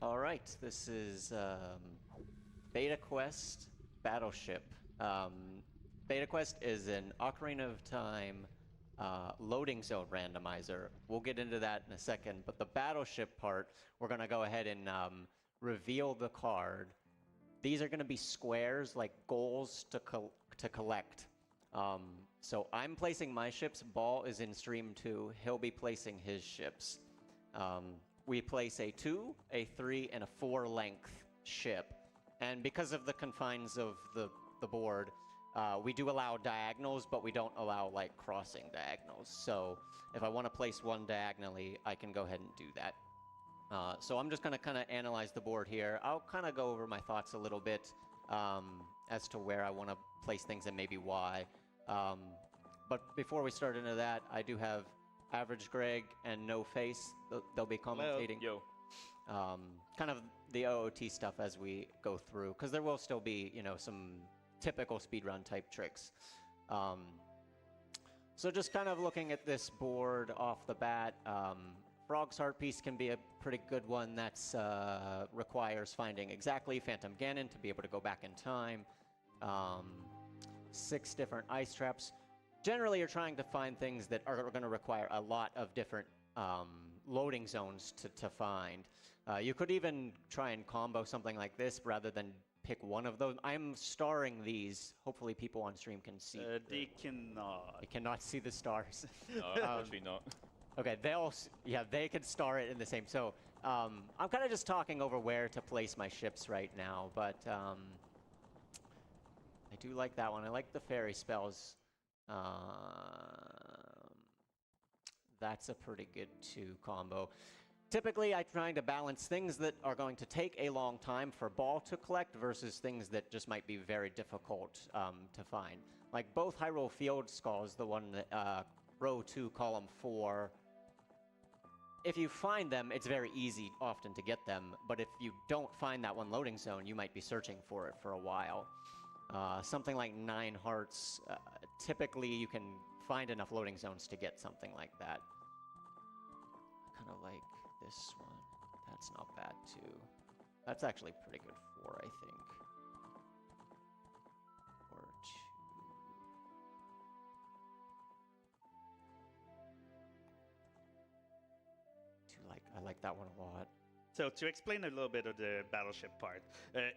All right, this is Beta Quest Battleship. Beta Quest is an Ocarina of Time loading zone randomizer. We'll get into that in a second, but the Battleship part, we're going to go ahead and reveal the card. These are going to be squares, like goals to collect. So I'm placing my ships. Ball is in stream 2. He'll be placing his ships. We place a 2, a 3, and a 4 length ship. And because of the confines of the board, we do allow diagonals, but we don't allow like crossing diagonals. So if I want to place one diagonally, I can go ahead and do that. So I'm just going to kind of analyze the board here. I'll kind of go over my thoughts a little bit as to where I want to place things and maybe why. But before we start into that, I do have Average Greg and No Face. They'll be commentating. Hello. Yo. Kind of the OOT stuff as we go through, because there will still be, you know, some typical speedrun type tricks. So just kind of looking at this board off the bat, Frog's Heart Piece can be a pretty good one. That's requires finding exactly Phantom Ganon to be able to go back in time. 6 different ice traps. Generally, you're trying to find things that are going to require a lot of different loading zones to find. You could even try and combo something like this rather than pick one of those. I'm starring these. Hopefully people on stream can see. They cannot. They cannot see the stars. No, unfortunately not. Okay, they could star it in the same. So I'm kind of just talking over where to place my ships right now, but I do like that one. I like the fairy spells. That's a pretty good 2 combo. Typically, I'm trying to balance things that are going to take a long time for Ball to collect versus things that just might be very difficult to find. Like both Hyrule Field Skulls, the one that row 2, column 4, if you find them, it's very easy often to get them, but if you don't find that one loading zone, you might be searching for it for a while. Something like 9 Hearts, typically you can find enough loading zones to get something like that. I kind of like this one. That's not bad too. That's actually pretty good 4, I think. Or 2. I like that one a lot. So to explain a little bit of the battleship part,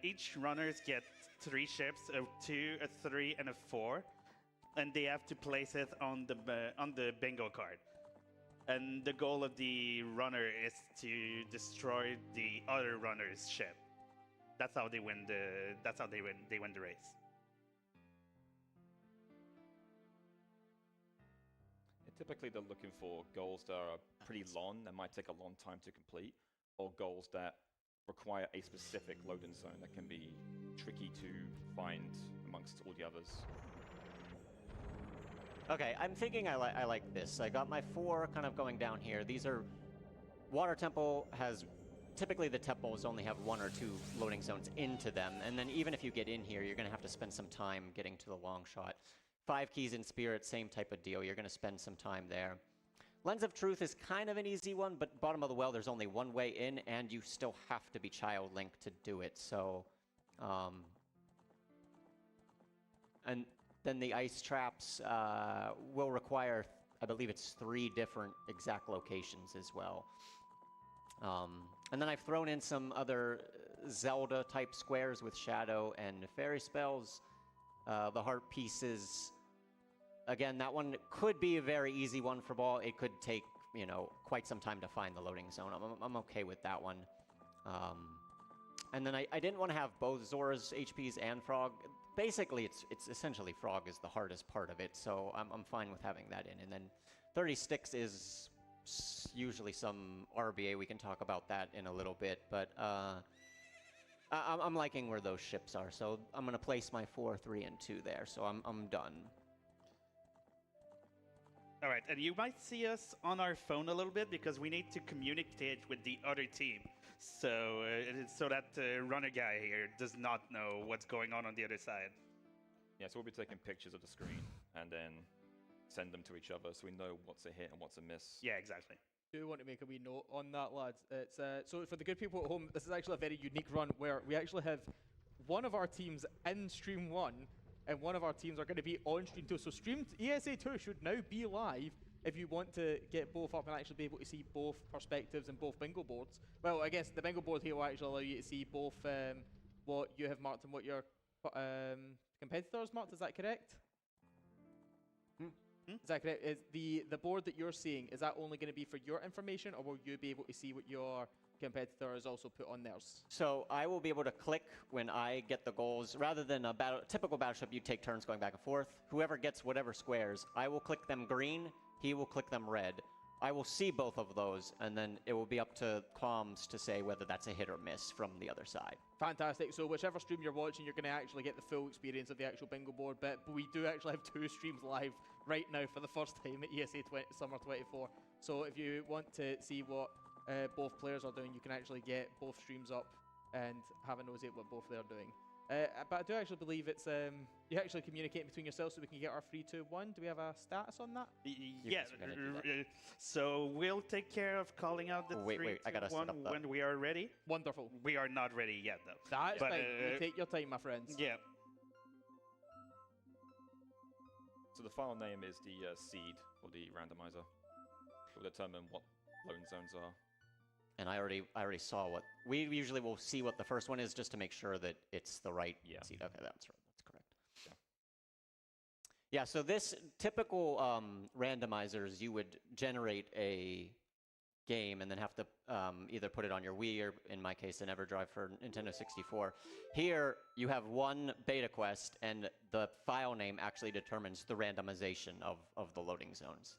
each runners get 3 ships, a 2, a 3, and a 4, and they have to place it on the bingo card. And the goal of the runner is to destroy the other runner's ship. That's how they win they win the race. Typically, they're looking for goals that are pretty long, that might take a long time to complete, or goals that require a specific loading zone that can be tricky to find amongst all the others. Okay, I'm thinking I like this. I got my 4 kind of going down here. These are... Water Temple has... Typically the temples only have 1 or 2 loading zones into them, and then even if you get in here, you're going to have to spend some time getting to the long shot. 5 Keys in Spirit, same type of deal. You're going to spend some time there. Lens of Truth is kind of an easy one, but Bottom of the Well, there's only one way in, and you still have to be Child Link to do it, so... And then the ice traps will require, I believe it's 3 different exact locations as well. And then I've thrown in some other Zelda-type squares with Shadow and Fairy spells. The Heart Pieces, again, that one could be a very easy one for Ball. It could take, you know, quite some time to find the loading zone. I'm okay with that one. And then I didn't want to have both Zora's HPs and Frog. Basically, it's essentially Frog is the hardest part of it, so I'm fine with having that in. And then 30 Sticks is usually some RBA. We can talk about that in a little bit, but I'm liking where those ships are, so I'm going to place my 4, 3, and 2 there, so I'm done. All right, and you might see us on our phone a little bit because we need to communicate with the other team. So that runner guy here does not know what's going on the other side. Yeah, so we'll be taking pictures of the screen and then send them to each other so we know what's a hit and what's a miss. Yeah, exactly. do want to make a wee note on that, lads. It's so for the good people at home, this is actually a very unique run where we actually have one of our teams in stream 1 and one of our teams are going to be on stream 2. So stream ESA 2 should now be live if you want to get both up and actually be able to see both perspectives and both bingo boards. Well, I guess the bingo board here will actually allow you to see both what you have marked and what your competitors marked. Is that correct? Is that correct? Is the board that you're seeing, is that only going to be for your information, or will you be able to see what your competitor has also put on theirs? So I will be able to click when I get the goals. Rather than a typical Battleship, you take turns going back and forth. Whoever gets whatever squares, I will click them green, he will click them red. I will see both of those, and then it will be up to comms to say whether that's a hit or miss from the other side. Fantastic. So whichever stream you're watching, you're going to actually get the full experience of the actual bingo board. But we do actually have 2 streams live right now for the first time at ESA Summer 24. So if you want to see what both players are doing, you can actually get both streams up and have a nosy at what both they're doing. But I do actually believe it's you actually communicate between yourselves so we can get our 3, 2, 1. Do we have a status on that? Yeah. So we'll take care of calling out the 3, 2, I gotta set 1 up when we are ready. Wonderful. We are not ready yet, though. That's But, fine. You take your time, my friends. Yeah. So the file name is the seed for the randomizer. It will determine what loading zones are. And I already saw what we usually will see what the first one is just to make sure that it's the right seed. Okay, that's right. That's correct. Yeah. So this typical randomizers, you would generate a game and then have to either put it on your Wii or, in my case, an EverDrive for Nintendo 64. Here you have one beta quest, and the file name actually determines the randomization of the loading zones.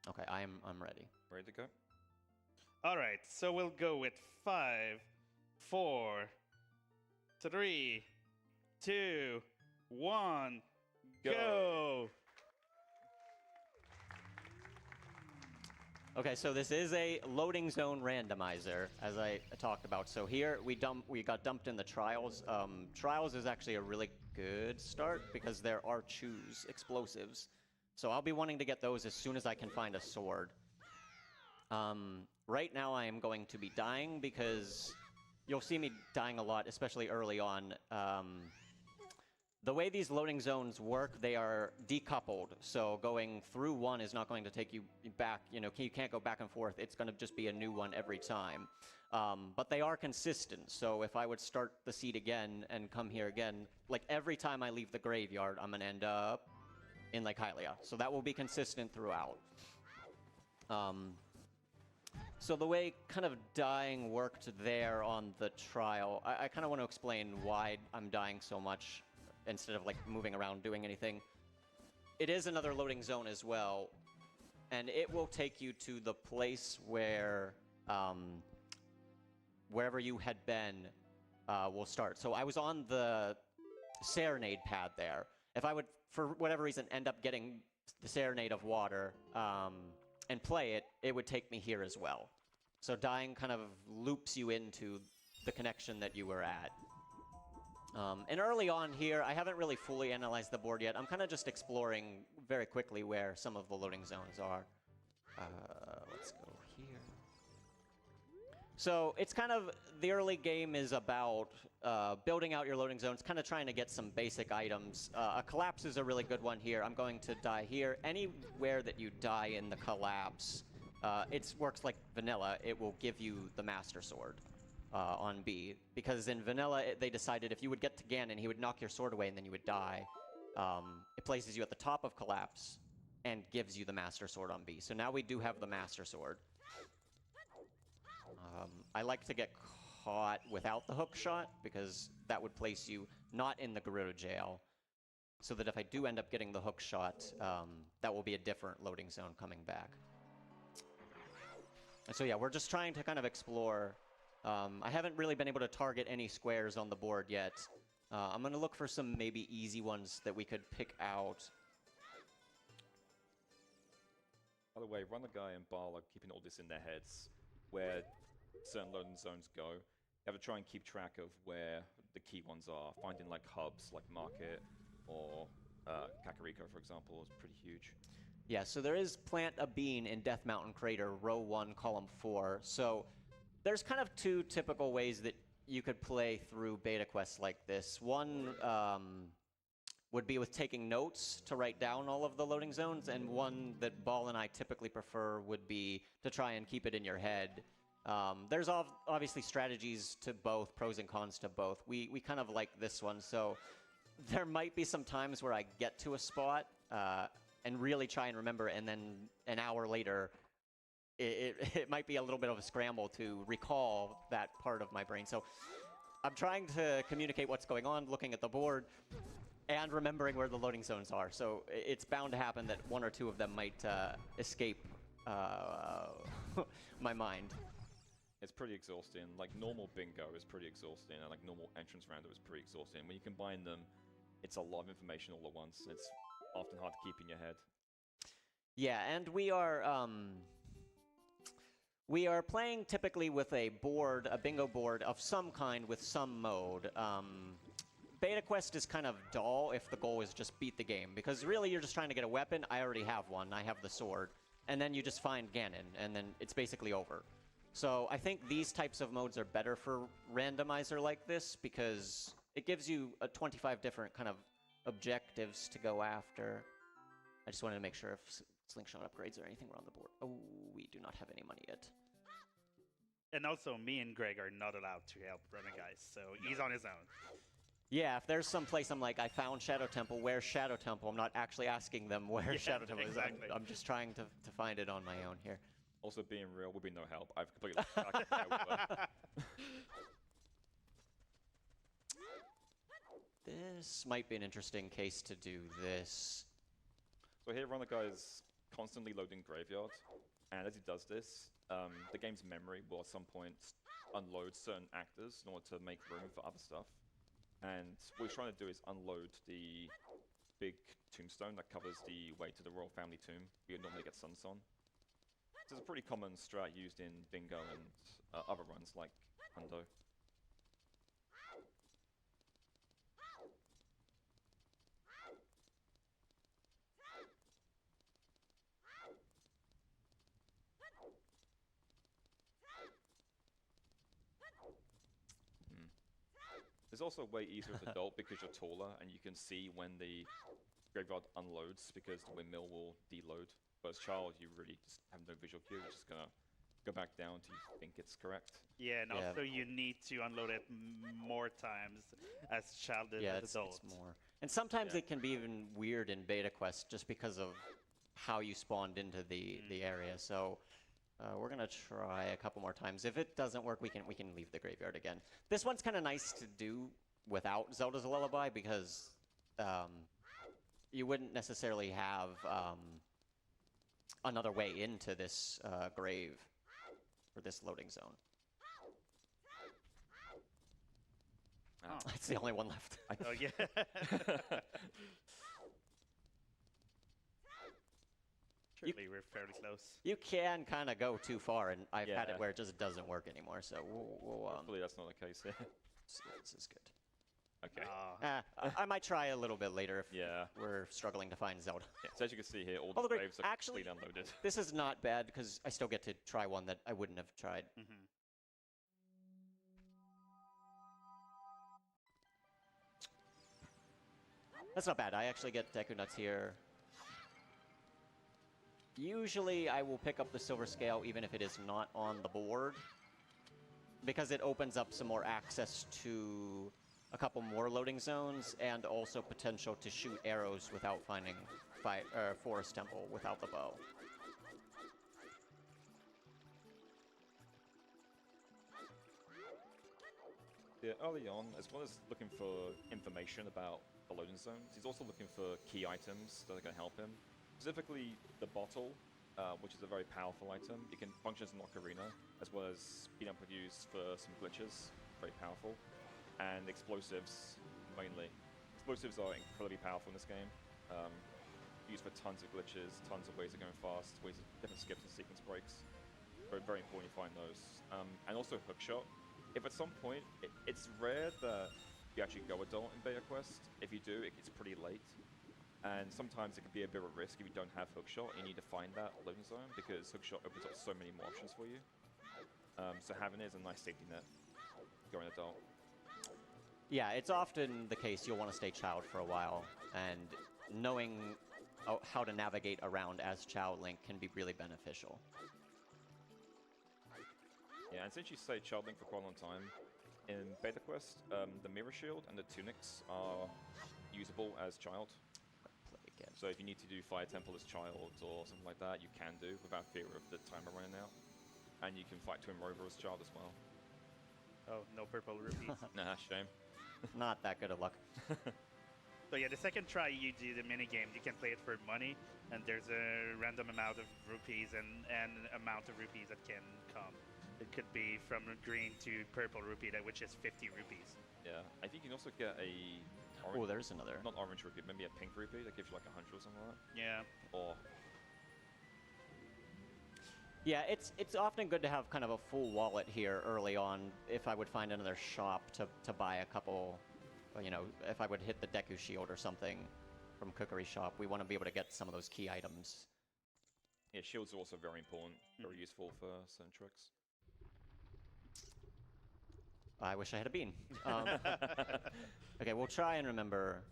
Okay, I'm ready. Ready to go? All right. So we'll go with 5, 4, 3, 2, 1, go. Okay, so this is a loading zone randomizer, as I talked about. So here we got dumped in the trials. Trials is actually a really good start because there are choose explosives. So I'll be wanting to get those as soon as I can find a sword. Right now I am going to be dying because you'll see me dying a lot, especially early on. The way these loading zones work, they are decoupled. So going through one is not going to take you back. You know, you can't go back and forth. It's going to just be a new one every time. But they are consistent. So if I would start the seed again and come here again, like every time I leave the graveyard, I'm going to end up in Lake Hylia. So that will be consistent throughout. So the way kind of dying worked there on the trial, I kind of want to explain why I'm dying so much instead of like moving around doing anything. It is another loading zone as well, and it will take you to the place where wherever you had been will start. So I was on the Serenade pad there. If I would, for whatever reason, end up getting the Serenade of Water and play it, it would take me here as well. So dying kind of loops you into the connection that you were at. And early on here, I haven't really fully analyzed the board yet. I'm kind of just exploring very quickly where some of the loading zones are. Let's go here. So it's kind of, the early game is about building out your loading zones, kind of trying to get some basic items. A collapse is a really good one here. I'm going to die here. Anywhere that you die in the collapse, it works like vanilla. It will give you the Master Sword on B. Because in vanilla, they decided if you would get to Ganon, he would knock your sword away and then you would die. It places you at the top of collapse and gives you the Master Sword on B. So now we do have the Master Sword. I like to get caught without the hook shot because that would place you not in the Gerudo jail. So that if I do end up getting the hook shot, that will be a different loading zone coming back. And so yeah, we're just trying to kind of explore. I haven't really been able to target any squares on the board yet. I'm going to look for some maybe easy ones that we could pick out. By the way, Runner Guy and Bal are keeping all this in their heads, where certain loading zones go. You have to try and keep track of where the key ones are. Finding like hubs, like Market or Kakariko, for example, is pretty huge. Yeah, so there is plant a bean in Death Mountain Crater, row 1, column 4. So there's kind of two typical ways that you could play through beta quests like this. One would be with taking notes to write down all of the loading zones, and one that Ball and I typically prefer would be to try and keep it in your head. There's obviously strategies to both, pros and cons to both. We kind of like this one, so there might be some times where I get to a spot and really try and remember, and then an hour later, it might be a little bit of a scramble to recall that part of my brain. So I'm trying to communicate what's going on, looking at the board, and remembering where the loading zones are. So it's bound to happen that one or two of them might escape my mind. It's pretty exhausting. Like, normal bingo is pretty exhausting, and like normal entrance random is pretty exhausting. When you combine them, it's a lot of information all at once. It's often hard to keep in your head. Yeah, and we are playing typically with a board, a bingo board of some kind with some mode. Beta Quest is kind of dull if the goal is just beat the game, because really you're just trying to get a weapon. I already have one. I have the sword. And then you just find Ganon, and then it's basically over. So I think these types of modes are better for randomizer like this, because it gives you 25 different kind of objectives to go after. I just wanted to make sure if slingshot upgrades or anything were on the board. Oh, we do not have any money yet. And also, me and Greg are not allowed to help run a guy, so he's on his own. Yeah, if there's some place I'm like, I found Shadow Temple, where's Shadow Temple? I'm not actually asking them where Shadow Temple exactly. is. I'm just trying to find it on my own here. Also, being real would be no help. I've completely lost This might be an interesting case to do this. So here, one of the guys constantly loading graveyard, and as he does this, the game's memory will at some point unload certain actors in order to make room for other stuff. And what he's trying to do is unload the big tombstone that covers the way to the royal family tomb. You normally get Suns on. This is a pretty common strat used in bingo and other runs like Hundo. It's also way easier as an adult because you're taller and you can see when the graveyard unloads because the windmill will deload. But as a child, you really just have no visual cue. You're just gonna go back down till you think it's correct. Yeah, and also you need to unload it more times as child than as adult. It's more. And sometimes it can be even weird in Beta Quest just because of how you spawned into the area. So we're gonna try a couple more times. If it doesn't work, we can leave the graveyard again. This one's kind of nice to do without Zelda's Lullaby because you wouldn't necessarily have another way into this grave or this loading zone. Oh. That's the only one left. Oh yeah. Surely we're fairly close. You can kind of go too far, and I've had it where it just doesn't work anymore. So we'll hopefully that's not the case here. see if this is good. Okay. I might try a little bit later if Yeah. we're struggling to find Zelda. Yeah, so as you can see here, all Oh, the great. graves are Actually, completely unloaded. This is not bad because I still get to try one that I wouldn't have tried. Mm-hmm. That's not bad. I actually get Deku Nuts here. Usually I will pick up the Silver Scale even if it is not on the board, because it opens up some more access to a couple more loading zones and also potential to shoot arrows without finding Forest Temple without the bow. Yeah, early on, as well as looking for information about the loading zones, he's also looking for key items that are going to help him. Specifically, the bottle, which is a very powerful item. It can function as an ocarina, as well as being able to use for some glitches, very powerful. And explosives, mainly. Explosives are incredibly powerful in this game. Used for tons of glitches, tons of ways of going fast, ways of different skips and sequence breaks. Very, very important you find those. And also hookshot. If at some point, it's rare that you actually go adult in Beta Quest. If you do, it's pretty late. And sometimes it can be a bit of a risk if you don't have hookshot. You need to find that loading zone because hookshot opens up so many more options for you. So having it is a nice safety net going adult. Yeah, it's often the case you'll want to stay child for a while, and knowing how to navigate around as Child Link can be really beneficial. Yeah, and since you stayed Child Link for quite a long time, in Beta Quest, the Mirror Shield and the Tunics are usable as Child. So if you need to do Fire Temple as Child or something like that, you can do without fear of the timer running out. And you can fight Twin Rover as Child as well. Oh, no purple rupees. Nah, shame. Not that good of luck. So yeah, the second try you do the mini game, you can play it for money, and there's a random amount of rupees and amount of rupees that can come. It could be from green to purple rupee, which is 50 rupees. Yeah, I think you can also get a Oh, orange, there's another. not orange rupee, maybe a pink rupee that gives you like 100 or something like that. Yeah. Or Yeah, it's often good to have kind of a full wallet here early on. If I would find another shop to buy a couple, you know, if I would hit the Deku Shield or something from Cookery Shop, we want to be able to get some of those key items. yeah, shields are also very important, very useful for certain tricks. I wish I had a bean. Okay, we'll try and remember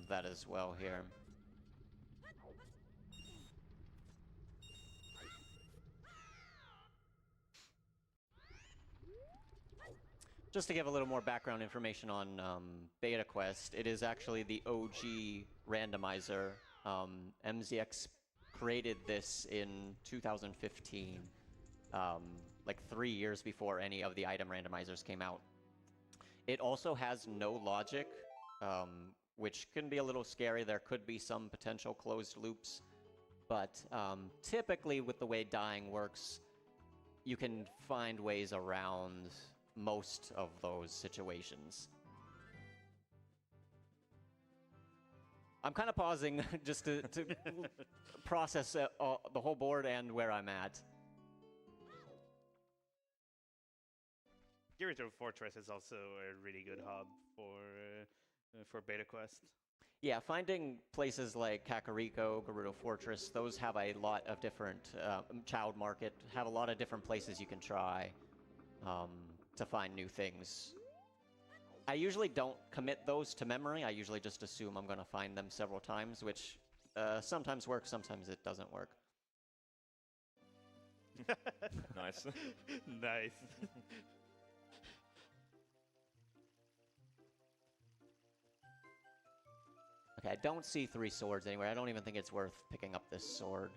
that as well here. Just to give a little more background information on Beta Quest, it is actually the OG randomizer. MZX created this in 2015, like 3 years before any of the item randomizers came out. It also has no logic, which can be a little scary. There could be some potential closed loops, but typically with the way dying works, you can find ways around most of those situations. I'm kind of pausing just to process the whole board and where I'm at. Gerudo Fortress is also a really good hub for Beta Quest. Yeah, finding places like Kakariko, Gerudo Fortress, those have a lot of different, Child Market, have a lot of different places you can try to find new things. I usually don't commit those to memory. I usually just assume I'm going to find them several times, which sometimes works, sometimes it doesn't work. Nice. Nice. Okay, I don't see 3 swords anywhere. I don't even think it's worth picking up this sword.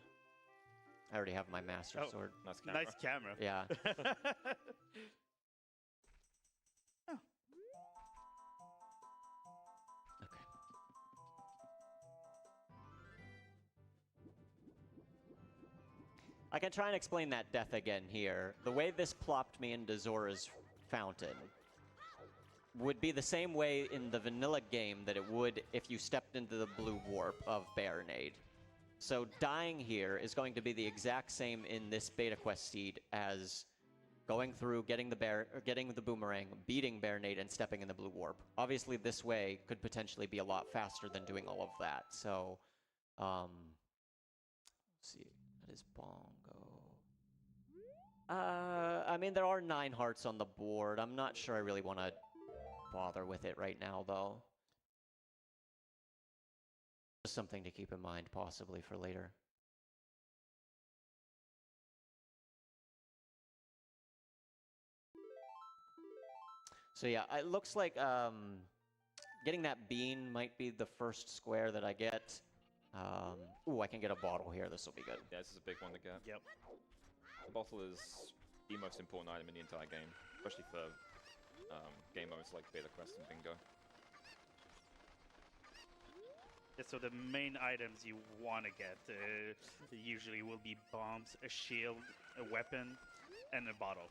I already have my master sword. Nice camera. Nice camera. Yeah. Oh. Okay. I can try and explain that death again here. The way this plopped me into Zora's Fountain would be the same way in the vanilla game that it would if you stepped into the blue warp of Baronade. So dying here is going to be the exact same in this Beta Quest seed as going through, getting the boomerang, beating Baronade, and stepping in the blue warp. Obviously, this way could potentially be a lot faster than doing all of that. So, let's see, that is Bongo. I mean, there are 9 hearts on the board. I'm not sure I really want to bother with it right now, though. Just something to keep in mind, possibly, for later. So yeah, it looks like getting that bean might be the first square that I get. Ooh, I can get a bottle here. This will be good. Yeah, this is a big one to get. Yep. The bottle is the most important item in the entire game, especially for game modes like Beta Quest and Bingo. Yeah, so the main items you want to get usually will be bombs, a shield, a weapon, and a bottle.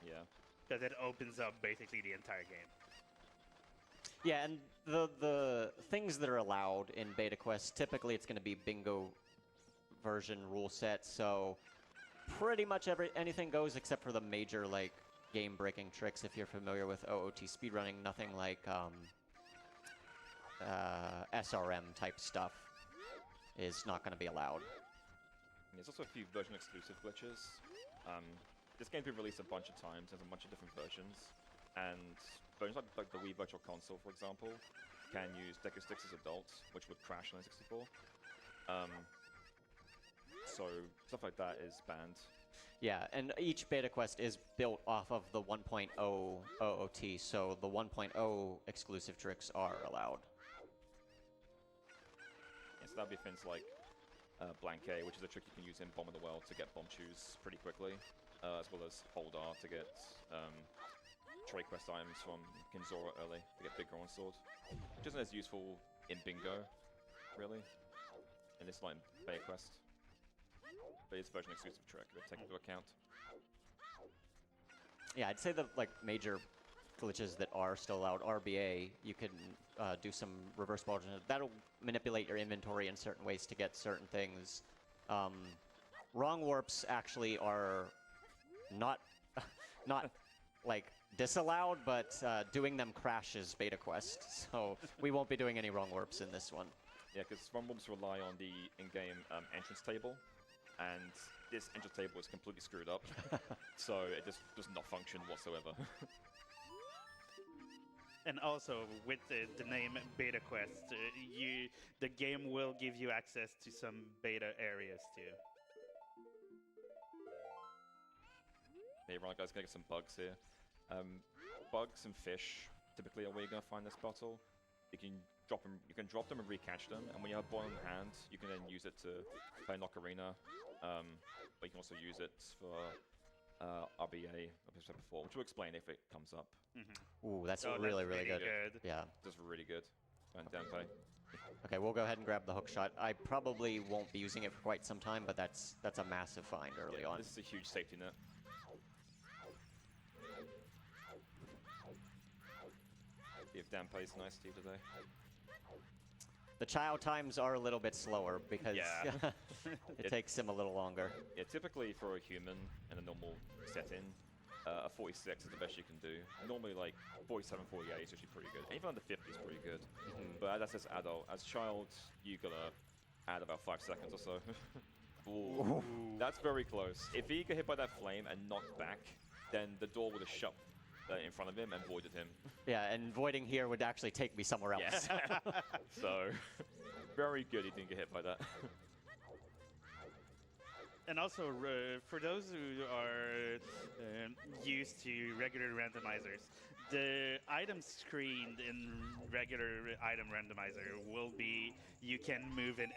Yeah. Because it opens up basically the entire game. Yeah, and the things that are allowed in Beta Quest, typically it's going to be Bingo version rule set, so pretty much anything goes except for the major, like, game-breaking tricks. If you're familiar with OOT speedrunning, nothing like SRM type stuff is not going to be allowed. There's also a few version exclusive glitches. This game's been released a bunch of times, there's a bunch of different versions, and versions like the Wii Virtual Console, for example, can use Deku Sticks as adults, which would crash on N64. So stuff like that is banned. Yeah, and each beta quest is built off of the 1.0 OOT, so the 1.0 exclusive tricks are allowed. Yeah, so that'd be things like Blanquet, which is a trick you can use in Bomb of the World to get bomb shoes pretty quickly, as well as Hold R to get trade quest items from Kinzora early to get Big Goron Sword, which isn't as useful in Bingo, really, in this like beta quest. But it's version exclusive trick to take into account. Yeah, I'd say the like major glitches that are still allowed. RBA, you can do some reverse ball. That'll manipulate your inventory in certain ways to get certain things. Wrong warps actually are not not like disallowed, but doing them crashes beta quest. So we won't be doing any wrong warps in this one. Yeah, because wrong warps rely on the in-game entrance table. And this entrance table is completely screwed up, so it just does not function whatsoever. And also, with the name Beta Quest, the game will give you access to some beta areas too. Hey, right guys, gonna get some bugs here. Bugs and fish typically are where you're gonna find this bottle. You can drop them and recatch them, and when you have one in hand, you can then use it to play an Ocarina. But you can also use it for RBA, like I said before, which we'll explain if it comes up. Mm-hmm. Ooh, that's really good. Yeah. That's really good. And Danpei. Okay, we'll go ahead and grab the hook shot. I probably won't be using it for quite some time, but that's a massive find early on. This is a huge safety net. See if Danpei's nice to you today. The child times are a little bit slower because it takes him a little longer. Yeah, typically for a human in a normal setting, a 46 is the best you can do. Normally like 47, 48 is usually pretty good. Even under 50 is pretty good. But that's as adult. As child, you gotta add about 5 seconds or so. Ooh, that's very close. If he got hit by that flame and knocked back, then the door would have shut in front of him and voided him. Yeah, and voiding here would actually take me somewhere else. Yeah. So, very good he didn't get hit by that. And also, for those who are used to regular randomizers, the item screen in regular item randomizer will be you can move in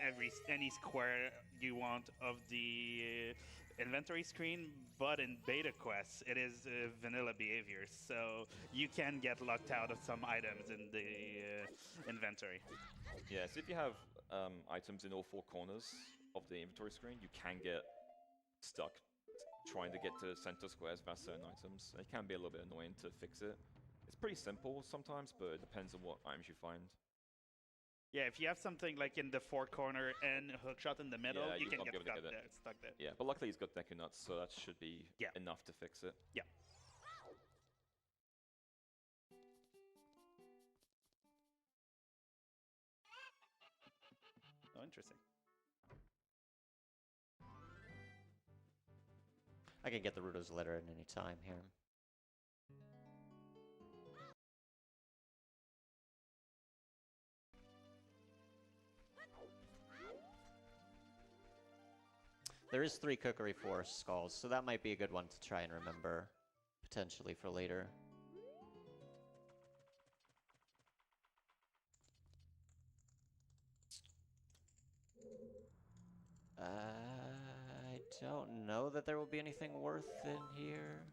any square you want of the inventory screen, but in beta quests it is vanilla behavior, so you can get locked out of some items in the inventory. Yeah, so if you have items in all 4 corners of the inventory screen, you can get stuck trying to get to center squares about certain items. It can be a little bit annoying to fix it. It's pretty simple sometimes, but it depends on what items you find. Yeah, if you have something like in the 4th corner and hookshot in the middle, Yeah, you you can can't get be able to get it. stuck there. Yeah, but luckily he's got Deku Nuts, so that should be enough to fix it. Yeah. Oh, interesting. I can get the Ruto's letter at any time here. There is 3 cookery forest skulls, so that might be a good one to try and remember, potentially for later. I don't know that there will be anything worth in here.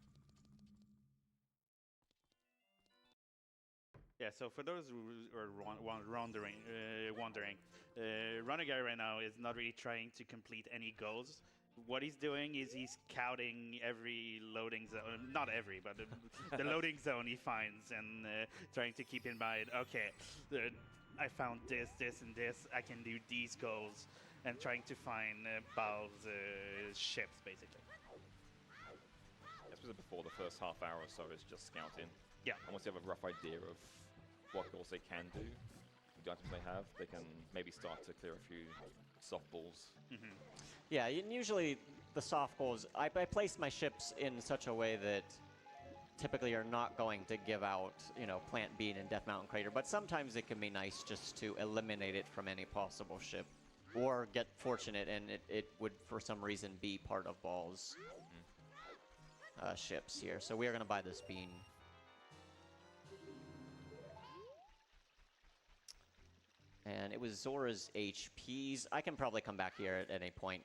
Yeah, so for those who are wondering, Runner Guy right now is not really trying to complete any goals. What he's doing is he's counting every loading zone, not every, but the loading zone he finds, and trying to keep in mind, okay, I found this, this, and this, I can do these goals, and trying to find Bao's ships, basically. As we said before, the first half hour or so is just scouting. Yeah. And once you have a rough idea of what goals they can do, you items they have, they can maybe start to clear a few softballs. Yeah, and usually the soft goals, I place my ships in such a way that typically are not going to give out, you know, Plant Bean and Death Mountain Crater, but sometimes it can be nice just to eliminate it from any possible ship. Or get fortunate and it would, for some reason, be part of Ball's ships here. So we are going to buy this bean. And it was Zora's HPs. I can probably come back here at any point.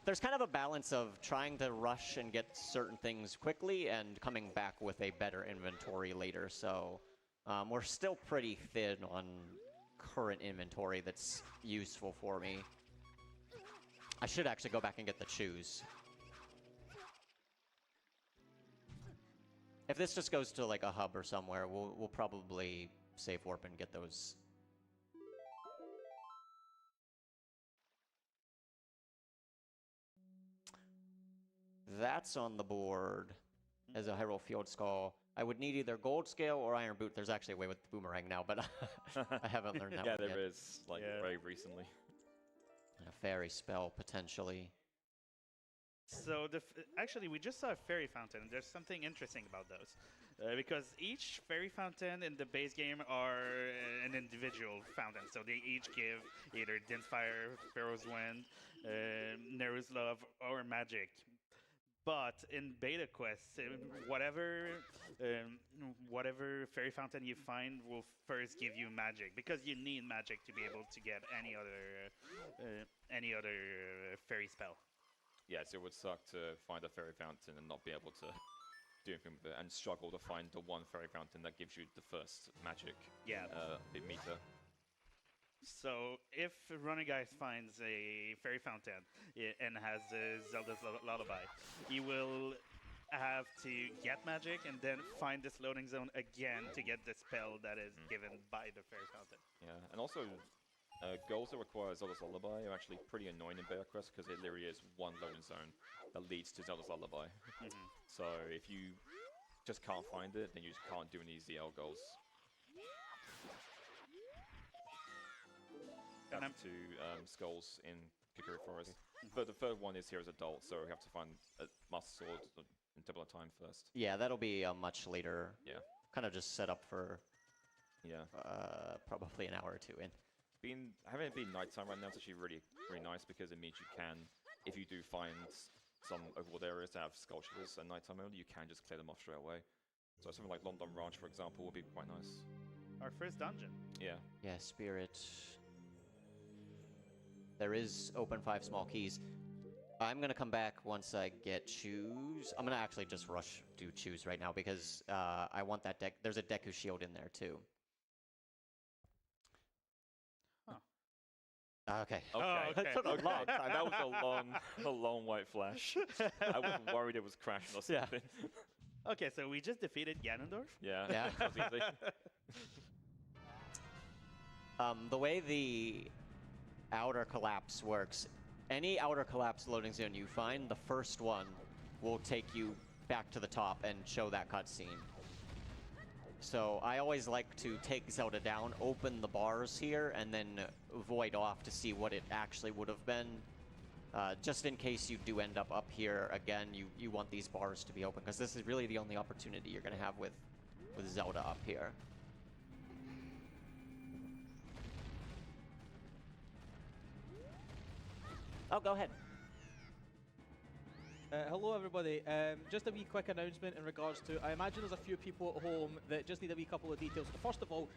There's kind of a balance of trying to rush and get certain things quickly and coming back with a better inventory later. So we're still pretty thin on current inventory that's useful for me. I should actually go back and get the shoes. If this just goes to like a hub or somewhere, we'll probably save warp and get those. That's on the board as a Hyrule Field Skull. I would need either Gold Scale or Iron Boot. There's actually a way with Boomerang now, but I haven't learned that Yeah, one there yet. is, like, very recently. And a Fairy Spell, potentially. So actually, we just saw a fairy fountain. There's something interesting about those, because each fairy fountain in the base game are an individual fountain. So they each give either Dinfire, Pharaoh's Wind, Neru's Love, or Magic. But in beta quests, whatever fairy fountain you find will first give you magic, because you need magic to be able to get any other fairy spell. Yeah, so it would suck to find a fairy fountain and not be able to do anything with it, and struggle to find the one fairy fountain that gives you the first magic meter. So if Running Guy finds a fairy fountain and has Zelda's Lullaby, he will have to get magic and then find this loading zone again to get the spell that is given by the fairy fountain. Yeah, and also goals that require Zelda's Lullaby are actually pretty annoying in beta quests, because it literally is one loading zone that leads to Zelda's Lullaby. So if you just can't find it, then you just can't do any ZL goals. And Back to skulls in Kikiri Forest. But the third one is here as adult, so we have to find a Master Sword in Double Time first. Yeah, that'll be much later. Yeah. Kind of just set up for probably an hour or two in. Having it be nighttime right now is actually really nice, because it means you can, if you do find some overworld areas that have skull shields at nighttime only, you can just clear them off straight away. So something like London Ranch, for example, would be quite nice. Our first dungeon. Yeah. Yeah, Spirit. There is open 5 small keys. I'm going to come back once I get Choose. I'm going to actually just do Choose right now, because I want that deck. There's a Deku Shield in there, too. Okay. Okay. It took a long time. That was a long white flash. I wasn't worried it was crashing or Yeah. something. Okay, so we just defeated Ganondorf. Yeah. Yeah. That was easy. The way the outer collapse works, any outer collapse loading zone you find, the first one will take you back to the top and show that cutscene. So I always like to take Zelda down, open the bars here, and then void off to see what it actually would have been. Just in case you do end up here again, you want these bars to be open, because this is really the only opportunity you're going to have with Zelda up here. Oh, go ahead. Hello everybody, just a wee quick announcement in regards to, I imagine there's a few people at home that just need a wee couple of details. First of all,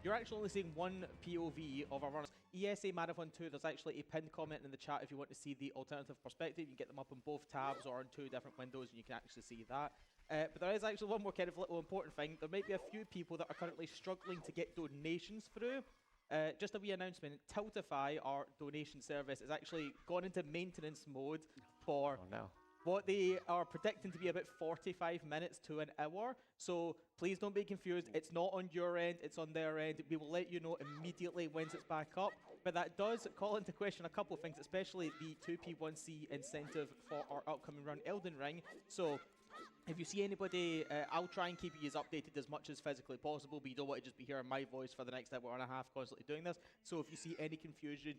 you're actually only seeing one POV of our runners. ESA Marathon 2, there's actually a pinned comment in the chat if you want to see the alternative perspective. You can get them up on both tabs or on 2 different windows and you can actually see that. But there is actually one more kind of little important thing. There might be a few people that are currently struggling to get donations through. Just a wee announcement, Tiltify, our donation service, has actually gone into maintenance mode for what they are predicting to be about 45 minutes to an hour. So please don't be confused. It's not on your end, it's on their end. We will let you know immediately once it's back up. But that does call into question a couple of things, especially the 2P1C incentive for our upcoming run, Elden Ring. So If you see anybody, I'll try and keep you as updated as much as physically possible, but you don't want to just be hearing my voice for the next hour and a half constantly doing this. So if you see any confusion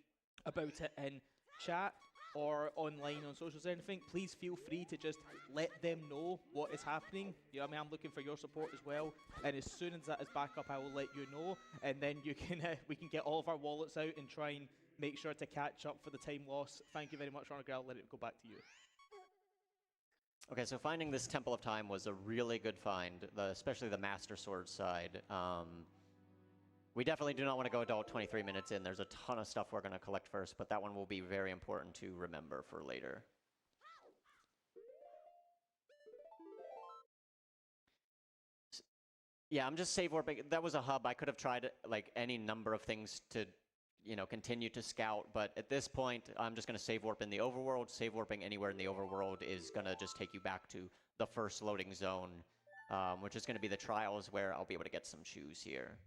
about it in chat or online on socials or anything, please feel free to just let them know what is happening. You know what I mean? I'm looking for your support as well. And as soon as that is back up, I will let you know. And then you can we can get all of our wallets out and try and make sure to catch up for the time loss. Thank you very much, Ronald. I'll let it go back to you. Okay, so finding this Temple of Time was a really good find, especially the Master Sword side. We definitely do not want to go adult 23 minutes in. There's a ton of stuff we're going to collect first, but that one will be very important to remember for later. Yeah, I'm just save warping. That was a hub. I could have tried like any number of things to, you know, continue to scout, but at this point, I'm just going to save warp in the overworld. Save warping anywhere in the overworld is going to just take you back to the first loading zone, which is going to be the trials where I'll be able to get some shoes here.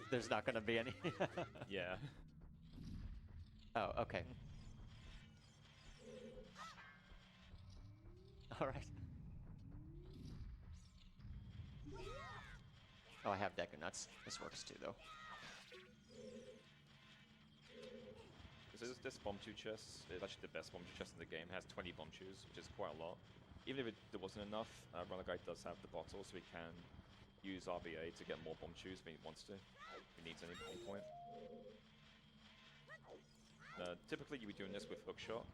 There's not going to be any. Yeah. Oh, okay. All right. Oh, I have Deku Nuts. This works too, though. This bomb chew chest is actually the best bomb chew chest in the game. It has 20 bomb chews, which is quite a lot. Even if there wasn't enough, Runner Guy does have the bottle, so he can use RBA to get more bomb chews when he wants to. If he needs any point. Typically, you'd be doing this with hookshot,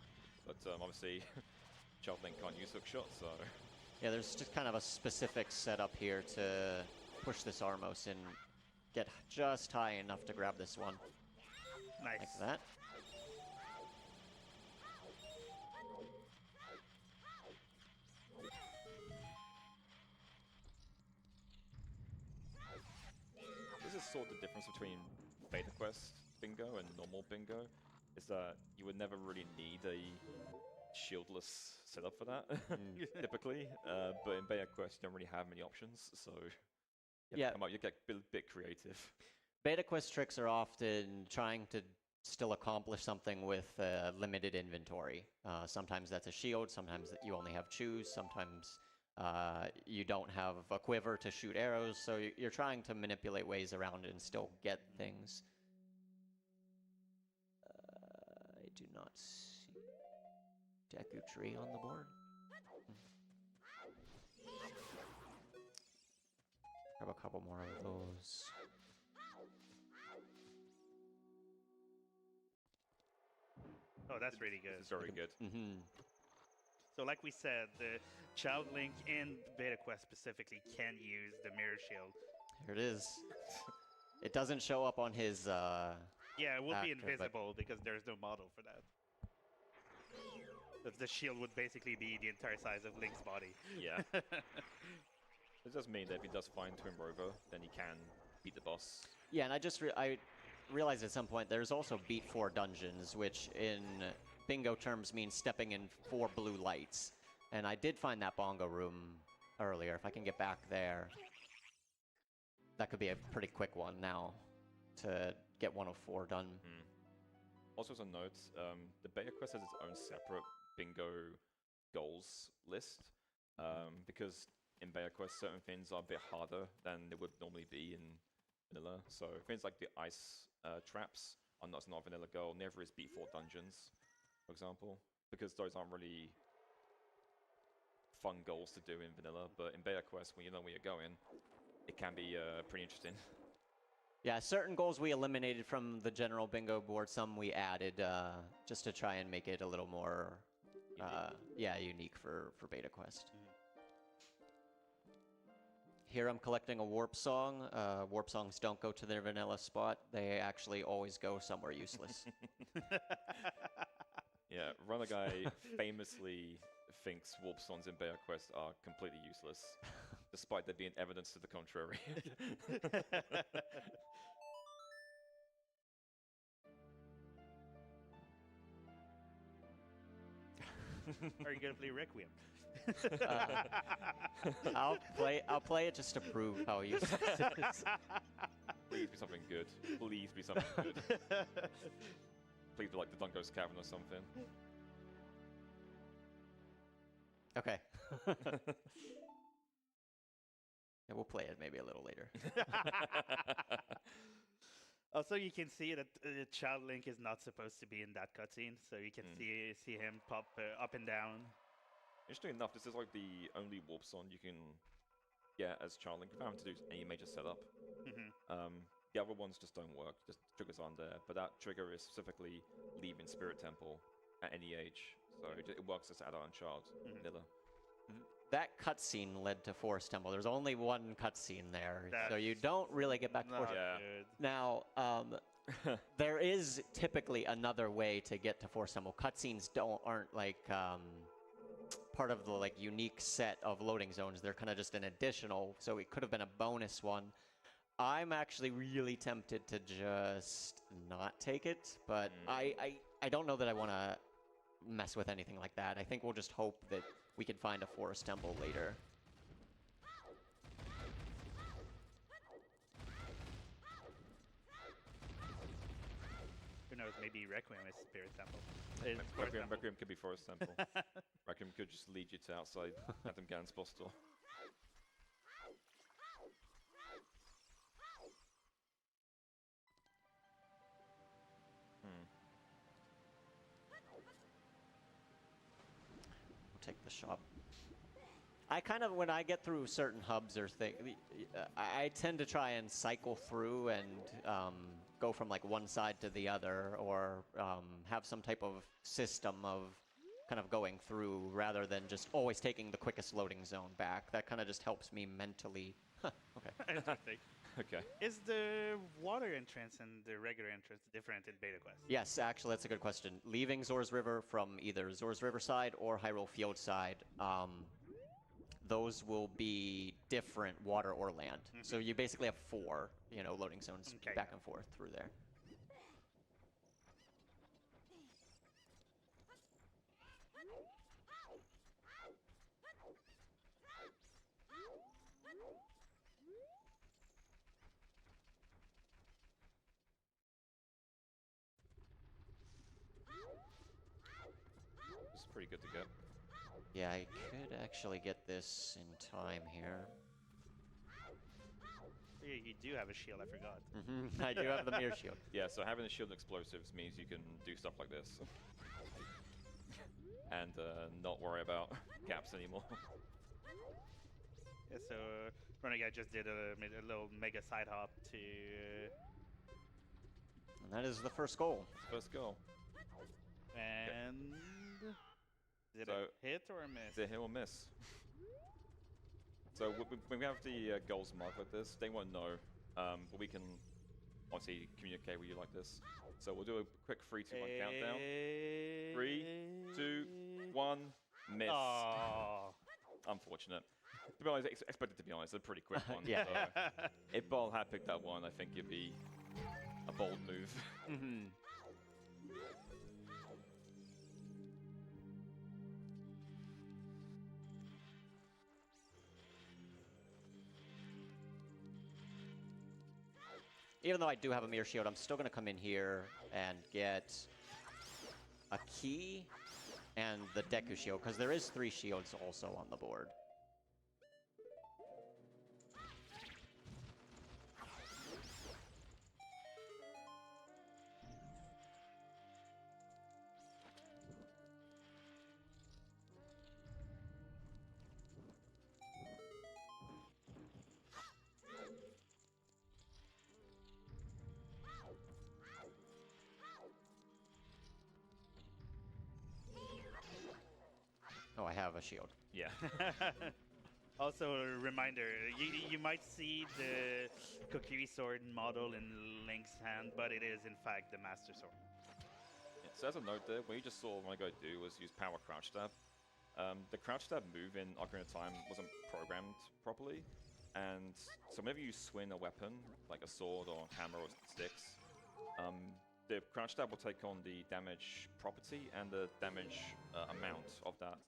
but obviously, Child Link can't use hookshot, so... Yeah, there's just kind of a specific setup here to push this Armos and get just high enough to grab this one. Nice. Like that. This is sort of the difference between Beta Quest bingo and normal bingo, is that you would never really need a shieldless setup for that, typically. But in Beta Quest, you don't really have many options, so you get a bit creative. Beta Quest tricks are often trying to still accomplish something with limited inventory. Sometimes that's a shield, sometimes you only have chews, sometimes you don't have a quiver to shoot arrows, so you're trying to manipulate ways around it and still get things. I do not see Deku Tree on the board. Grab a couple more of those. Oh, that's really good. It's very good. Mm-hmm. So like we said, the Child Link and Beta Quest specifically can use the Mirror Shield. Here it is. It doesn't show up on his Yeah, it will be actor, invisible because there's no model for that. The shield would basically be the entire size of Link's body. Yeah. It does mean that if he does find Twin Rover, then he can beat the boss. Yeah, and I realized at some point there's also beat 4 dungeons, which in bingo terms means stepping in 4 blue lights. And I did find that bongo room earlier. If I can get back there, that could be a pretty quick one now to get 1 of 4 done. Also as a note, the Beta Quest has its own separate bingo goals list, because in Beta Quest certain things are a bit harder than they would normally be in vanilla. So things like the ice traps are not a vanilla goal, never is beat 4 dungeons, for example, because those aren't really fun goals to do in vanilla, but in Beta Quest, when you know where you're going, it can be pretty interesting. Yeah, certain goals we eliminated from the general bingo board, some we added just to try and make it a little more unique for Beta Quest. Here I'm collecting a warp song. Warp songs don't go to their vanilla spot. They actually always go somewhere useless. Yeah, Runner Guy famously thinks warp songs in Beta Quest are completely useless, despite there being evidence to the contrary. Are you gonna play Requiem? I'll play it just to prove how useless it is. Please be something good. Please be something good. Please be like the Dungo's Cavern or something. Okay. Yeah, we'll play it maybe a little later. Also, you can see that Child Link is not supposed to be in that cutscene, so you can see him pop up and down. Interesting enough, this is like the only warp song you can get as Child Link without having to do any major setup. The other ones just don't work, just triggers aren't there, but that trigger is specifically leaving Spirit Temple at any age, so it works as adult and child. Vanilla. That cutscene led to Forest Temple. There's only one cutscene there, so you don't really get back to Forest Temple. Good. Now, there is typically another way to get to Forest Temple. Cutscenes aren't like part of the like unique set of loading zones. They're kind of just an additional, so it could have been a bonus one. I'm actually really tempted to just not take it, but I don't know that I want to mess with anything like that. I think we'll just hope that we can find a Forest Temple later. Who knows, maybe Requiem is Spirit Temple. Requiem could be Forest Temple. Requiem could just lead you to outside Adam Gans boss store. Take the shop. I kind of, when I get through certain hubs or things, I tend to try and cycle through and go from like one side to the other, or have some type of system of kind of going through rather than just always taking the quickest loading zone back. That kind of just helps me mentally. Okay. Interesting. Okay. Is the water entrance and the regular entrance different in Beta Quest? Yes, actually, that's a good question. Leaving Zor's River from either Zor's River side or Hyrule Field side, those will be different water or land. So you basically have 4, loading zones back and forth through there. This is pretty good to get. Yeah, I could actually get this in time here. You do have a shield, I forgot. I do have the mirror shield. Yeah, so having a shield and explosives means you can do stuff like this. And not worry about gaps anymore. Yeah, so Renegade just did a little mega side hop to... And that is the first goal. First goal. And... Is it So, a hit or a miss? Is it hit or miss? So when we have the goals marked like this, they won't know, but we can obviously communicate with you like this. So we'll do a quick 3, 2, 1 countdown. 3, 2, 1, miss. Oh. Unfortunate. To be honest, expected to be honest, a pretty quick one. Yeah. So if Ball had picked that one, I think it'd be a bold move. Even though I do have a mirror shield, I'm still going to come in here and get a key and the Deku shield, because there is 3 shields also on the board. Oh, I have a shield. Yeah. Also, a reminder, you might see the Kokiri sword model in Link's hand, but it is in fact the Master Sword. Yeah, so as a note there, what you just saw when I go do was use power crouch stab. The crouch stab move in Ocarina of Time wasn't programmed properly, and so whenever you swing a weapon, like a sword or hammer or sticks, the crouch stab will take on the damage property and the damage amount of that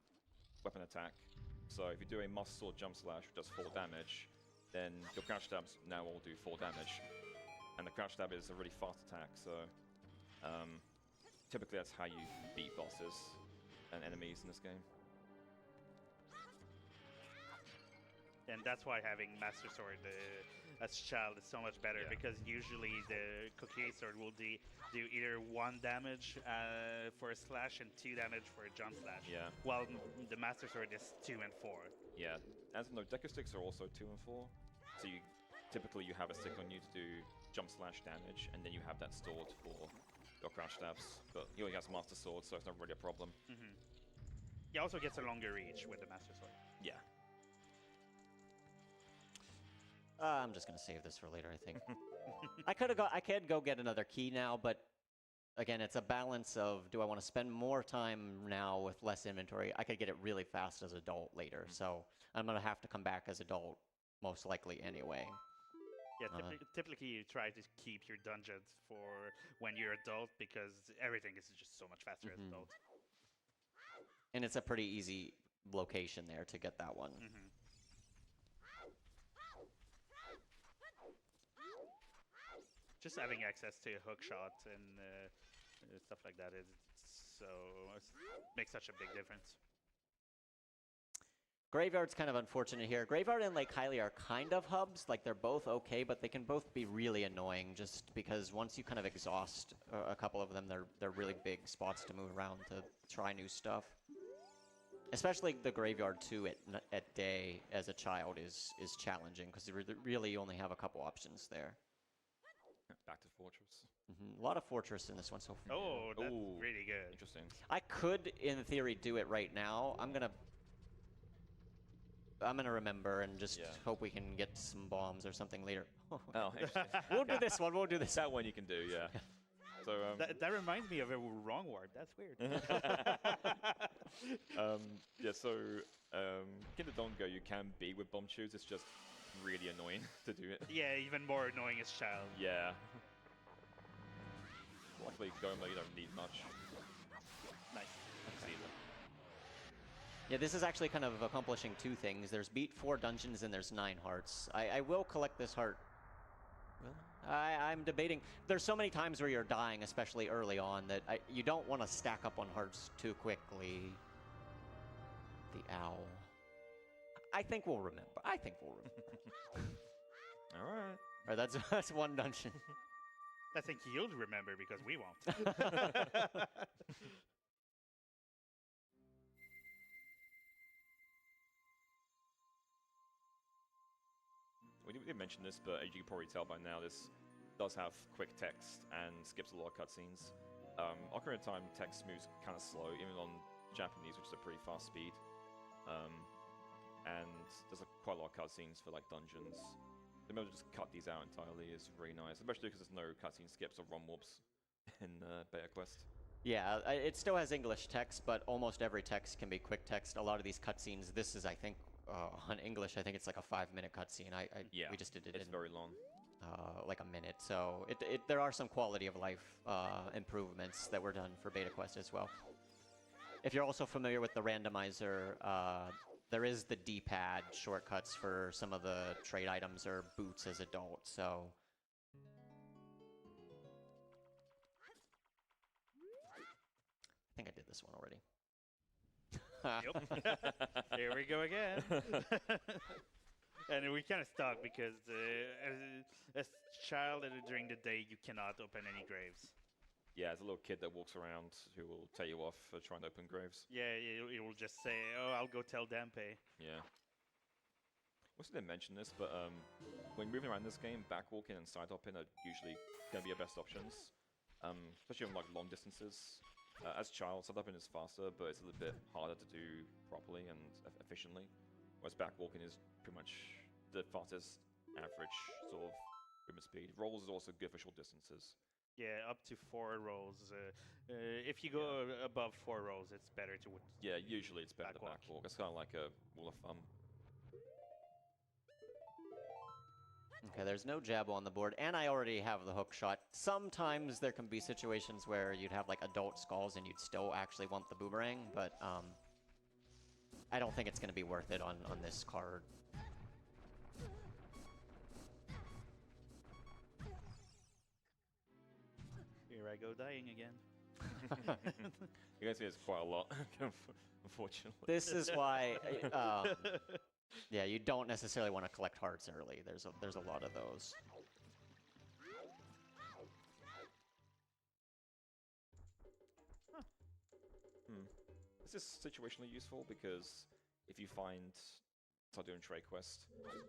weapon attack. So if you do a muscle sword jump slash which does 4 damage, then your crouch stabs now all do 4 damage. and the crouch stab is a really fast attack, so typically that's how you beat bosses and enemies in this game. And that's why having Master Sword as child is so much better, Yeah. because usually the Cookie Sword will do either 1 damage for a slash and 2 damage for a jump slash. Yeah. While the Master Sword is 2 and 4. Yeah, as no, Deku Sticks are also 2 and 4, so you typically you have a stick on you to do jump slash damage, and then you have that stored for your crouch stabs. But he only has Master Sword, so it's not really a problem. He also gets a longer reach with the Master Sword. Yeah. I'm just gonna save this for later, I think. I could go get another key now, but again, it's a balance of, do I want to spend more time now with less inventory? I could get it really fast as adult later, so I'm gonna have to come back as adult most likely anyway. Yeah, typically you try to keep your dungeons for when you're adult, because everything is just so much faster as adult. And it's a pretty easy location there to get that one. Just having access to a hook shot and stuff like that makes such a big difference. Graveyard's kind of unfortunate here. Graveyard and Lake Hylia are kind of hubs, like they're both okay, but they can both be really annoying just because once you kind of exhaust a couple of them, they're really big spots to move around to try new stuff. Especially the Graveyard too at day as a child is challenging because you really only have a couple options there. Back to Fortress. A lot of Fortress in this one so far. Oh, that's Ooh, really good. Interesting. I could, in theory, do it right now. I'm gonna remember and just hope we can get some bombs or something later. Oh, interesting. We'll do this one. We'll do this. That one you can do, yeah. So that reminds me of a wrong word. That's weird. yeah. So Kinder Dongo, you can beat with bomb shoots. It's just really annoying to do it. Yeah, even more annoying as child. Yeah. Luckily, Goma, you don't need much. Nice. Yeah, this is actually kind of accomplishing 2 things. There's beat 4 dungeons and there's 9 hearts. I will collect this heart. Really? I'm debating. There's so many times where you're dying, especially early on, that you don't want to stack up on hearts too quickly. The owl. I think we'll remember. All right. All right, that's 1 dungeon. I think you'll remember because we won't. We didn't mention this, but as you can probably tell by now, this does have quick text and skips a lot of cutscenes. Ocarina of Time text moves kind of slow, even on Japanese, which is a pretty fast speed. And there's quite a lot of cutscenes for like dungeons. The ability to just cut these out entirely is really nice, especially because there's no cutscene skips or run warps in Beta Quest. Yeah, it still has English text, but almost every text can be quick text. A lot of these cutscenes, this is, I think, on English, I think it's like a 5-minute cutscene. Yeah, we just did it it's in very long. like a minute. So there are some quality of life improvements that were done for Beta Quest as well. If you're also familiar with the randomizer, there is the D-pad shortcuts for some of the trade items or boots as adults. So I think I did this one already. Yep. Here we go again. And we kind of stuck because as a child during the day, you cannot open any graves. Yeah, there's a little kid that walks around who will tell you off for trying to open graves. Yeah, it will just say, "Oh, I'll go tell Dampe." Yeah. Also didn't mention this, but when moving around this game, backwalking and side hopping are usually going to be your best options, especially on like long distances. As a child, side hopping is faster, but it's a little bit harder to do properly and efficiently. Whereas backwalking is pretty much the fastest average sort of movement speed. Rolls is also good for short distances. Yeah, up to 4 rolls. If you go above 4 rolls, it's better to. Yeah, usually it's better to backwalk. backwalk. It's kind of like a rule of thumb. Okay, there's no jab on the board, and I already have the hook shot. Sometimes there can be situations where you'd have like adult skulls and you'd still actually want the boomerang, but I don't think it's going to be worth it on this card. Here I go dying again. You guys see it's quite a lot, unfortunately. This is why, yeah, you don't necessarily want to collect hearts early. There's a lot of those. This is situationally useful because if you start doing trade quest,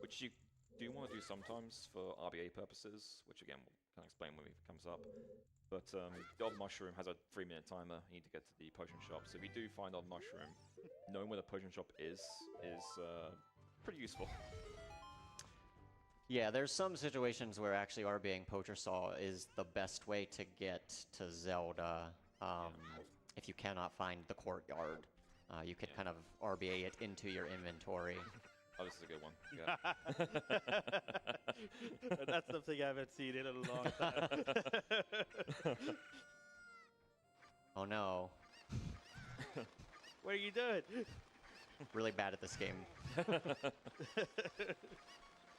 which you do want to do sometimes for RBA purposes, which again we'll kind of explain when it comes up. But the odd mushroom has a 3-minute timer. You need to get to the potion shop. So if you do find odd mushroom, knowing where the potion shop is pretty useful. Yeah, there's some situations where actually RBing Poacher Saw is the best way to get to Zelda. If you cannot find the courtyard, you could kind of RBA it into your inventory. Oh, this is a good one. Yeah. That's something I haven't seen in a long time. Oh no. What are you doing? Really bad at this game. You're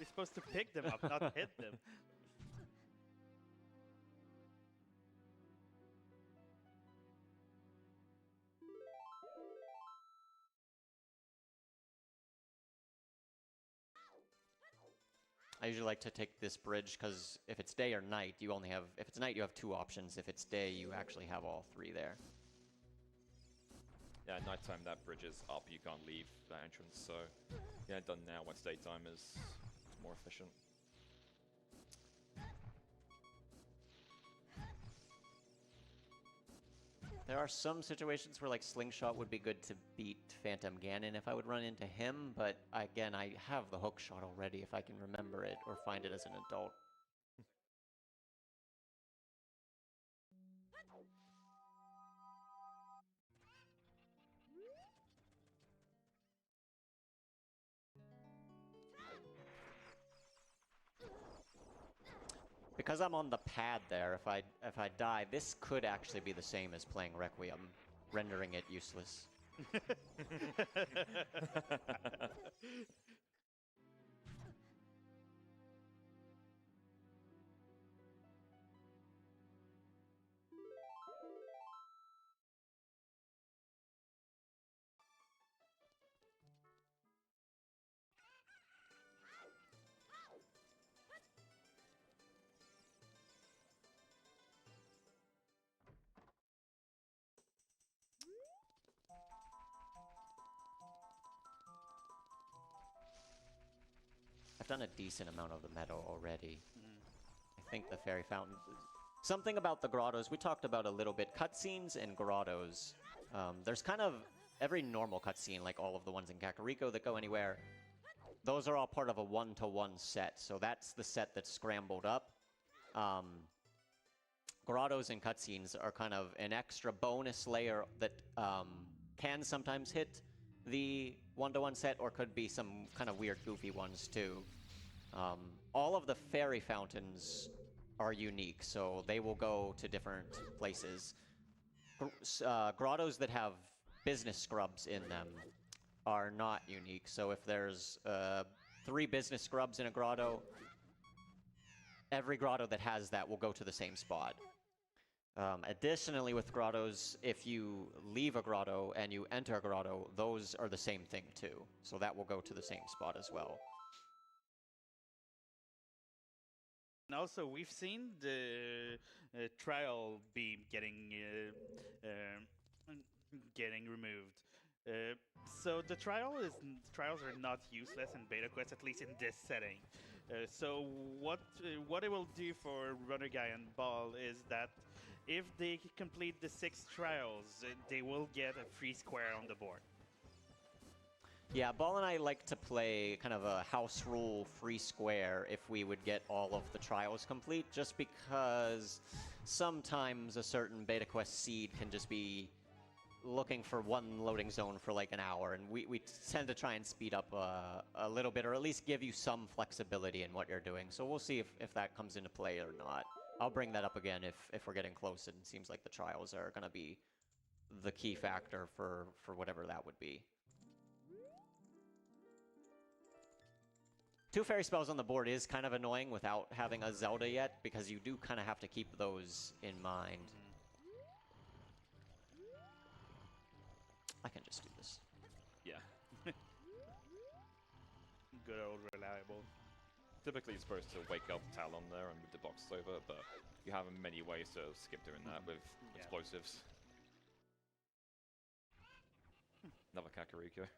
supposed to pick them up, not hit them. I usually like to take this bridge because if it's day or night, you only have, if it's night, you have 2 options. If it's day, you actually have all 3 there. Yeah, at nighttime that bridge is up, you can't leave that entrance, so yeah, done now once daytime is more efficient. There are some situations where like Slingshot would be good to beat Phantom Ganon if I would run into him, but again, I have the hook shot already if I can remember it or find it as an adult. Because I'm on the pad there, if I die, this could actually be the same as playing Requiem, rendering it useless. I've done a decent amount of the meadow already. I think the fairy fountain... Something about the grottos, we talked about a little bit. Cutscenes and grottos. There's kind of every normal cutscene, like all of the ones in Kakariko that go anywhere. Those are all part of a 1-to-1 set, so that's the set that's scrambled up. Grottos and cutscenes are kind of an extra bonus layer that can sometimes hit the 1-to-1 set, or could be some kind of weird, goofy ones too. All of the fairy fountains are unique, so they will go to different places. Grottos that have business scrubs in them are not unique, so if there's 3 business scrubs in a grotto, every grotto that has that will go to the same spot. Additionally, with grottos, if you leave a grotto and you enter a grotto, those are the same thing too. So that will go to the same spot as well. And also, we've seen the trial beam getting removed. So the trials are not useless in beta quest, at least in this setting. So what it will do for Runner Guy and Ball is that if they complete the 6 trials, they will get a free square on the board. Yeah, Ball and I like to play kind of a house rule free square if we would get all of the trials complete, just because sometimes a certain beta quest seed can just be looking for one loading zone for like an hour, and we tend to try and speed up a little bit, or at least give you some flexibility in what you're doing. So we'll see if that comes into play or not. I'll bring that up again if we're getting close, and it seems like the trials are going to be the key factor for whatever that would be. 2 fairy spells on the board is kind of annoying without having a Zelda yet, because you do kind of have to keep those in mind. I can just do this. Yeah. Good old reliable. Typically, you're supposed to wake up Talon there and move the box over, but you have many ways to skip doing that with Yeah. explosives. Another Kakariko.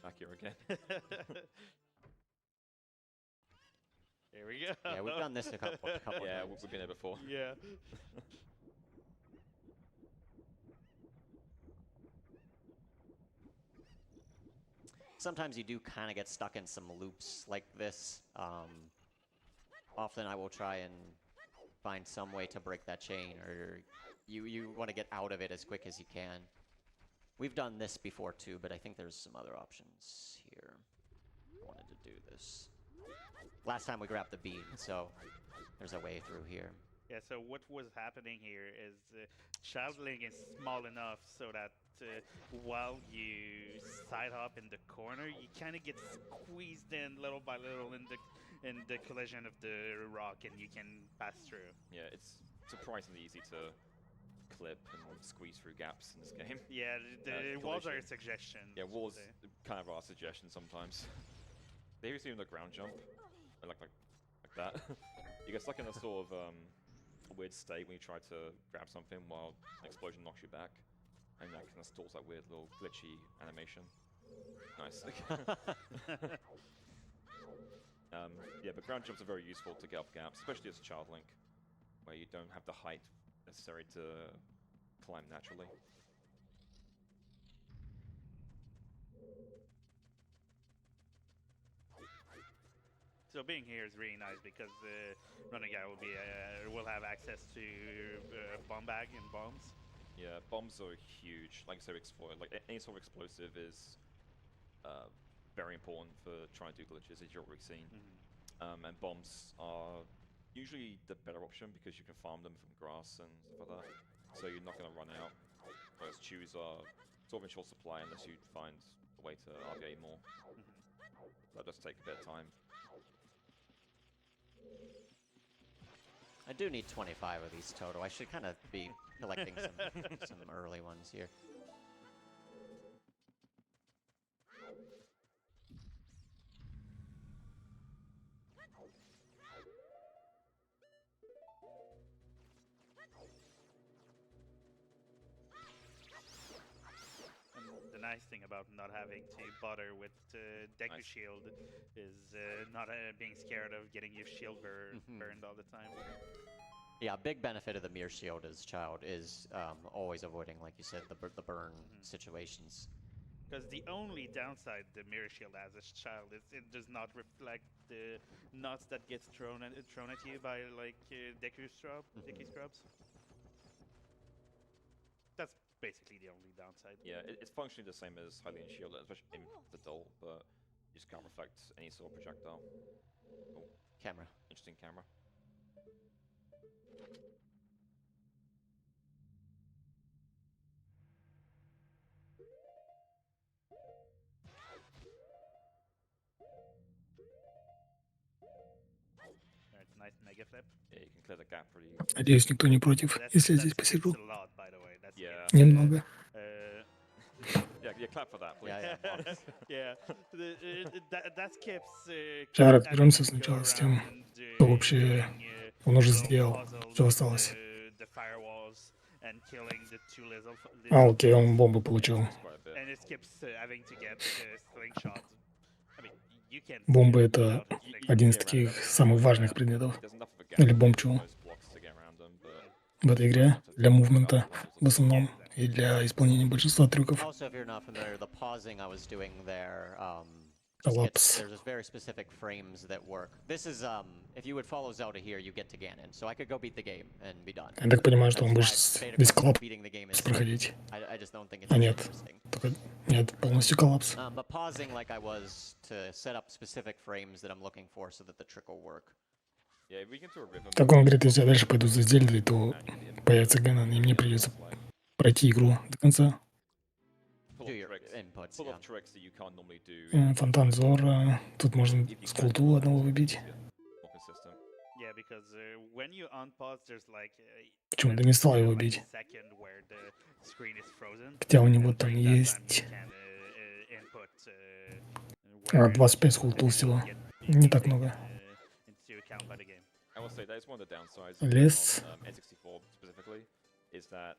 Back here again. Here we go. Yeah, we've done this a couple Yeah, times. we've been here before. Yeah. Sometimes you do kind of get stuck in some loops like this. Often I will try and find some way to break that chain, or you want to get out of it as quick as you can. We've done this before too, but I think there's some other options here. I wanted to do this. Last time we grabbed the bead, so there's a way through here. Yeah, so what was happening here is Childling is small enough so that while you side hop in the corner, you kind of get squeezed in little by little in the collision of the rock, and you can pass through. Yeah, it's surprisingly easy to clip and squeeze through gaps in this game. Yeah, the walls are a collision. suggestion. Yeah, walls so- kind of are a suggestion sometimes. They used to do the ground jump, like that. You get stuck in a sort of weird state when you try to grab something while an explosion knocks you back, and that kind of stalls that weird little glitchy animation. Nice. Yeah, but ground jumps are very useful to get up gaps, especially as a child link, where you don't have the height necessary to climb naturally. So being here is really nice because the running guy will have access to bomb bag and bombs. Yeah, bombs are huge. Like I said, any sort of explosive is very important for trying to do glitches, as you've already seen. And bombs are usually the better option because you can farm them from grass and stuff like that. So you're not going to run out. Whereas chews are sort of in short supply unless you find a way to RVA more. That does take a bit of time. I do need 25 of these total. I should kind of be collecting some early ones here. And the nice thing about not having to bother with Deku Nice. Shield is not being scared of getting your shield burned all the time. Yeah, big benefit of the mirror shield as child is always avoiding, like you said, the burn situations. Because the only downside the mirror shield has as child is it does not reflect the nuts that gets thrown at you by like Deku scrubs. That's basically the only downside. Yeah, it's functionally the same as Hylian Shield, especially in the dull, but you just can't reflect any sort of projectile. Oh, Camera. interesting camera. Alright, nice mega flip. Yeah, you can clear the gap pretty. Надеюсь, никто не против, если я здесь That's посижу. a lot, by the way. That's Yeah. Немного. Yeah, clap for that, please. Yeah, that skips. Сейчас having разберемся to сначала go с тем, around and, что вообще doing, он уже little сделал, puzzles что with, осталось. The firewalls and killing the two little А, окей, он бомбу получил. It's quite a bit. and it skips having to get slingshot. I mean, you can. Бомба — skip это without a slingshot. один из таких самых важных предметов There's enough of a gap или for бомбчу most blocks to get around them, but в этой игре для мувмента в основном и для исполнения большинства трюков. Also, if you're not familiar, the pausing I was doing there, Collapse. there's very specific frames that work. This is, if you would follow Zelda here, you get to Ganon. So I could go beat the game and be done. Я так понимаю, что That's он why будет beta весь quest коллапс beating the game is, проходить. I just don't think it's А нет, interesting. только нет, полностью коллапс. But pausing like I was to set up specific frames that I'm looking for so that the trick will work. yeah, if we get to a rhythm. Так он говорит, если я дальше пойду за Зельдой, то появится Гэнон, и мне придется пройти игру до конца. inputs, full yeah. of tricks that you can't normally do. Фонтан Зора. Тут можно с култу одного выбить. More consistent. Yeah, because when you unpause, there's like Почему-то не стал его like бить. a second where the screen is frozen. Хотя у него And там during that time, you есть can input where 25 с култу everything всего. will get Не так taken, много. into account by the game. I will say that is one of the downsides Less. on N64 specifically, is that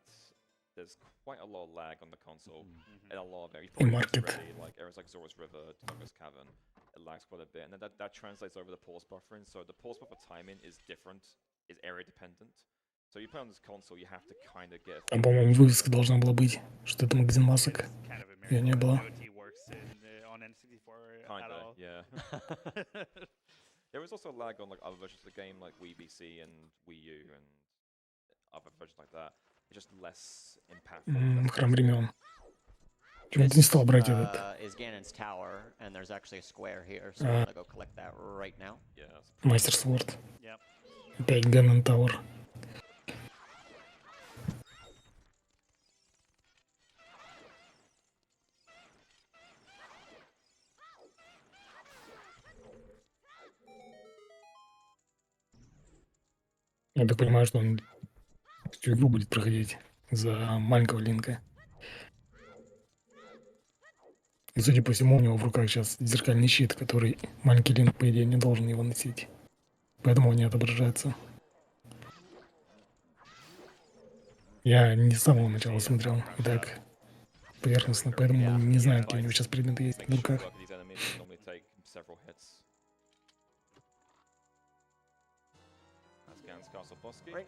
there's quite a lot of lag on the console, and a lot of you probably market. already, like areas like Zora's River, Dungus Cavern, it lags quite a bit, and then that translates over the pause buffering. So the pause buffer timing is different, is area dependent. So you play on this console, you have to kind of get. Там, по-моему, вывеска должна была быть, что это магазин масок. It's kind of a Yeah, не miracle было. that IoT works on N64 at Kinda, all. yeah. There is also lag on like other versions of the game, like Wii BC and Wii U and other versions like that. It's just less impactful. Храм времен. Почему-то не стал брать этот. Is Ganon's tower, and there's actually a square here, so I'm gonna go collect that right now. Yeah. Мастер Сворд. Yep. Опять Ганнон Тауэр. Я так понимаю, что он всю игру будет проходить за маленького Линка. И, судя по всему, у него в руках сейчас зеркальный щит, который маленький Линк, по идее, не должен его носить. Поэтому он не отображается. Я не с самого начала смотрел. И так, поверхностно, поэтому не знаю, какие у него сейчас предметы есть в Make руках. sure these enemies normally take several hits. That's Gans Castle Bosky. Right.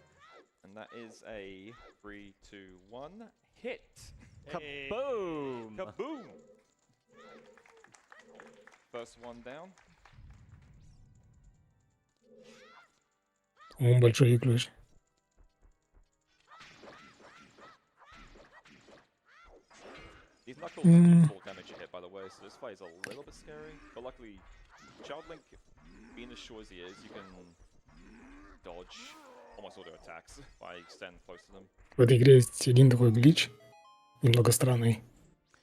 And that is a 3, 2, 1 hit. Kaboom! Kaboom! First one down. Он большой ключ. These knuckles do full damage hit, by the way, so this fight is a little bit scary. But luckily, Child Link, being as short as he is, you can dodge almost all their attacks by standing close to them. В этой игре есть один такой глич, немного странный.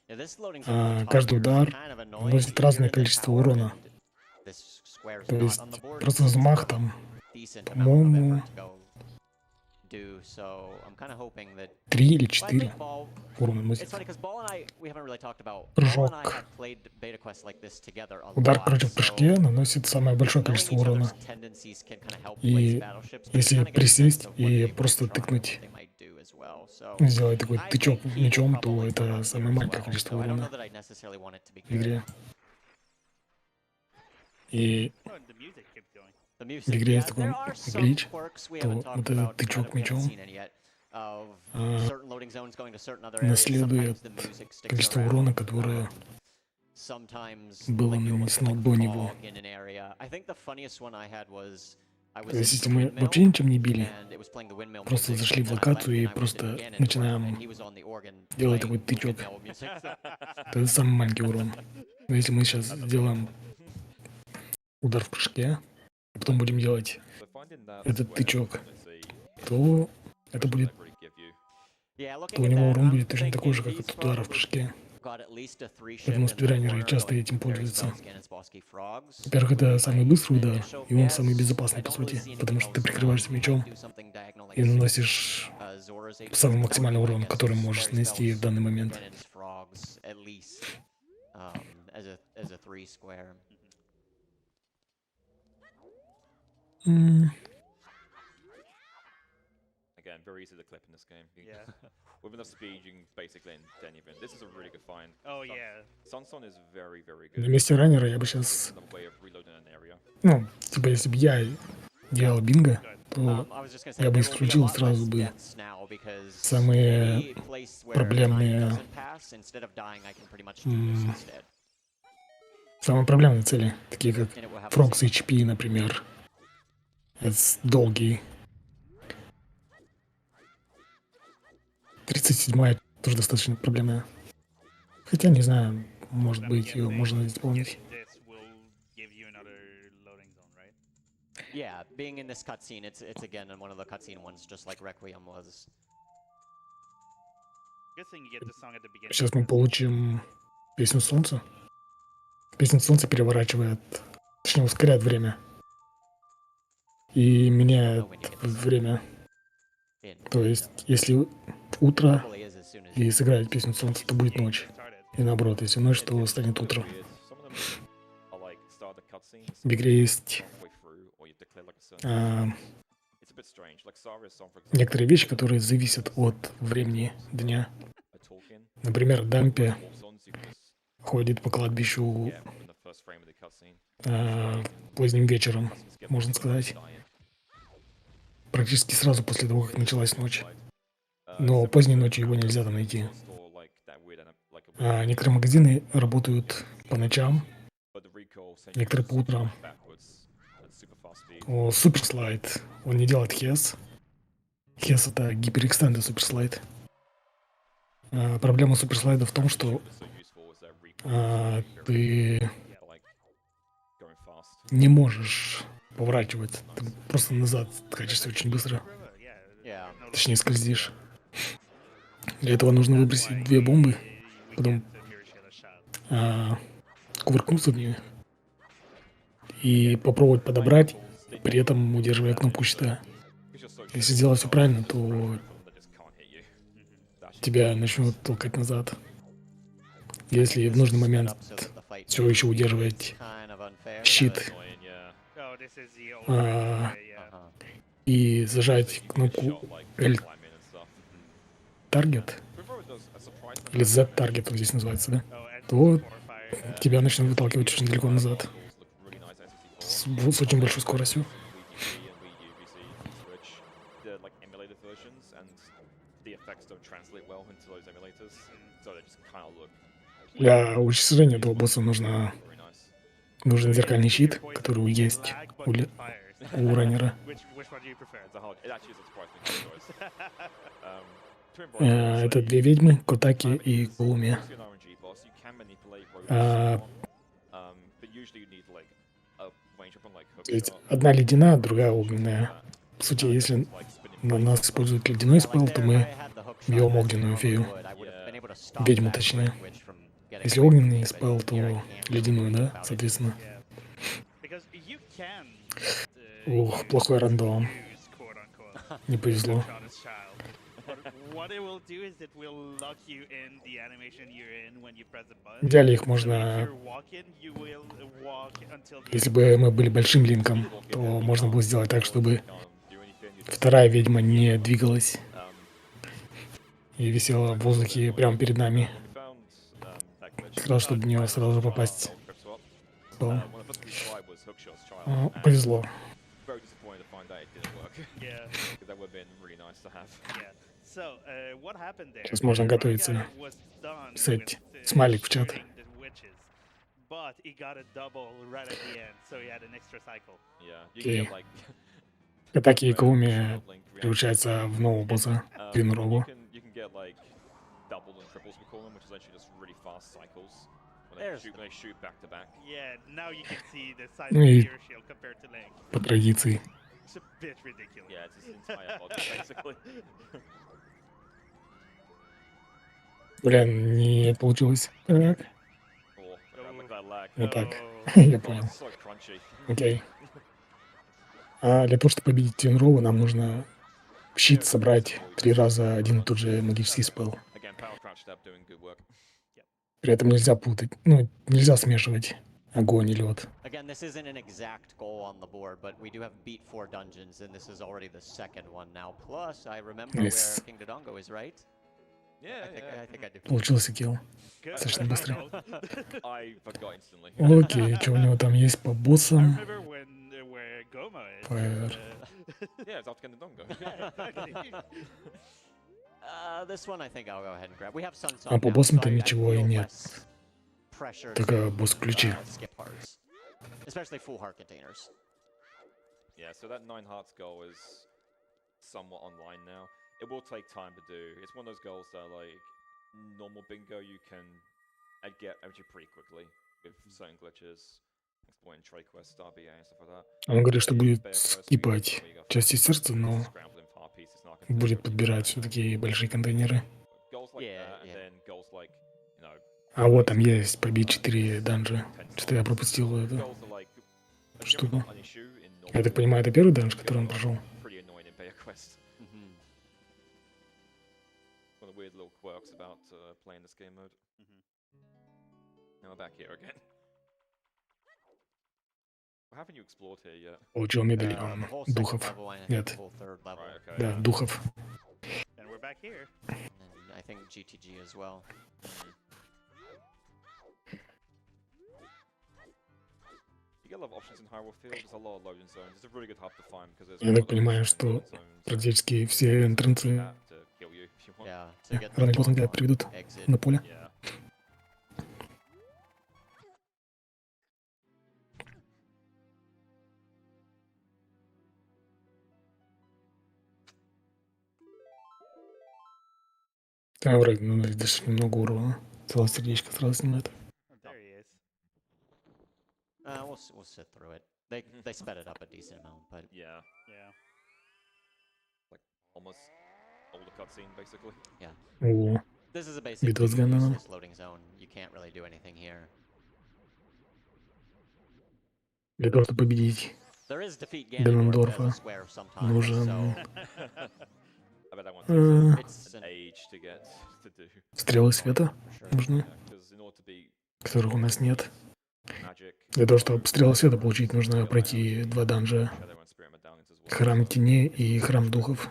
Yeah, this loading zone on top Каждый here is удар kind of annoying. наносит You're разное in the количество tower, урона. and this square is То not есть on the board. просто It's взмах still там decent amount of по-моему, effort to go do, so I'm kind of hoping that 3 или Well, I 4 think Ball. урона It's наносит. funny because Ball and I, we haven't really talked about. Прыжок. Ball and I have played beta quests like this together a Удар lot, против so прыжке наносит самое большое knowing количество each урона. other's tendencies can kind of help И place battleships, but если you kinda get a sense присесть of what и they might просто try, тыкнуть, what they might do as well. So сделать такой I тычок think he will мечом, то probably come это up here самое as маленькое well, количество so I don't know урона that I necessarily want it to be в игре. И Oh, and the music keeps going. the music. игре Yeah, есть такой there are some глич, quirks we то haven't вот talked этот about that тычок we haven't мечом seen any yet. Of certain loading zones going to certain other areas. наследует Sometimes the music sticks количество around. урона, которое Sometimes было like you'll нанесено look at, до like, него. fog in an area. I think the funniest one I had was I was То есть in если the мы windmill, вообще ничем не били, and it was playing the windmill просто music, зашли в and then I left локацию и and I went просто to Ganon's room, начинаем and he was on the organ делать playing такой the тычок, windmill music. то это самый маленький урон. Но если мы сейчас сделаем удар в прыжке, и потом будем делать So finding that этот square тычок, is a то это impression будет, they really give you. Yeah, то looking у at него that, урон I'm будет точно такой thinking же, как he's от удара в probably прыжке. got at least a 3-ship Поэтому in that спидранеры corner, часто though этим very пользуются. spells Ganon's Bosky Frogs. Во-первых, это самый быстрый удар, Initial и он guess, самый I безопасный, по don't really сути, see потому anything что ты else прикрываешься might мечом do something diagonal like и a наносишь Zora's Age. самый That would be максимальный my урон, guess, который is можешь fairy нанести в spells данный момент. Ganon's Frogs, at least, as a 3 square. Again, very easy to clip in this game. Yeah. With enough speed, you can basically end any event. This is a really good find. Oh yeah. Sanson is very, very На good. месте раннера я бы сейчас, Another way of reloading an area. ну, типа, если бы я делал бинго, то I was just gonna say, я бы there will be a исключил lot сразу less бы deaths now because самые any place where time проблемные, doesn't pass, instead of dying, I can pretty much do this instead. самые проблемные цели, такие как And it will have the Фрогс same HP, например. Это долгий. 37-я тоже достаточно проблемная. Хотя, не знаю, может I'm быть, ее guessing можно исполнить. getting this will give you another loading zone, right? Yeah, being in this cutscene, it's again one of the cutscene ones, just like Requiem was. Good thing you get the song at the beginning. Сейчас мы получим Песню солнца. Песня солнца переворачивает, точнее ускоряет время и меняет время. То есть, если утро Probably is as soon as и you сыграть песню солнца, то будет ночь. И наоборот, если ночь, то станет утро. Weird. Some of them are like start the cutscene. В игре есть Halfway through, or you declare like a certain. It's a bit strange. Like Saria's song, for example. некоторые вещи, которые зависят от времени дня. A talking. Например, Дампе More songs you can just ходит по кладбищу get from the first frame of the cutscene. поздним вечером, Cutscenes get можно more сказать, dying. практически сразу после того, как началась ночь. Uh, Но several поздней certain ночью его нельзя там найти. store like that weird like a weird А некоторые магазины работают по ночам, but the recall sends некоторые you по утрам. backwards at super fast speed. О, суперслайд. Он не делает хес. Хес — это гиперэкстенды суперслайд. Проблема суперслайда в том, что So useful is that recall ты for, like going fast. не можешь поворачивать. Ты просто назад качешься очень быстро. Yeah. Точнее, скользишь. Для этого нужно выбросить 2 бомбы, потом кувыркнуться в нее и попробовать подобрать, при этом удерживая кнопку щита. Если сделать все правильно, то They just can't hit you. That's тебя начнут толкать назад. Если в нужный момент все еще удерживать Kind of unfair. щит annoying, yeah. Oh, this is the old А, way, yeah. Uh-huh. и зажать кнопку Shot like L climbing and stuff. таргет, River does a surprising или Z таргет вот здесь называется, да, Oh, and то for fire. тебя начнут выталкивать очень далеко назад look really nice SSD4. с очень большой скоростью. VGC and VUVC Switch, the like emulated versions, and the effects don't translate well into those emulators, so they just kind of look Для уничтожения этого босса very nice. нужен зеркальный щит, который есть у раннера. Which one do you prefer? It's a hard. It actually is a surprisingly hard choice. Twin Brothers, Это like, 2 ведьмы, Котаки и Кулуми. obviously an RNG boss, you can manipulate roads Uh, but usually you need like a range weapon like hook То есть shot. одна ледяная, другая огненная. По сути, если Like spinning на blades. нас используют ледяной Yeah, like спел, то there, if мы I had the hook shot бьем as огненную normally фею. would, I would have been able to stop Ведьму, that точнее. Great Witch from getting Если away from огненный me, спел, but то here I can't do ледяную, anything да, about it. соответственно. Yeah. Because you can Ух, плохой рандом. use, quote-unquote, Не повезло. shot as child. But what it will do is it will lock you in the animation you're in when you press the button. В идеале их So if можно, you're walking, you will walk until the если бы мы были большим линком, то можно было сделать так, чтобы вторая ведьма не двигалась и висела в воздухе прямо перед нами. Как раз, чтобы в нее сразу же попасть. Спел. Повезло. Very disappointed to find out it didn't work. Yeah, Because that would have been really nice to have. yeah. So, what happened there? Сейчас можно готовиться. Guy was done Писать with, смайлик в чат. shooting the witches, but he got a double right at the end, so he had an extra cycle. Yeah. You Okay. can get like Атаки и Кауми превращаются в нового босса, you Тринурову. can get like double and triples we call them, which is actually just really fast cycles when There's they shoot back to back. Yeah, now you can see the size Ну of и your shield compared to Link. по традиции. It's a bit ridiculous. Yeah, it's this entire logic basically. Блин, не получилось. Так, Oh, look at that lag. вот так. Oh. Я Oh, понял. it's so crunchy. Окей. А для того, чтобы победить Тринурову, нам нужно в щит собрать 3 раза один и тот же магический спел. Again, power crouch stab doing good work. При этом нельзя путать, ну, нельзя смешивать огонь и лед. Again, this isn't an exact goal on the board, but we do have beat 4 dungeons, and this is already the second one now. Plus, I remember Nice. where King Dodongo is, right? Yeah, I think I do. Получился килл. Good. Достаточно быстро. I forgot instantly. Окей, что у него там есть по I боссам? remember when where Goma is. Fire. Yeah, it's after Kendadongo. This one I think I'll go ahead and grab. We have Sun А по боссам-то ничего и нет. Только босс-ключи. Skip hearts. Especially full heart containers. Yeah, so that 9 hearts goal is somewhat online now. It will take time to do. It's one of those goals that, like, normal bingo, you can get actually pretty quickly with certain glitches, exploring trade quests, RBA, and stuff like that. Он говорит, что Yeah, будет bear quests, скипать where you got части сердца, но scrambling far pieces, and будет architecture, подбирать все-таки большие контейнеры. goals like Yeah, that, and yeah. then goals like, you know, А вот там есть побить 4 данжа. Что-то я пропустил эту Goals are like a jump штуку. not an issue in Я так normal понимаю, это первый данж, который он прошел. pretty annoying in Beta Quest. Mhm. One of the weird little quirks about playing this game mode. Now we're back here again. Well, haven't you explored here yet? Получил медаль The whole second духов. level and I think Нет, the whole third level. Right, okay. да, духов. And we're back here. And I think GTG as well. You get a lot of options in Hyrule Field. There's a lot of loading zones. It's a really good hub to find because there's. Я так понимаю, что практически все энтрансы To kill you if you want. Yeah, to get рано или поздно тебя the приведут exit. на поле. Yeah. Там вроде, ну, даже немного урона. Целое сердечко сразу снимает. There he is. We'll sit through it. They sped it up a decent amount, but Yeah. Yeah. Almost older cutscene basically. О, this is a basically Битва с Ганоном. useless loading zone. You can't really do anything here. Для того, чтобы победить There is defeat Ganondorf Ganondorf as a square sometimes, нужен so I bet that one э, takes it's an age to get to do. стрелы света for sure. нужны, Because in order to be которых у нас нет. magic, Для того, чтобы стрелы света получить, нужно пройти 2 данжа. Shadow and Spirit Medallions as well. Храм теней и храм духов.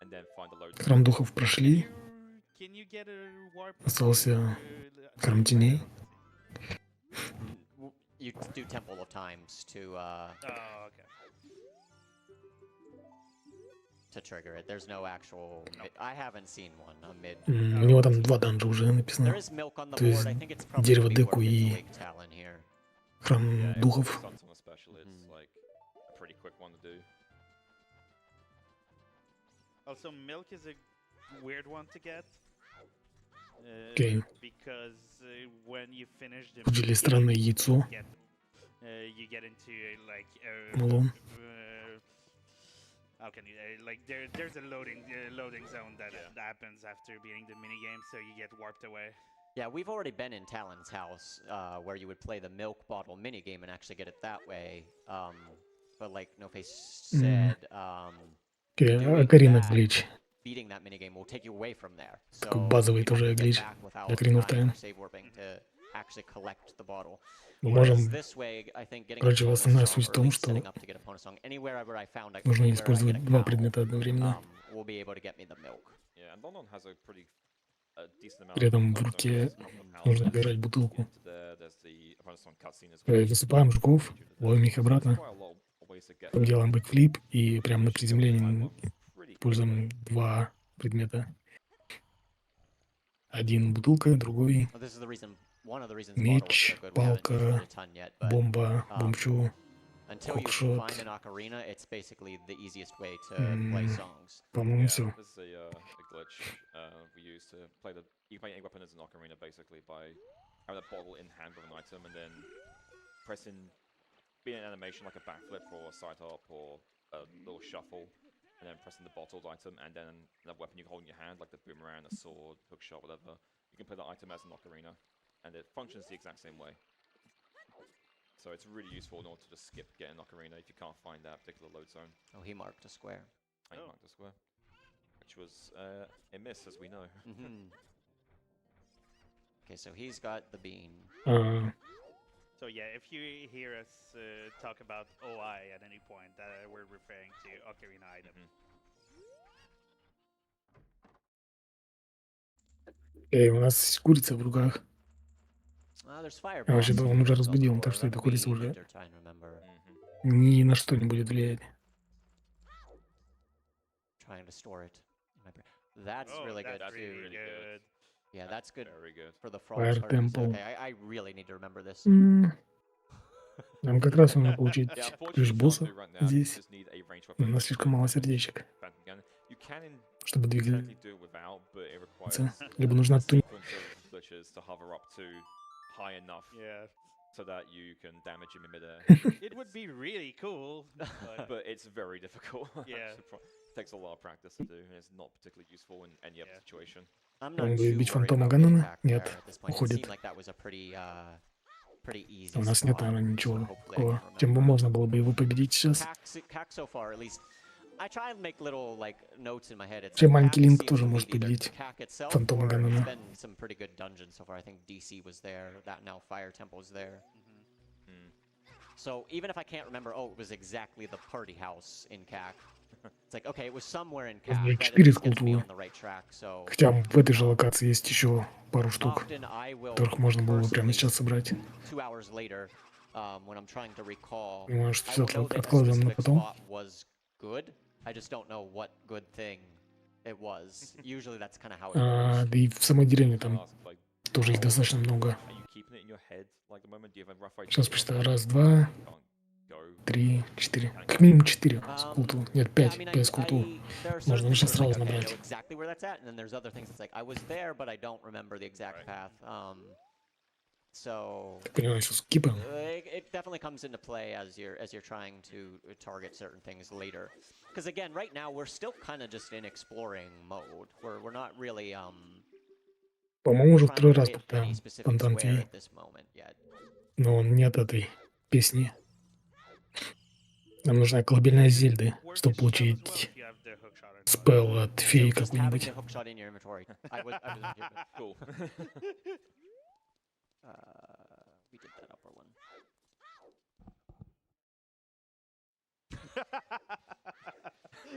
And then find the load. Храм духов прошли, Can you get a warp? остался храм теней. You do Temple of Times Oh, okay. to trigger it. There's no actual. I haven't seen one. A mid. У него там 2 данжа уже There написано. is milk on the То есть board. I think it's probably дерево gonna be Деку worth it to и wake Talon here. храм Yeah, if духов. it's done something special, it's like a pretty quick one to do. Also, milk is a weird one to get. Окей. Because when you finish the Получили странное яйцо. you get into like Малон. how can you like there's a loading zone that happens after beating the mini game, so you get warped away. Yeah, we've already been in Talon's house, where you would play the milk bottle minigame and actually get it that way. But like No Face said, Окей, doing Ocarina that, глич. beating that minigame will take you away from there. So Такой базовый you'd have тоже to get глич. back without Ocarina of dying or Time. save warping to actually collect the bottle. Мы Whereas можем, this way, I think getting короче, a bonus основная song, суть в or at том, least что setting up to get a bonus song, anywhere I found нужно anywhere I get использовать a 2 cow, предмета одновременно. will be able to get me the milk. Yeah, and London has a pretty decent amount. При этом в of руке load zones, couple of houses. нужно держать бутылку. Get to there, there's the bonus song cutscene as well. Высыпаем жуков, ловим их So there's обратно, quite a lot of ways to get потом делаем бэкфлип и прямо на приземлении pretty используем 2 предмета. Один бутылка, другой Well, this is the reason, one of the reasons меч, bottle was so good. We haven't палка, used it a ton yet, but бомба, бомбчу. until you hookshot. find an ocarina, it's basically the easiest way to play songs. По-моему, Yeah, все. this is a glitch we use to play the. You can play any weapon as an ocarina basically by having a bottle in hand with an item and then pressing, being an animation like a backflip or a side hop or a little shuffle, and then pressing the bottled item and then another weapon you can hold in your hand like the boomerang, a sword, hookshot, whatever. You can play that item as an ocarina, and it functions the exact same way. So it's really useful in order to just skip getting ocarina if you can't find that particular load zone. Oh, he marked a square. I marked the square, which was a miss, as we know. Okay, so he's got the bean. So yeah, if you hear us talk about OI at any point, we're referring to Ocarina item. У нас курица в руках. There's fire. Я вообще-то он уже boss разбудил, on the так floor. что эта That'll be курица уже winter time, remember. ни на что не будет влиять. Trying to store it. in my brain. That's really good That's too. really good. Yeah, that's good Very good. for the Fire frogs. Temple. Okay, I really need to remember this. Нам как раз нужно получить Yeah, unfortunately, ключ you can't босса do it right now. You здесь. just need a ranged У weapon. нас слишком мало сердечек, Phantom gun. You can чтобы двигаться. technically do it without, but it requires Либо нужна a туника. sequence of glitches to hover up to high enough Yeah. so that you can damage him in midair. It would be really cool, But it's very difficult. Yeah. It takes a lot of practice to do, and it's not particularly useful in any other situation. I'm Он not будет too бить worried фантома about getting Ганнона? back Нет, there at this point. It уходит. seemed like that was a pretty easy У нас нет, spot, наверное, so ничего hopefully I такого, can чем бы remember. можно было бы его победить сейчас. Cack so far, at least, I try and make little like notes in my head. It's Чем like маленький Cack Линк seems тоже to может lead either победить Cack itself, фантома or it's Ганнона. been some pretty good dungeons so far. I think DC was there. That now Fire Temple's there. So even if I can't remember, oh, it was exactly the party house in CAC. It's like, okay, it was somewhere in CAC. Уже That 4 at least gets me скултулы. on the right track. So Хотя в этой же локации есть еще пару штук, often I will которых можно было бы прямо personally, сейчас собрать. 2 hours later, when I'm trying to recall, Понимаю, что I все will know that a откладываем на specific потом. spot was good. I just don't know what good thing it was. Usually that's kind of how it goes. Да и в самой деревне там Ask, like, тоже их достаточно много. are you keeping it in your head, like the moment? Do you have a rough idea? Сейчас of посчитаю. where Раз, you два, can't go? 3, 4. Как минимум 4 скултул. Нет, Yeah, 5. I mean, 5 скултул. there are certain Можно things сейчас where it's like, сразу okay, I набрать. know exactly where that's at, and then there's other things that's like, I was there, but I don't remember the exact path. So Ты понимаешь, что скипаем? it definitely comes into play as you're trying to target certain things later. Because again, right now we're still kind of just in exploring mode. We're not really По-моему, уже trying второй to раз hit повторяем any specific фонтан square Феи. at this moment yet. Но он нет этой песни. Нам нужна колыбельная Зельды, чтобы получить if you have the hookshot or not. спелл от феи So just having какой-нибудь. the hookshot in your inventory. I was here, but Cool. we did that upper one.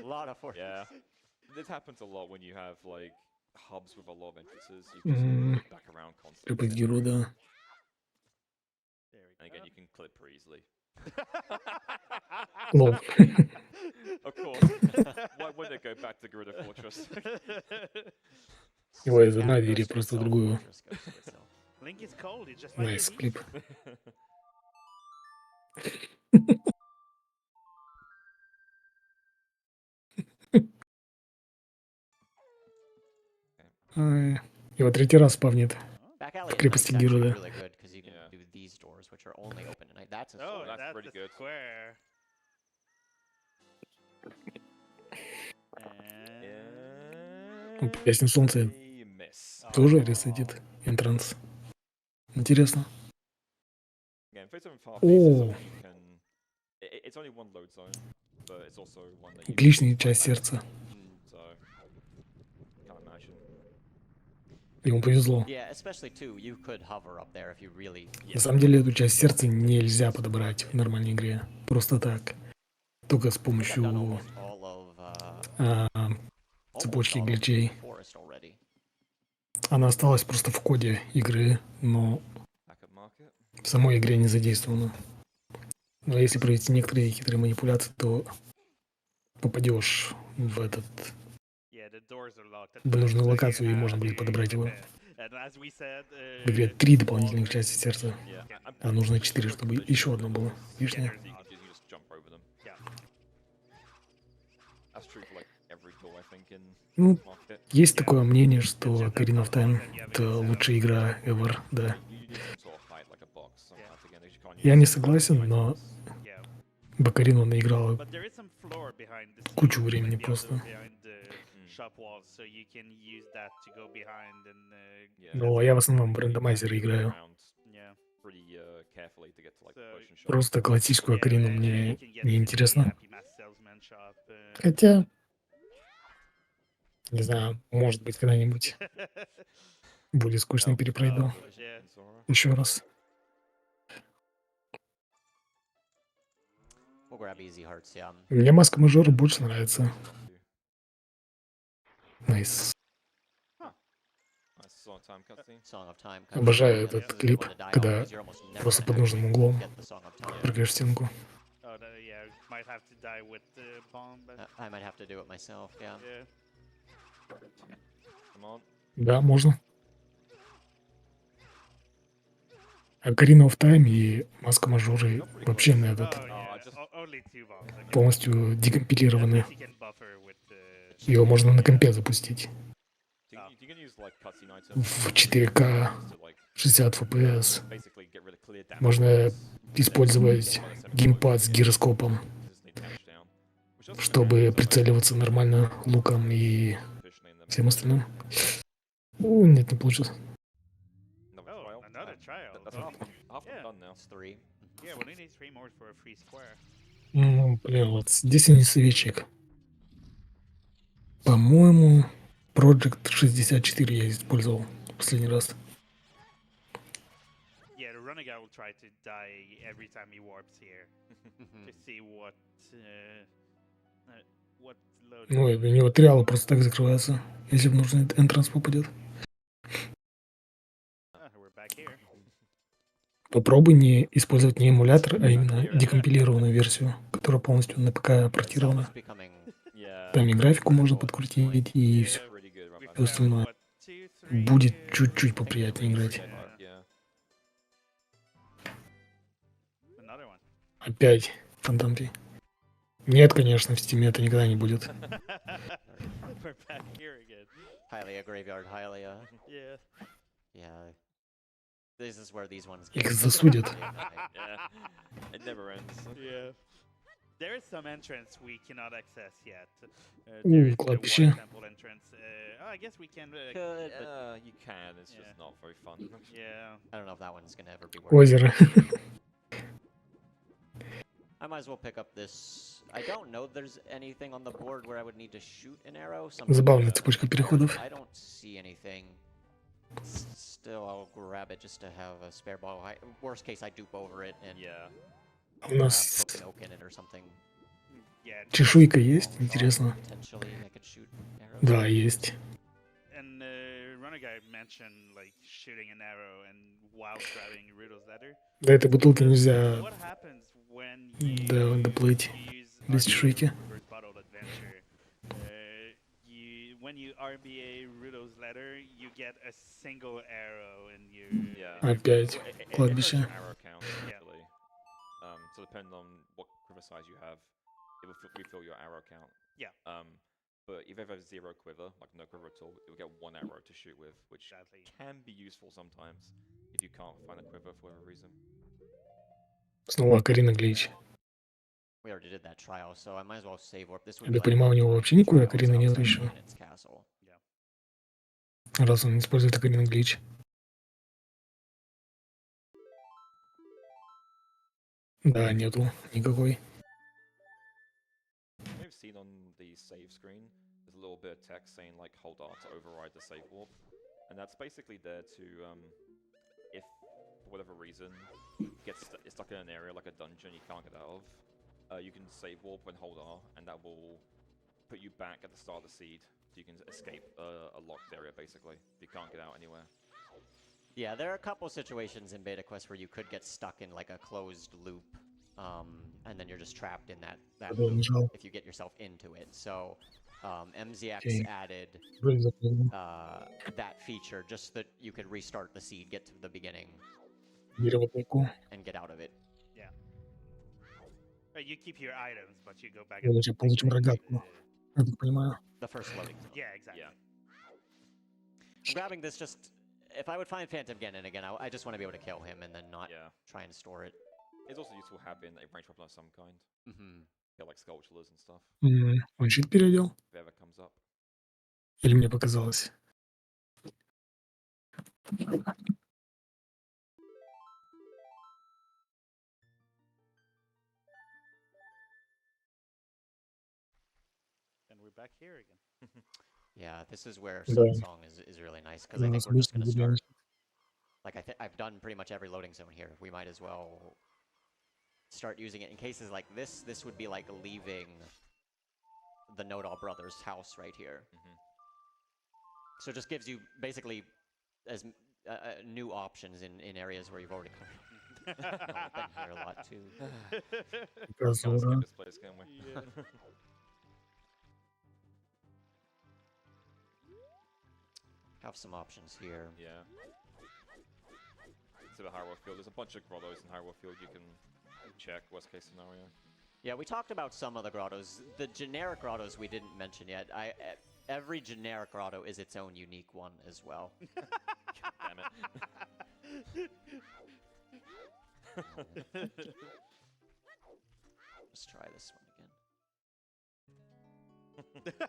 A lot of force. Yeah. This happens a lot when you have like hubs with a lot of entrances. You just look back around constantly. Преподгиру, да. There we And go. again, you can clip pretty easily. Лол. Of course. Why wouldn't it go back to Gorilla Fortress? Его из Cat одной goes двери to просто в itself, другую. Fortress goes to itself. Link is cold. He's just like Найс the клип. Ай, его третий раз спавнит. Back alley В at крепости night's actually Геруда. really good because you can Yeah. do these doors, which are only open at night. That's a Oh, sword. that's that's pretty the good. square. And Песня солнца Miss. тоже ресетит энтранс. Интересно. Again, Fate of Far Oh. is one you can. It's only one load zone, but it's also one that you. Лишняя часть сердца. So, can't imagine. Ему повезло. Yeah, especially too, you could hover up there if you really. На самом деле эту часть сердца нельзя подобрать в нормальной игре. Просто так. Только с I've done помощью almost all of цепочки almost all of гличей. Forest already. Она осталась просто в коде игры, но Backup market. в самой игре не задействована. Но если провести некоторые хитрые манипуляции, то попадешь в этот yeah, the doors are locked. в нужную So you локацию, и have можно будет to- подобрать его. And as we said, В игре 3 дополнительных части сердца, Yeah. а нужно 4, чтобы еще одно было лишнее. So you can just jump over them. Yeah. That's true for like every door, I think, in Ну, market. есть такое мнение, что Ocarina of Time — это лучшая игра ever, да. You need some sort of fight like a box. Sometimes again, you can't Я use не it. согласен, но Yeah. в Ocarina наиграла But there is some floor behind the кучу scenes, времени like the просто. other behind the shop walls, so you can use that to go behind and Yeah. Но я в основном в рандомайзеры играю. Around yeah. pretty carefully to get to like So- potion shop. Просто классическую Yeah, Ocarina and мне you can get не to the интересно. Happy Mask Salesman shop, Хотя, не знаю, может быть, когда-нибудь будет скучно перепройду yeah. еще раз. We'll grab easy hearts, yeah. Мне маска мажора больше нравится. Найс. Nice song time cutscene. Song of Time. Обожаю Yeah, этот this is a good клип, one to die on, когда because you're almost never просто gonna под нужным actually углом get the Song of Time. прыгаешь в стенку. Oh, yeah, might have to die with the bomb, but I might have to do it myself, yeah. yeah. Come on. Да, можно. Ocarina of Time и маска мажоры вообще на этот Oh, yeah. just- Only two bombs. Okay. полностью декомпилированы. At least you can buffer with the... Его можно на компе запустить. You can use like cutscene items В 4К, to like 60 FPS. basically get rid of clear damage Можно points, использовать геймпад с гироскопом, consistently damage down, which doesn't чтобы vary, so прицеливаться нормально луком и efficiently in the всем остальным. О, нет, не получилось. Another Oh, trial. another trial. That's Oh, half yeah. done now. It's 3. Yeah, we need 3 more for a free square. Блин, вот здесь и не советчик. По-моему, Project 64 я использовал последний раз. Yeah, the running guy will try to die every time he warps here to see what load. Ну, и у него триалы просто так закрываются, если в нужный энтранс попадет. We're back here. Попробуй не использовать не эмулятор, а именно декомпилированную версию, которая полностью на ПК Itself портирована. is becoming Yeah. Там и графику можно подкрутить, и все. Yeah, Pretty good right we now. Всё остальное found, what, 2, 3, будет чуть-чуть поприятнее играть. Yeah. Another one. Опять фонтанки. Нет, конечно, в стиме это никогда не будет. We're back here again. Hylia Graveyard, Hylia. Yeah. Yeah. This is where these ones Их засудят. Yeah. It never ends. Yeah. There is some entrance we cannot access yet. There is the кладбище. water temple entrance. I guess we can. Could, but Yeah, you can. It's Yeah. just not very fun. Yeah. I don't know if that one's gonna ever be worth it. Озеро. I might as well pick up this. I don't know there's anything on the board where I would need to shoot an arrow. Забавная цепочка переходов. I don't see anything. Still, I'll grab it just to have a spare ball. Worst case, I dupe over it and Yeah. У нас poke an oak in it or something. Yeah. чешуйка есть, интересно. Potentially, I could shoot arrows. Да, есть. And runner guy mentioned like shooting an arrow and while grabbing Rudo's letter. До этой бутылки нельзя What happens when you доплыть use без чешуйки. Reverse Bottle Adventure? When you RBA Rudo's letter, you get a single arrow and you. Yeah. Опять It hurts кладбище. your arrow count, Yeah. actually. So depending on what quiver size you have, it will refill your arrow count. Yeah. But if you ever have 0 quiver, like no quiver at all, you'll get 1 arrow to shoot with, which Exactly. can be useful sometimes if you can't find a quiver for whatever reason. Снова Ocarina глич. We already did that trial, so I might as well save warp. This would Я be так понимаю, у него вообще никакой Ocarina нет еще, in its castle. раз он использует Ocarina глич. Да, нету никакой. We've seen on the save screen, there's a little bit of text saying like hold R to override the save warp, and that's basically there to if for whatever reason you get stuck in an area like a dungeon you can't get out of, you can save warp and hold R, and that will put you back at the start of the seed, so you can escape a locked area basically if you can't get out anywhere. Yeah, there are a couple situations in Beta Quest where you could get stuck in like a closed loop, and then you're just trapped in that Потом loop нажал. if you get yourself into it. So MZX Okay. added Вроде закрыл. that feature just that you could restart the seed, get to the beginning, Дерево пауку. and get out of it. Yeah. You keep your items, but you go back. Мы сейчас получим рогатку, я так понимаю. The first loading zone. Yeah, exactly. Yeah. I'm grabbing this just if I would find Phantom again and again, I just want to be able to kill him and then not Yeah. try and store it. It's also useful having a range weapon of some kind. Get like sculptures and stuff Он щит переодел? if it ever comes up. Или мне показалось? And we're back here again. Yeah, this is where Да. Sun Song is really nice because I У think нас we're just быстро going to start. выдвинулись. Like I've done pretty much every loading zone here. We might as well start using it in cases like this. This would be like leaving the Nodal brothers' house right here. So it just gives you basically as new options in areas where you've already covered. I've been here a lot too. Can't Козора. skip this place, can we? Yeah. Have some options here. Yeah. So the Hyrule Field, there's a bunch of grottos in Hyrule Field you can check, worst case scenario. Yeah, we talked about some of the grottos. The generic grottos we didn't mention yet. Every generic grotto is its own unique one as well. Damn it. Let's try this one again.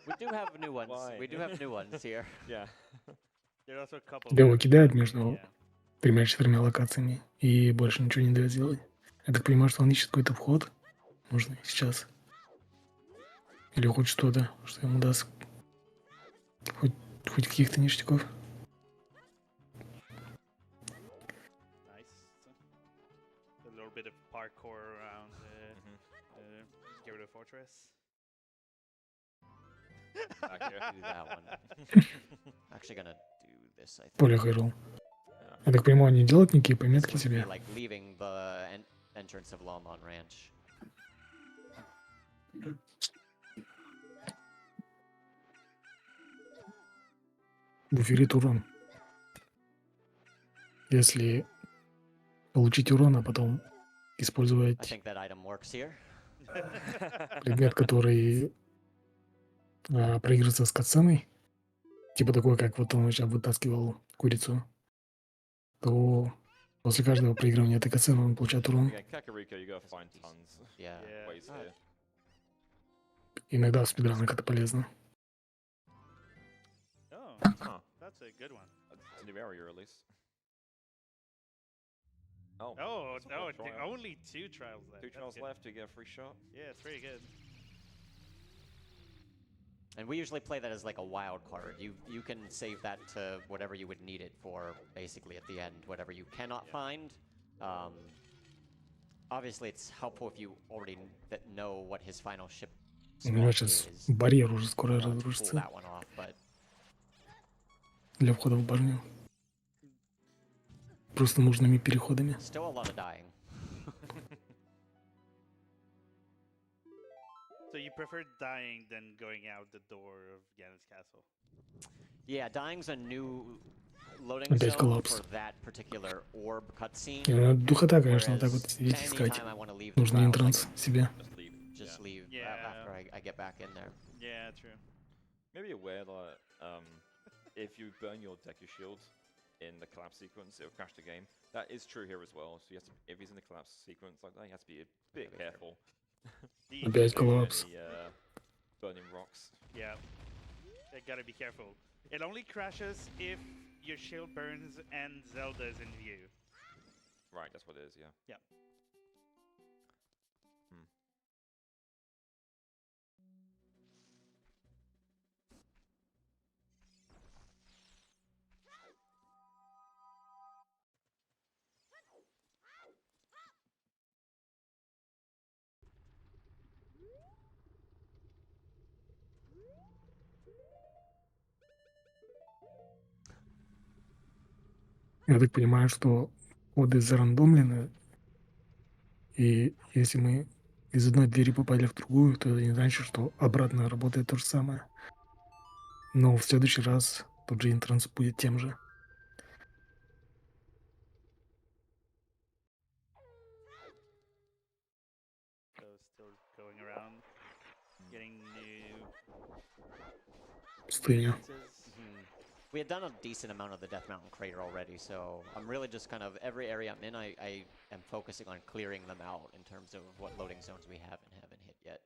We do have new ones. Why? We do have new ones here. Yeah. There are also a couple. Тебя его кидают между Yeah. 3-4 локациями и больше ничего не дает сделать. Я так понимаю, что он ищет какой-то вход. Нужно сейчас. Или хоть что-то, что ему даст. Хоть каких-то ништяков. Nice. A little bit of parkour around Gyarados Fortress. Back here. Do that one. Actually gonna do this, I think. Поле Хайрол. Я так понимаю, не делают никакие This пометки would be себе. like leaving the entrance of Longmont Ranch. Буферит урон. Если получить урон, а потом I использовать think that item works here. предмет, который проигрывается с катсценой, типа такой, как вот он сейчас вытаскивал курицу, то после каждого проигрывания этой катсцены он получает урон. Again, Kakariko, you gotta find tons Yeah. Yeah. of ways here. Иногда в спидранах это полезно. Oh, Huh. that's a good one. It's a new area, at least. Oh. Oh, that's a no, full trial. only 2 trials left. 2 That's trials good. left to get a free shot. Yeah, it's pretty good. And we usually play that as like a wild card. You can save that to whatever you would need it for, basically at the end, whatever you cannot Yeah. find. Obviously, it's helpful if you already know what his final ship У него spot сейчас is. барьер уже скоро You know, to pull разрушится that one off, but для входа в башню. Просто нужными переходами. still a lot of dying. So you prefer dying than going out the door of Ganon's castle? Yeah, dying's a new loading Опять zone коллапс. for that particular orb cutscene. Духота, конечно, вот так вот Whereas сидеть искать. anytime I want to leave the Нужный trials, I энтранс can себе. Just leave. just Yeah. leave Yeah. after I get back in there. Yeah, true. Maybe aware that if you burn your Deku shield in the collapse sequence, it'll crash the game. That is true here as well. So you have to, if he's in the collapse sequence like that, he has to be a bit careful. Опять With коллапс. any, burning rocks. Yeah. You gotta be careful. It only crashes if your shield burns and Zelda is in view. Right, that's what it is, yeah. Yeah. Я так понимаю, что коды зарандомлены, и если мы из одной двери попали в другую, то это не значит, что обратно работает то же самое. Но в следующий раз тот же энтранс будет тем же. So still going around, getting new Пустыня. experiences. We had done a decent amount of the Death Mountain crater already, so I'm really just kind of every area I'm in, I am focusing on clearing them out in terms of what loading zones we haven't hit yet.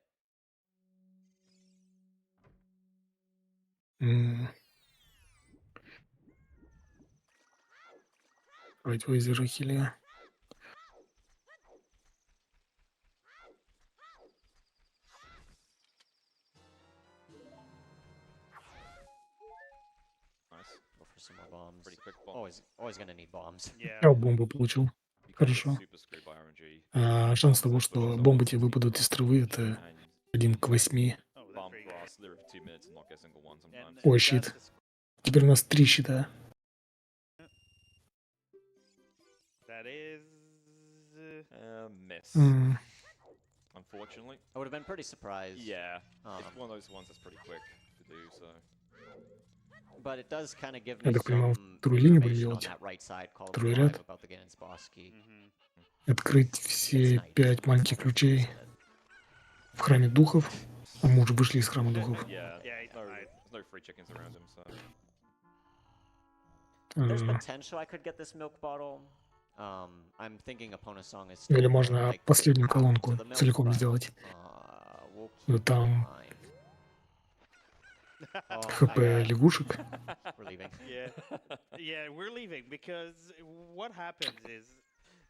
Противоизеры хилия. Nice. Go for some more bombs. Pretty quick bomb. Always gonna need bombs. Yeah. Я бомбу получил. You can get Хорошо. super screwed by RNG. Шанс того, что бомбы тебе выпадут из травы, это And 1 к 8. Oh, that's bomb pretty good. blast literally for 2 minutes and not get a single one And sometimes. Ой, that's щит. the sc- Теперь у нас 3 щита. That is. Miss. М, Unfortunately. I would have been pretty surprised. Yeah. Um, It's one of those ones that's pretty quick to do, so. But it does kind of give Я me так понимаю, some вторую линию будем information on делать. that right side called Второй 5 ряд. about the Ganon's boss key. Mhm. Открыть все 5 маленьких ключей в храме духов. А мы уже вышли из храма духов. Yeah. Yeah, it's No, nice. there's no free chickens around him, so. There's М, potential I could get this milk bottle. I'm thinking opponent's song is Или still можно like последнюю half колонку to the milk, целиком but, сделать. we'll Ну keep там in mind. Oh, ХП лягушек. we're leaving. Yeah, yeah, we're leaving because what happens is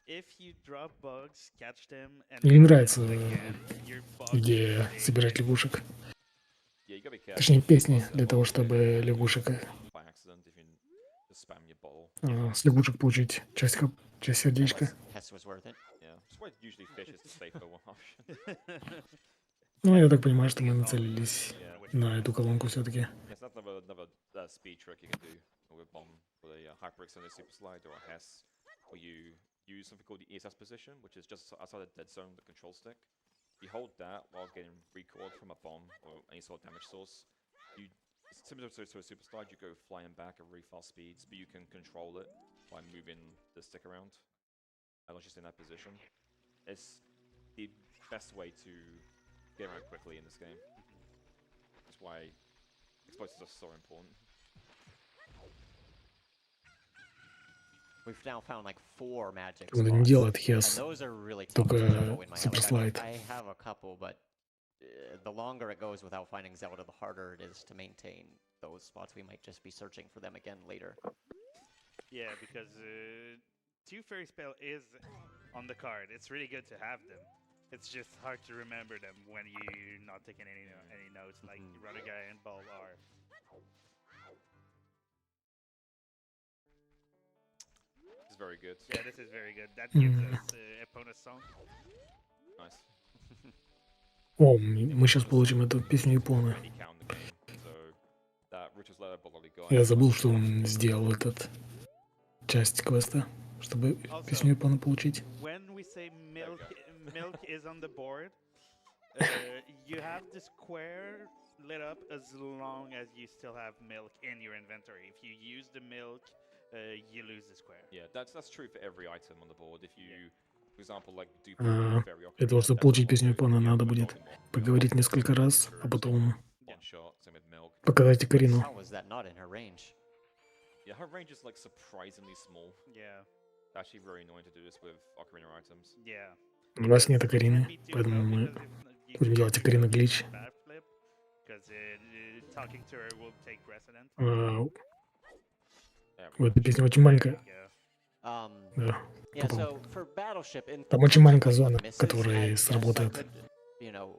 if you drop bugs, catch them, and Мне не drop нравится them again, your bugs идея stay собирать in. лягушек. Yeah, you gotta be careful. Точнее, песни Plus, для того, чтобы you can лягушек, by accident if you just spam your bottle. с лягушек получить часть сердечка. Hess was worth it. Yeah, that's why usually fish is the safer one option. Ну, я так понимаю, что мы нацелились Yeah. на эту колонку все-таки. Yes, that's another speed trick you can do with bomb with a hyperextended super slide or a Hess, where you use something called the ESS position, which is just outside the dead zone of the control stick. If you hold that while getting recoiled from a bomb or any sort of damage source, it's similar to a super slide. You go flying back at really fast speeds, but you can control it by moving the stick around as long as you're in that position. It's the best way to get around quickly in this game. That's why explosives are so important. We've now found like 4 magic Он не spots, делает and Hess, those are really tough только to jumbo in my head. Super Like, Slide. I have a couple, but the longer it goes without finding Zelda, the harder it is to maintain those spots. We might just be searching for them again later. Yeah, because 2 fairy spell is on the card. It's really good to have them. It's just hard to remember them when you're not taking any notes, like Runner Guy and Ball are. This is very good. Yeah, this is very good. That gives Mm. us opponent's song. Nice. О, мы сейчас получим эту песню Япона. Any count in the game. So that Richard's letter Bololi guy. Я забыл, что он сделал этот часть квеста, чтобы Also, песню Япона получить. when we say milk, milk is on the board, you have the square lit up as long as you still have milk in your inventory. If you use the milk, you lose the square. Yeah, that's true for every item on the board. If you, for example, like do fairy Для того, чтобы получить песню Япона, надо будет поговорить несколько раз, а потом one shot, same with milk. показать Ocarina. How was that not in her range? Yeah, her range is like surprisingly small. Yeah, Actually, very annoying to do this with Ocarina items. yeah. У нас нет Because it Окарины, can be too поэтому slow мы because if you будем делать can Ocarina use глич. Battleship, because talking to her will take precedent. Yeah, Вот эта песня очень маленькая. Yeah. Да. Yeah, so for Battleship, in Там очень terms of, маленькая like, зона, misses, которая yes, I сработает. could,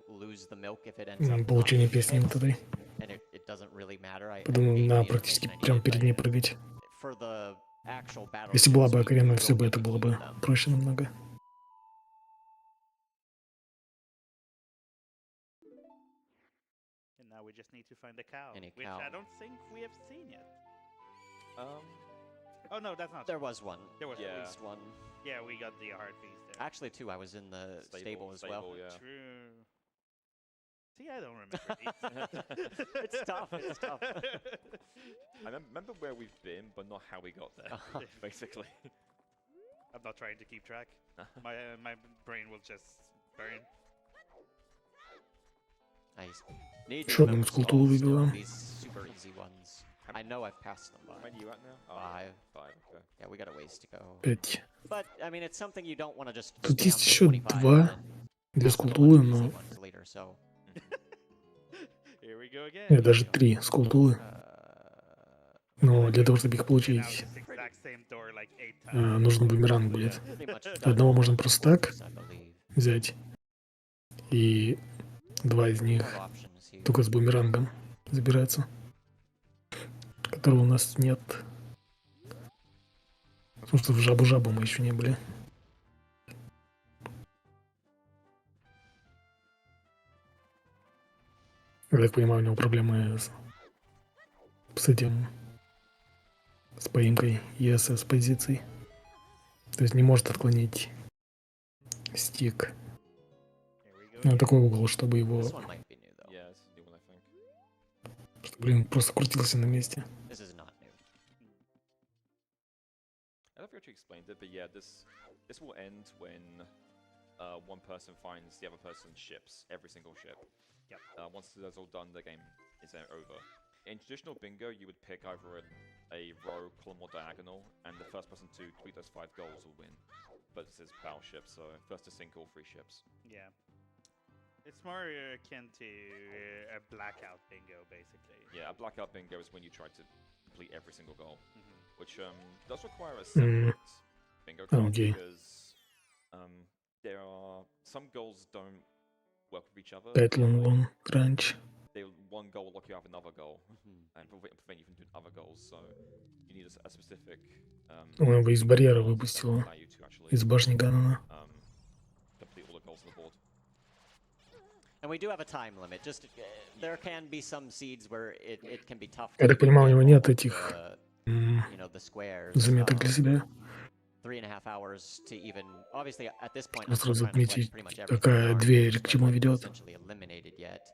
lose the milk if it ends up not Получение being песни hit, вот этой. and it doesn't really matter. I Поэтому gained надо the практически information I прям needed, перед but ней прыгать. for the actual Если была battleships, бы we Окарина, will все бы need это to было keep бы them. проще намного. And now we just need to find a cow, Any which cow. I don't think we have seen yet. Oh no, that's not. There was one. There was at Yeah. least one. Yeah, we got the heart piece there. Actually, 2. I was in the stable as well. Yeah. True. See, I don't remember these. It's tough. It's tough. I remember where we've been, but not how we got there. Basically. I'm not trying to keep track. My brain will just burn. I need Еще to одну remember скульптуру still выбила. these super easy ones. I know I've passed them by. Where are you at now? Oh, 5. 5, okay. Yeah, we got a ways to go. 5. But I mean, it's something you don't want to just. Тут stay есть on еще 25 2 and then для just go on скульптуры, to easy но ones later, so. Here we go again. нет, даже 3 скульптуры. Но для того, чтобы их Now получить, this exact same door like 8 times. нужен бумеранг будет. Pretty much Одного done можно all просто the так quarters, I believe. взять, и 2 из We них have options here. только с бумерангом забираются, которого у нас нет. Потому что в жабу-жабу мы еще не были. Я так понимаю, у него проблемы с этим, с поимкой ESS позиций. То есть не может отклонить стик Here we go. на again. такой угол, чтобы его, This one might be new though. Yeah, it's a new one, I think. чтобы, блин, просто крутился на месте. This is not new. I don't know if you actually explained it, but yeah, this will end when one person finds the other person's ships, every single ship. Yep. Once that's all done, the game is over. in traditional bingo, you would pick either a row, column, or diagonal, and the first person to complete those 5 goals will win. But this is Battleship, so first to sink all 3 ships. Yeah. It's more akin to a blackout bingo, basically. Yeah, a blackout bingo is when you try to complete every single goal, Mhm. which does require a separate bingo card Okay. because there are some goals don't work with each other. 5 long Like, one раньше. one goal will lock you out of another goal Mhm. and prevent you from doing other goals. So you need a specific. Он его из барьера card that выпустил. will allow you to actually Из башни Ганнона. complete all the goals on the board. And we do have a time limit. Just there can be some seeds where it can be tough. Я to так понимаю, у get него нет all of этих the squares. заметок для себя. 3.5 hours to even. Obviously, at this point, Ну, I'm still сразу trying to collect отметить, pretty much everything. какая in our дверь game, к but чему it's ведет. essentially eliminated yet.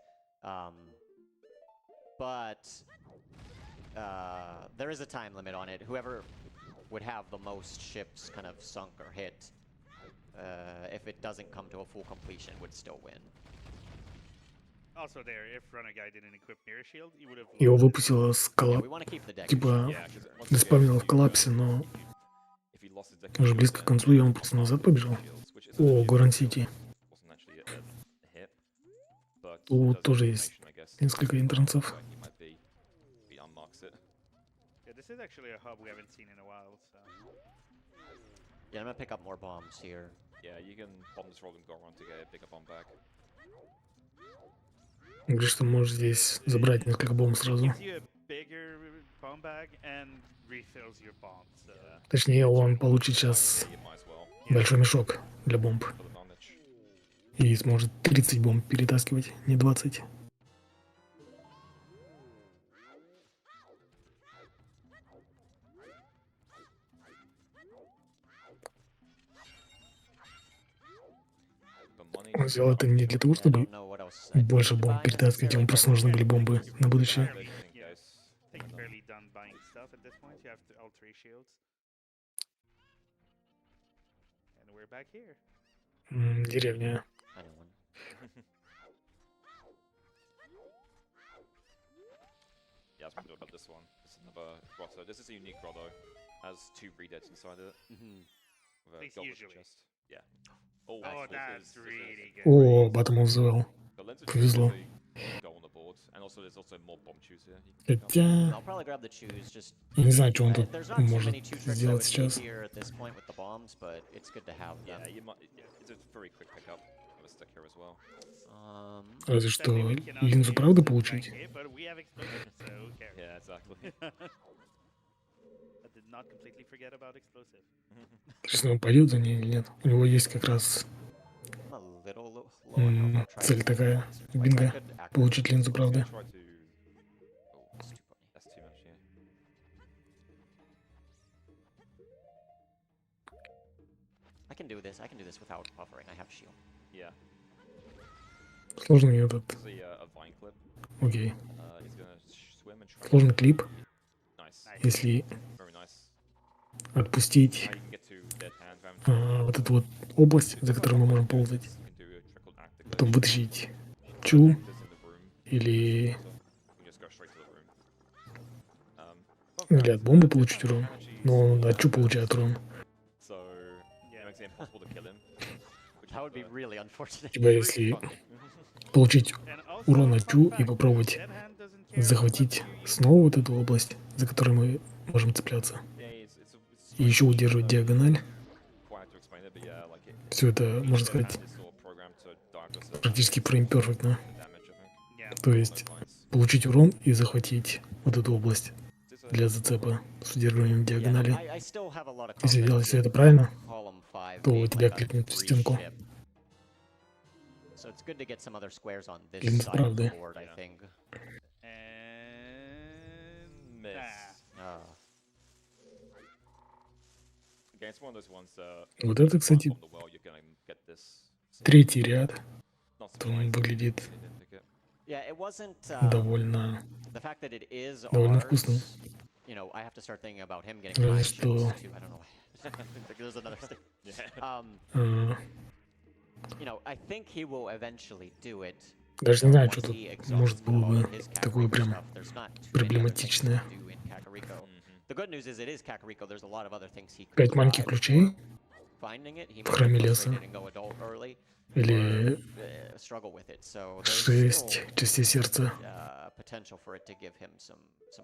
But there is a time limit on it. Whoever would have the most ships kind of sunk or hit, if it doesn't come to a full completion, would still win. Also there, if Runner Guy didn't equip Mirror Shield, he would have Его lost it. выпустило с Yeah, we want to keep the deck. типа Yeah, because once заспавнило again, в коллапсе, но if he lost his deck, уже близко к концу, и он просто назад побежал. О, Горан Сити. wasn't actually a hit, but Тут there's тоже есть information, I guess, несколько энтрансов. where he might be. He unmarks it. Yeah, this is actually a hub we haven't seen in a while, so... Yeah, I'm gonna pick up more bombs here. Yeah, you can bomb this rolling Goron to get a bigger bomb back. Он говорит, что можешь здесь забрать несколько бомб сразу. Gives you a bigger bomb bag and refills your bombs. Точнее, он получит сейчас Yeah, you might as well большой мешок для бомб. for the advantage. И сможет 30 бомб перетаскивать, не 20. The money Он сделал это не для того, I чтобы don't know what else I больше could бомб buy перетаскивать, ему necessarily, просто but нужны были бомбы на будущее. What do you think, Yeah. guys? I think you're barely done buying stuff at this point. You have all 3 shields. And we're back here. Деревня. I know one. Yeah, I was wondering about this one. This is another grotto. This is a unique grotto. Has 2 redeads inside it. With a Least gold usually. chest. Yeah. Oh, Oh, this that's is really good. О, Bottom of the Well. The lens of Повезло. go on the board, and also there's also more bomb chews here. You can pick up. Хотя, I'll probably grab the choose. Just я не знаю, что он тут there's not too many может chew tricks I сделать would need сейчас. here at this point with the bombs, but it's good to have them. Yeah, you might. Yeah, it's a very quick pickup of a stick here as well. Разве что Sadly, we cannot линзу use правда the получить. flank, but we have explosives, so who cares? Yeah, exactly. I did not completely forget about explosive. Честно, он пойдет за ней или нет? У него есть как раз I'm a little low on health. I'll try цель to такая, answer twice. I бинго, could activate получить линзу правды. Try to. Oh, It's too funny. that's too much. Yeah. I can do this. I can do this without buffering. I have shield. Yeah. Сложный этот, This is a vine clip. окей. He's gonna swim and try. Сложный клип, Nice. если Very nice. отпустить Now you can get to dead hand. Round вот эту вот область, за которой мы можем ползать, You can do a trick called act the потом glitch. вытащить чу This in the room. или, So you can just go straight to the room. или от бомбы получить урон. Но он от чу получает урон. So it makes it impossible to kill him. Which That is would be the- really unfortunate. Типа если Fun. получить And also, урон от fun чу fact, и попробовать Dead Hand doesn't care захватить what you use. снова вот эту область, за которой мы можем цепляться. Yeah, it's И еще удерживать диагональ. quiet to explain it, but yeah, like it. Все это, можно Dead сказать, hand is sort of programmed to dive just a практически frame perfect, damage, I think. Yeah. То есть Those lines. получить урон и захватить вот эту область This is a- для зацепа с удерживанием Yeah, диагонали. I still have a lot of Если confidence делать все in это правильно, column 5 то being тебя like a кликнут в free стенку. ship. So it's good to get some other squares on this Клин side of the правды. board, I Yeah. think. And... Miss. Ah. Again, it's one of those ones that Вот это, кстати, from the well you're gonna get this. третий ряд. Not То он surprising выглядит they didn't pick it. Yeah, it wasn't довольно, the fact that it is довольно ours, вкусным. you know, I have to start thinking about him getting Разве 5 что- ships too. I don't know why. There's another stick. Yeah. э, You know, I think he will eventually do it. Даже не So знаю, once что тут he может exhausts было all of бы his такое Kakariko прям stuff, there's not too many other things he проблематичное. can do in Kakariko. The good news is it is Kakariko. There's a lot of other things he could 5 маленьких try ключей before finding it. He в may get храме леса. frustrated and go adult early, Или or struggle with it. So there's 6 still частей сердца. potential for it to give him some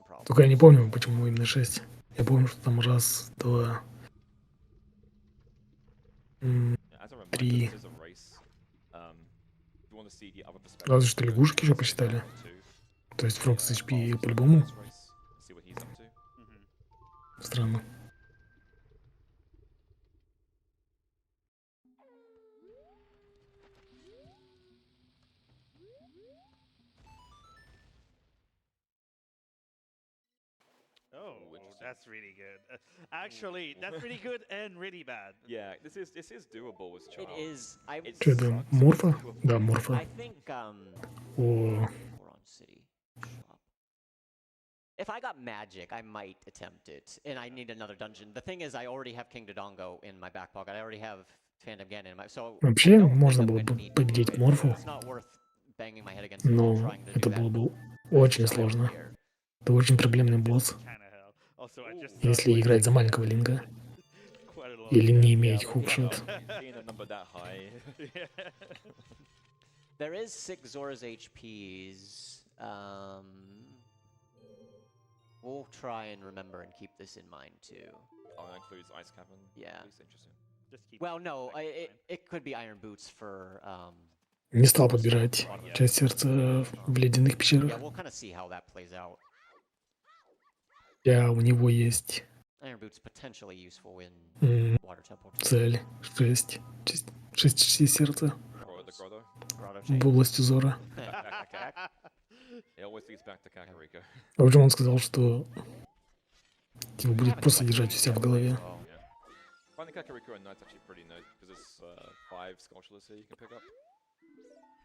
problems. Только я не помню, почему именно 6. Я помню, что там раз, два, As a reminder, 3. this is a race. If you want to see the other perspective, Разве что лягушек еще go to посчитали. round two. То есть Фрог с Follows HP по-любому. this race, see what he's up to. Странно. Oh, interesting. that's really good. Actually, that's really good and really bad. Yeah, this is doable with It Charm. is. I It Что это? sucks, Морфа? but it's doable. Да, Морфа. I think О, Boron City shop. If I got magic, I might attempt it, and I need another dungeon. The thing is, I already have King Dodongo in my back pocket. I already have Phantom Ganon in my. So вообще I don't think можно I'm было gonna бы need to do победить it. Морфу, It's not worth banging my head against the wall но trying to do это that. было бы очень сложно. Это очень проблемный босс, Kinda hell. Also, I just если thought, играть за маленького Линка quite a lot. или не Yeah, иметь but хукшот. being a number that high. There is 6 Zora's HPs. We'll try and remember and keep this in mind too. Oh, that includes Ice Cavern. Yeah. That's interesting. Just keep Well, no, like, it could be Iron Boots for. Не стал подбирать часть сердца в ледяных Yeah, пещерах. we'll kind of see how that plays out. У него есть Iron Boots potentially useful in Water Temple. цель 6. 6 частей сердца Or the Grotto. Grotto в Chain. области Зора. It always leads back to Kakariko. А почему он сказал, что типа будет просто держать у себя в голове? So, Yeah. Finding Kakariko at night's actually pretty nice because there's 5 Sculptures here you can pick up.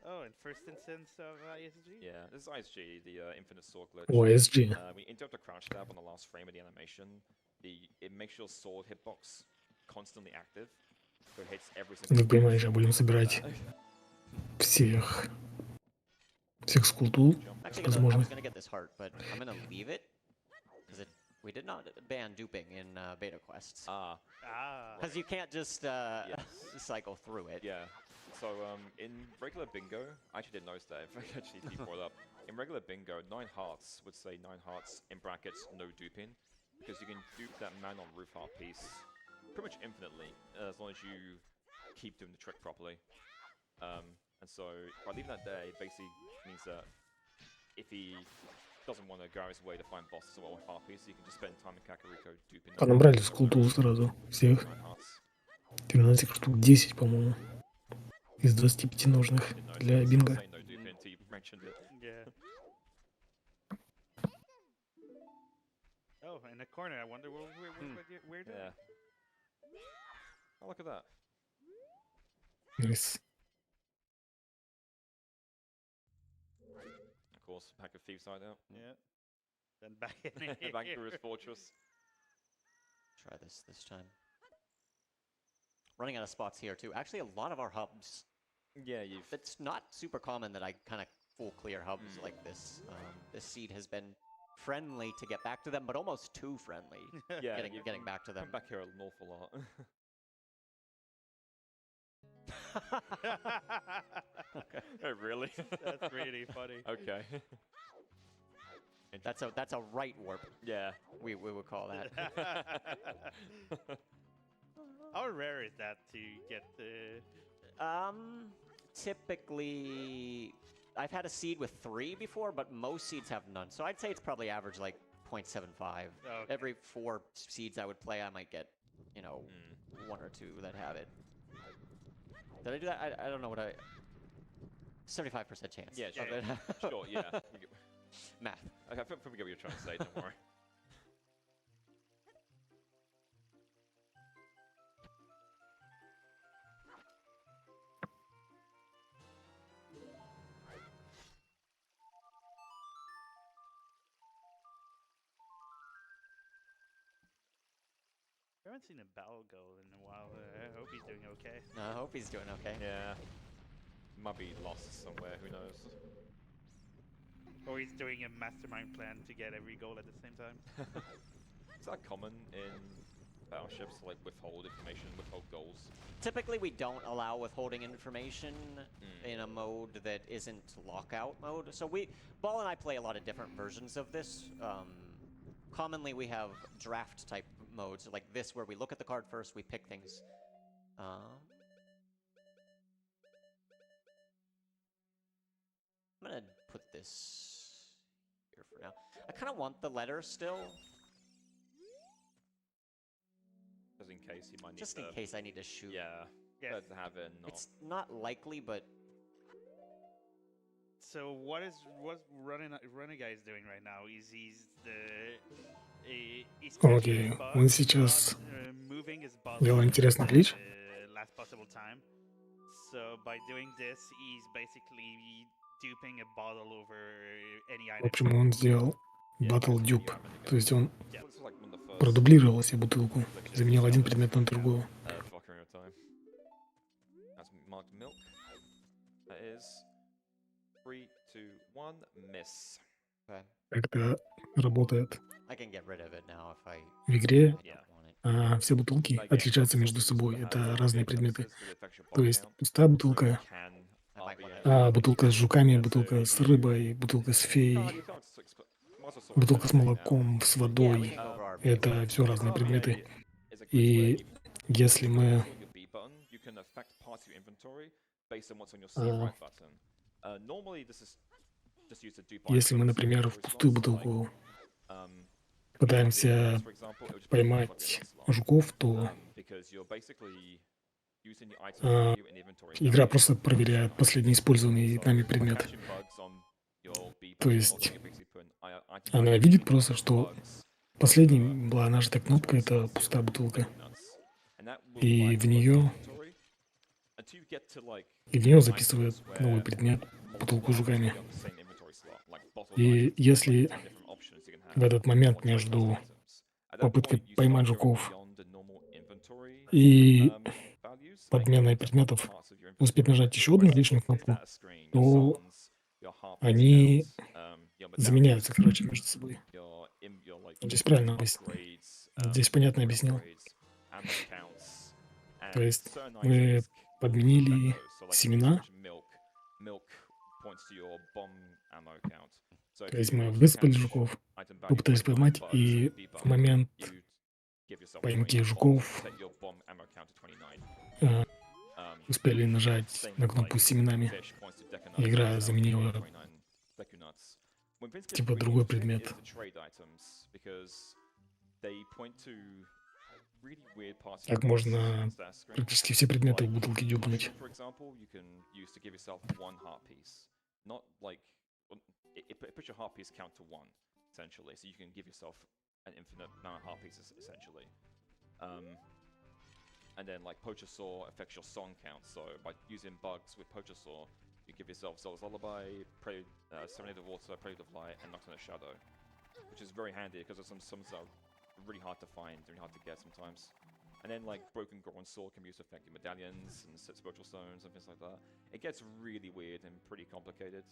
Oh, in first instance of ISG? Yeah, this is ISG, the Infinite Sword glitch. О, SG. When you interrupt a crouch tab on the last frame of the animation, it makes your sword hitbox constantly active, so it hits every single. Как понимаешь, будем собирать всех скултул actually, I возможных. was gonna get this heart, but I'm gonna leave it because we did not ban duping in beta quests. Ah. Because you can't just cycle through it. Yeah. So in regular bingo, I actually didn't notice that. If I actually brought it up, in regular bingo, 9 hearts would say 9 hearts in brackets no duping, because you can dupe that man on roof heart piece pretty much infinitely as long as you keep doing the trick properly. And so by leaving that there, it basically means that if he doesn't want to go his way to find bosses or heart piece, he can just spend time in Kakariko duping. А набрали скултул сразу всех. 9 hearts. 13 штук, 10, по-моему. Из 25 нужных Didn't notice для it, so бинго. I'll say no duping until you mentioned it. Yeah. Oh, in the corner, I wonder where do Yeah. Oh, look at that. Nice. Of course, pack of thieves side out. Yeah. Then back in Back through his fortress. Try this time. Running out of spots here too. Actually, a lot of our hubs. Yeah, you've. It's not super common that I kind of full clear hubs like this. This seed has been friendly to get back to them, but almost too friendly. Yeah, getting back to them. Come back here an awful lot. Oh, really? That's really funny. Okay. That's a right warp. Yeah. We would call that. How rare is that to get the? Typically, I've had a seed with 3 before, but most seeds have none. So I'd say it's probably average like 0.75. Okay. Every 4 seeds I would play, I might get, 1 or 2 that have it. Did I do that? I don't know what 75% chance. Yeah, of sure. it. Sure, yeah. Math. Okay, I forget what you're trying to say, don't worry. I haven't seen a battle go in a while. I hope he's doing okay. No, I hope he's doing okay. Yeah. Might be lost somewhere, who knows? Or he's doing a mastermind plan to get every goal at the same time. Is that common in battleships, like withhold information, withhold goals? Typically, we don't allow withholding information in a mode that isn't lockout mode. So Ball and I play a lot of different versions of this. Commonly, we have draft type modes, like this, where we look at the card first, we pick things. I'm gonna put this here for now. I kind of want the letter still. Just in case you might need Just in case I need to shoot. Yeah, Yes. better to have it. It's not likely, but So what Renegade is doing right now is he's Окей, он сейчас делал интересный клич. Last possible time. So by doing this, he's basically duping a bottle over any В item. общем, он сделал Battle Dupe. То есть он Yeah. продублировал себе бутылку, заменил один предмет на другую. Ocarina of Time. That's marked milk. That is 3, 2, 1, miss. okay. Как это работает I can get rid of it now if I в игре? don't want it. Все бутылки отличаются между собой. Это разные предметы. То есть пустая бутылка, бутылка с жуками, бутылка с рыбой, бутылка с феей, бутылка с молоком, с водой. Это все разные предметы. И если мы если мы, например, в пустую бутылку пытаемся поймать жуков, то игра просто проверяет последний использованный нами предмет. То есть она видит просто, что последней была нажата кнопка, это пустая бутылка. И в нее записывает новый предмет, бутылку с жуками. И если в этот момент между попыткой поймать жуков и подменой предметов успеть нажать еще одну лишнюю кнопку, то они заменяются, короче, между собой. Здесь правильно здесь понятно объяснил. То есть мы подменили семена. То есть мы высыпали жуков, попытались поймать, и в момент поимки жуков успели нажать на кнопку с семенами. Игра заменила типа другой предмет. Так можно практически все предметы в бутылке дюпнуть. It puts your heart piece count to 1, essentially, so you can give yourself an infinite amount of heart pieces, essentially. And then, like, Poacher Saw affects your song count, so by using bugs with Poacher Saw, you give yourself Zelda's Lullaby, Serenade of Water, Prelude of Light, and Nocturne of Shadow, which is very handy because some songs are really hard to find, really hard to get sometimes. And then, like, Broken Goron Sword can be used to affect your medallions and set spiritual stones and things like that. It gets really weird and pretty complicated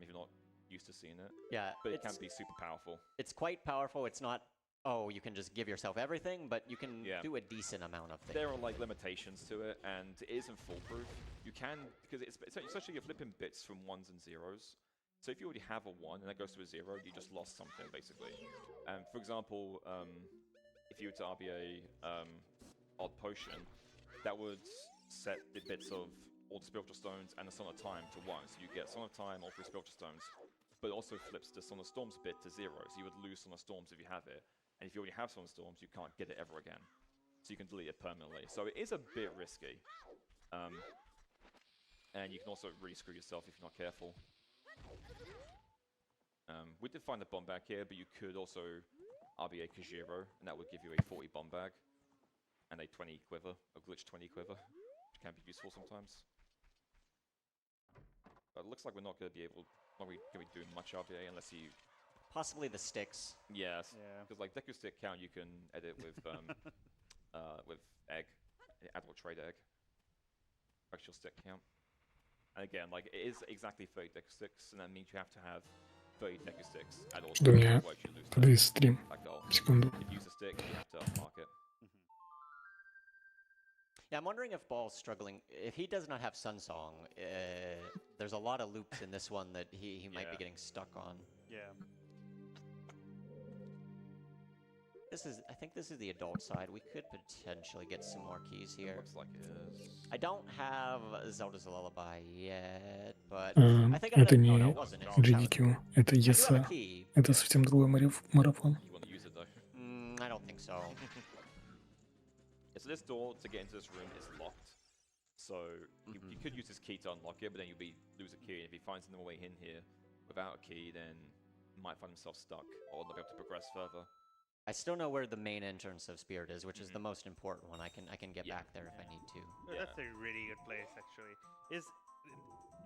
if you're not used to seeing it. Yeah, but it can be super powerful. It's quite powerful. It's not, oh, you can just give yourself everything, but you can do a decent amount of things. There are like limitations to it, and it isn't foolproof. You can, because it's essentially you're flipping bits from 1s and 0s. So if you already have a 1 and that goes to a 0, you just lost something basically. For example, if you were to RBA Odd Potion, that would set the bits of all the spiritual stones and the Son of Time to 1. So you get Son of Time, all 3 spiritual stones. But it also flips the Son of Storms bit to 0, so you would lose Son of Storms if you have it. And if you already have Son of Storms, you can't get it ever again. So you can delete it permanently. So it is a bit risky. And you can also really screw yourself if you're not careful. We did find a bomb bag here, but you could also RBA Kajiro, and that would give you a 40 bomb bag. And a 20 quiver, a glitch 20 quiver, which can be useful sometimes. But it looks like we're not going to be able... Not really going to be doing much RBA unless you... Possibly the sticks. Yes. Because like Deku stick count you can edit with egg. Add or trade egg. Actual stick count. And again, like it is exactly 30 deck 6, and that means you have to have 30 deck 6 at all Что у times. меня Otherwise you lose подвис стрим. that goal. Секунду. If you use a stick, you have to unmark it. Yeah, I'm wondering if Ball's struggling. If he does not have Sun Song, there's a lot of loops in this one that he might be Yeah. getting stuck on. Yeah. I think this is the adult side. We could potentially get some more keys here. Looks like it is. I don't have Zelda's Lullaby yet, but А, I think I это no, не no, it wasn't. It's GDQ, это I do have a ESA. key. Это совсем другой марафон. You want to use it though. I don't think so. Yeah, so this door to get into this room is locked. So you could use this key to unlock it, but then you'll lose a key. And if he finds another way in here without a key, then he might find himself stuck or not be able to progress further. I still know where the main entrance of Spirit is, which is the most important one. I can get back there if I need to. Yeah. That's a really good place, actually. Is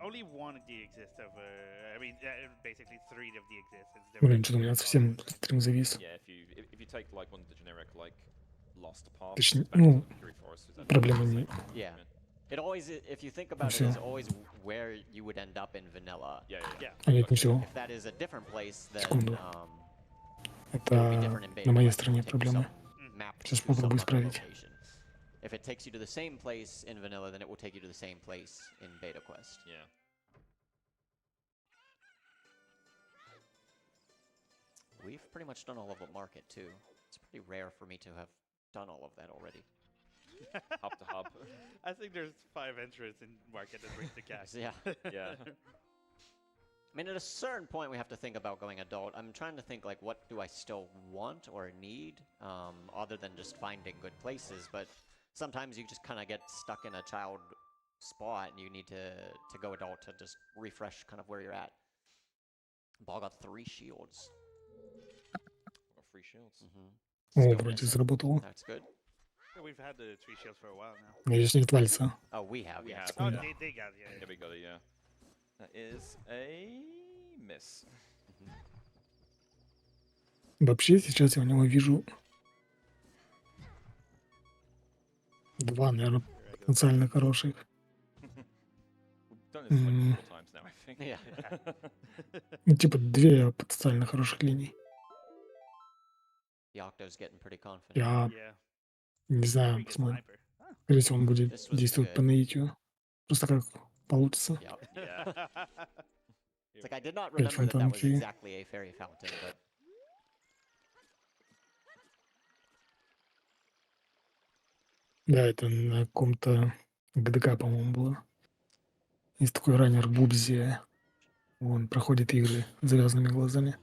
only one of the exists of, I mean, basically 3 of the exists. It's the Блин, что-то у меня совсем стрим завис. Yeah, if you take like one of the generic like lost paths, Точнее, back to ну, the Fury Forest, is that проблема не... Yeah. It always, if you think about it, Всё. is always where you would end up in vanilla. Yeah. Yeah. А нет, не все. If that is a different place, then Секунду. it would be Это different in beta. на моей quest. It стороне will take you проблема. some map Сейчас to some попробую other исправить. location. If it takes you to the same place in vanilla, then it will take you to the same place in beta quest. Yeah. We've pretty much done all of the market too. It's pretty rare for me to have done all of that already. Hub to hub. I think there's 5 entrants in market that brings the cash. Yeah. Yeah. I mean, at a certain point, we have to think about going adult. I'm trying to think, like, what do I still want or need, other than just finding good places. But sometimes you just kind of get stuck in a child spot, and you need to go adult to just refresh kind of where you're at. Ball got 3 shields. Got 3 shields. О, Still вроде missing. заработало. That's good. Yeah, we've had the 3 shields for a while now. Надеюсь, не отвалится. Oh, we have, We yeah. have. Oh, Yeah. they got it, yeah. Yeah, we got it, yeah. That is a miss. Вообще, сейчас я у него вижу 2, наверное, потенциально хороших. We've done this like Mm. 4 times now, I think. Yeah. Ну, типа 2 потенциально хороших линий. The Octo's getting pretty confident. Я Yeah. не знаю, Pretty good посмотрим. sniper. Ah. Скорее всего, он будет This was действовать good. по наитию. Просто как получится. Yep. Yeah. It's like I did not Опять remember that that was фонтанки. exactly a fairy fountain, but Да, это на каком-то ГДК, по-моему, было. Есть такой раннер Бубзи. Он проходит игры с завязанными глазами.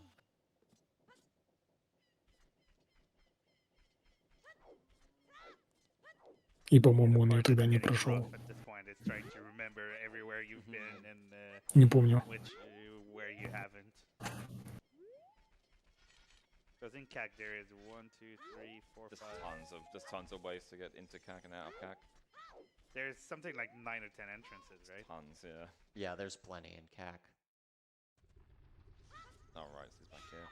И, по-моему, он ее Part тогда that's не getting прошел. rough at this point is trying to remember everywhere you've been and Не помню. which where you haven't. Because in CAC there is 1, 2, 3, 4, 5. There's tons of ways to get into CAC and out of CAC. There's something like 9 or 10 entrances, right? Tons, yeah. yeah, there's plenty in CAC. Alright, so he's back here.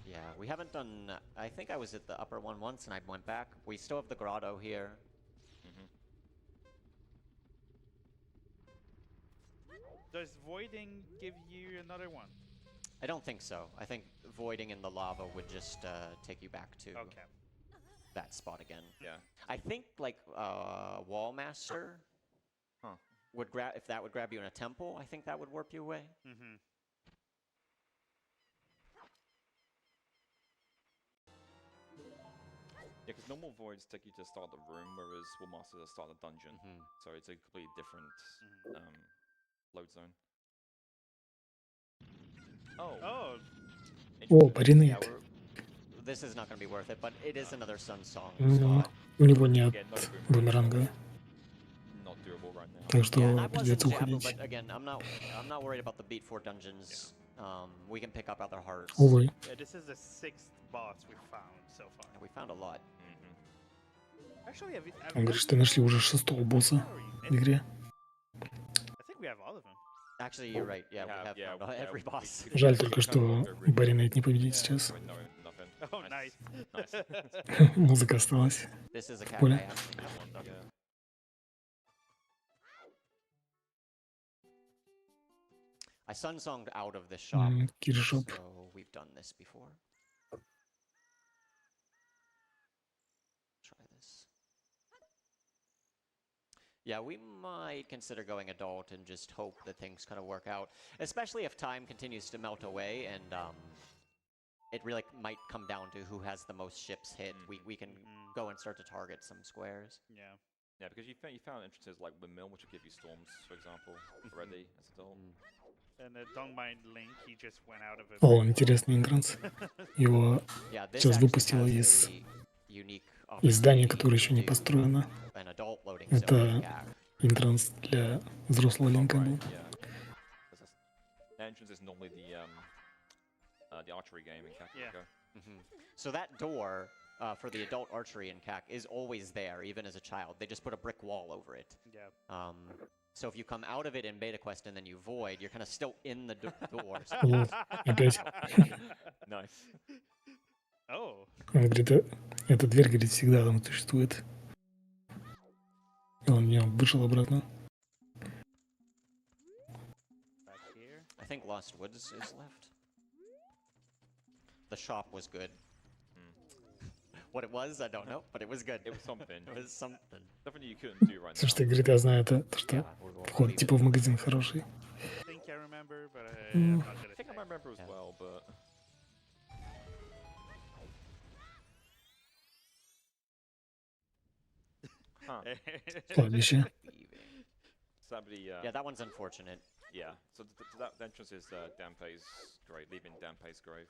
Yeah, we haven't done. I think I was at the upper one once, and I went back. We still have the grotto here. Does voiding give you another one? I don't think so. I think voiding in the lava would just take you back to Okay. that spot again. Yeah. I think like Wallmaster Huh. would grab if that would grab you in a temple. I think that would warp you away. Mm-hmm. Yeah, because normal voids take you to start the room, whereas Wallmaster to start the dungeon. So it's a completely different load zone. Oh. Oh, О, Yeah, Паринейт. this is not going to be worth it, but it is another Sun Song Ну, spot. у него нет Again, no boomerang. бумеранга. Not doable right now. Так что Yeah, and I wasn't придется Jabu, уходить. but again, I'm not worried about the beat 4 dungeons. We can pick up other hearts. Увы. yeah, this is the 6th boss we found so far. We found a lot. Actually, Он говорит, что нашли уже 6-го босса в игре. I think we have all of them. Actually, you're right. Yeah, we have Yeah, found every we- boss. we- Жаль только, что Баринейт не победит сейчас. Wait, no, nothing. Oh, nice. Nice. Музыка осталась. This is a cat Коля. I actually have one. Yeah. sun-songed out of this shop, Киришоп. so we've done this before. Try this. Yeah, we might consider going adult and just hope that things kind of work out, especially if time continues to melt away and it really might come down to who has the most ships hit. We can go and start to target some squares. Yeah. Yeah, because you found entrances like Windmill, which will give you storms, for example, already as adult. And the Dongmine Link, he just went out of it. О, интересный энтранс. Его Yeah, this сейчас actually выпустило has из a unique здания, opportunity которое еще не to do построено. an adult loading Это zone in CAC. энтранс для взрослого Линка был. Yeah. The entrance is normally the archery game in Kakariko. So that door for the adult archery in CAC is always there, even as a child. They just put a brick wall over it. Yeah. So if you come out of it in beta quest and then you void, you're kind of still in the doors. Лол, опять. Nice. Oh. Он говорит, эта дверь, говорит, всегда там существует. И он в нее вышел обратно. Back here. I think Lost Woods is left. The shop was good. What it was, I don't know, but it was good. It was something. It was something. Something you couldn't do right now. Слушайте, говорит, я знаю это, то, что Yeah, we'll вход leave типа it. в магазин хороший. I think I remember, but I'm not gonna I think I say. remember as Yeah. well, but huh. Кладбище. Somebody, Yeah, that one's unfortunate. yeah. So that entrance is Dampé's grave, leaving Dampé's grave.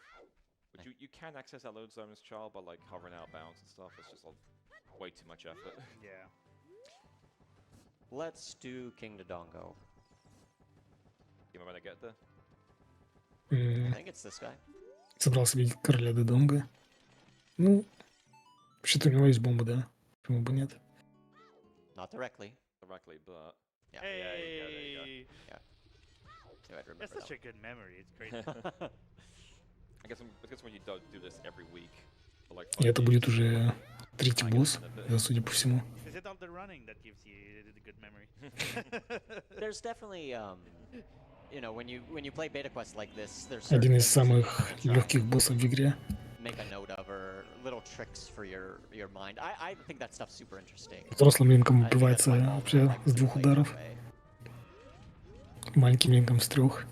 But you can access that load zone as child by like hovering out bounds and stuff. It's just like way too much effort. Yeah. Let's do King Dodongo. You remember when I get there? I think it's this guy. Собрался видеть короля Дедонга. Ну, вообще-то у него есть бомба, да? Почему бы нет? Not directly. Directly, but Yeah. Hey. Yeah, there you go. So I'd remember That's such that a good memory. It's great. I guess when you do this every week for like И 5 это будет years, уже третий босс, да, судя по всему. Is it all the running that gives you the good memory? There's definitely, you know, when you play beta quests like this, there's Один certain из things that you самых can try легких to боссов в игре. make a note of, or little tricks for your mind. I think that stuff's super interesting. Взрослым Линком I think that's убивается why Valve вообще likes с to 2 play ударов. that way. Маленьким Линком с 3.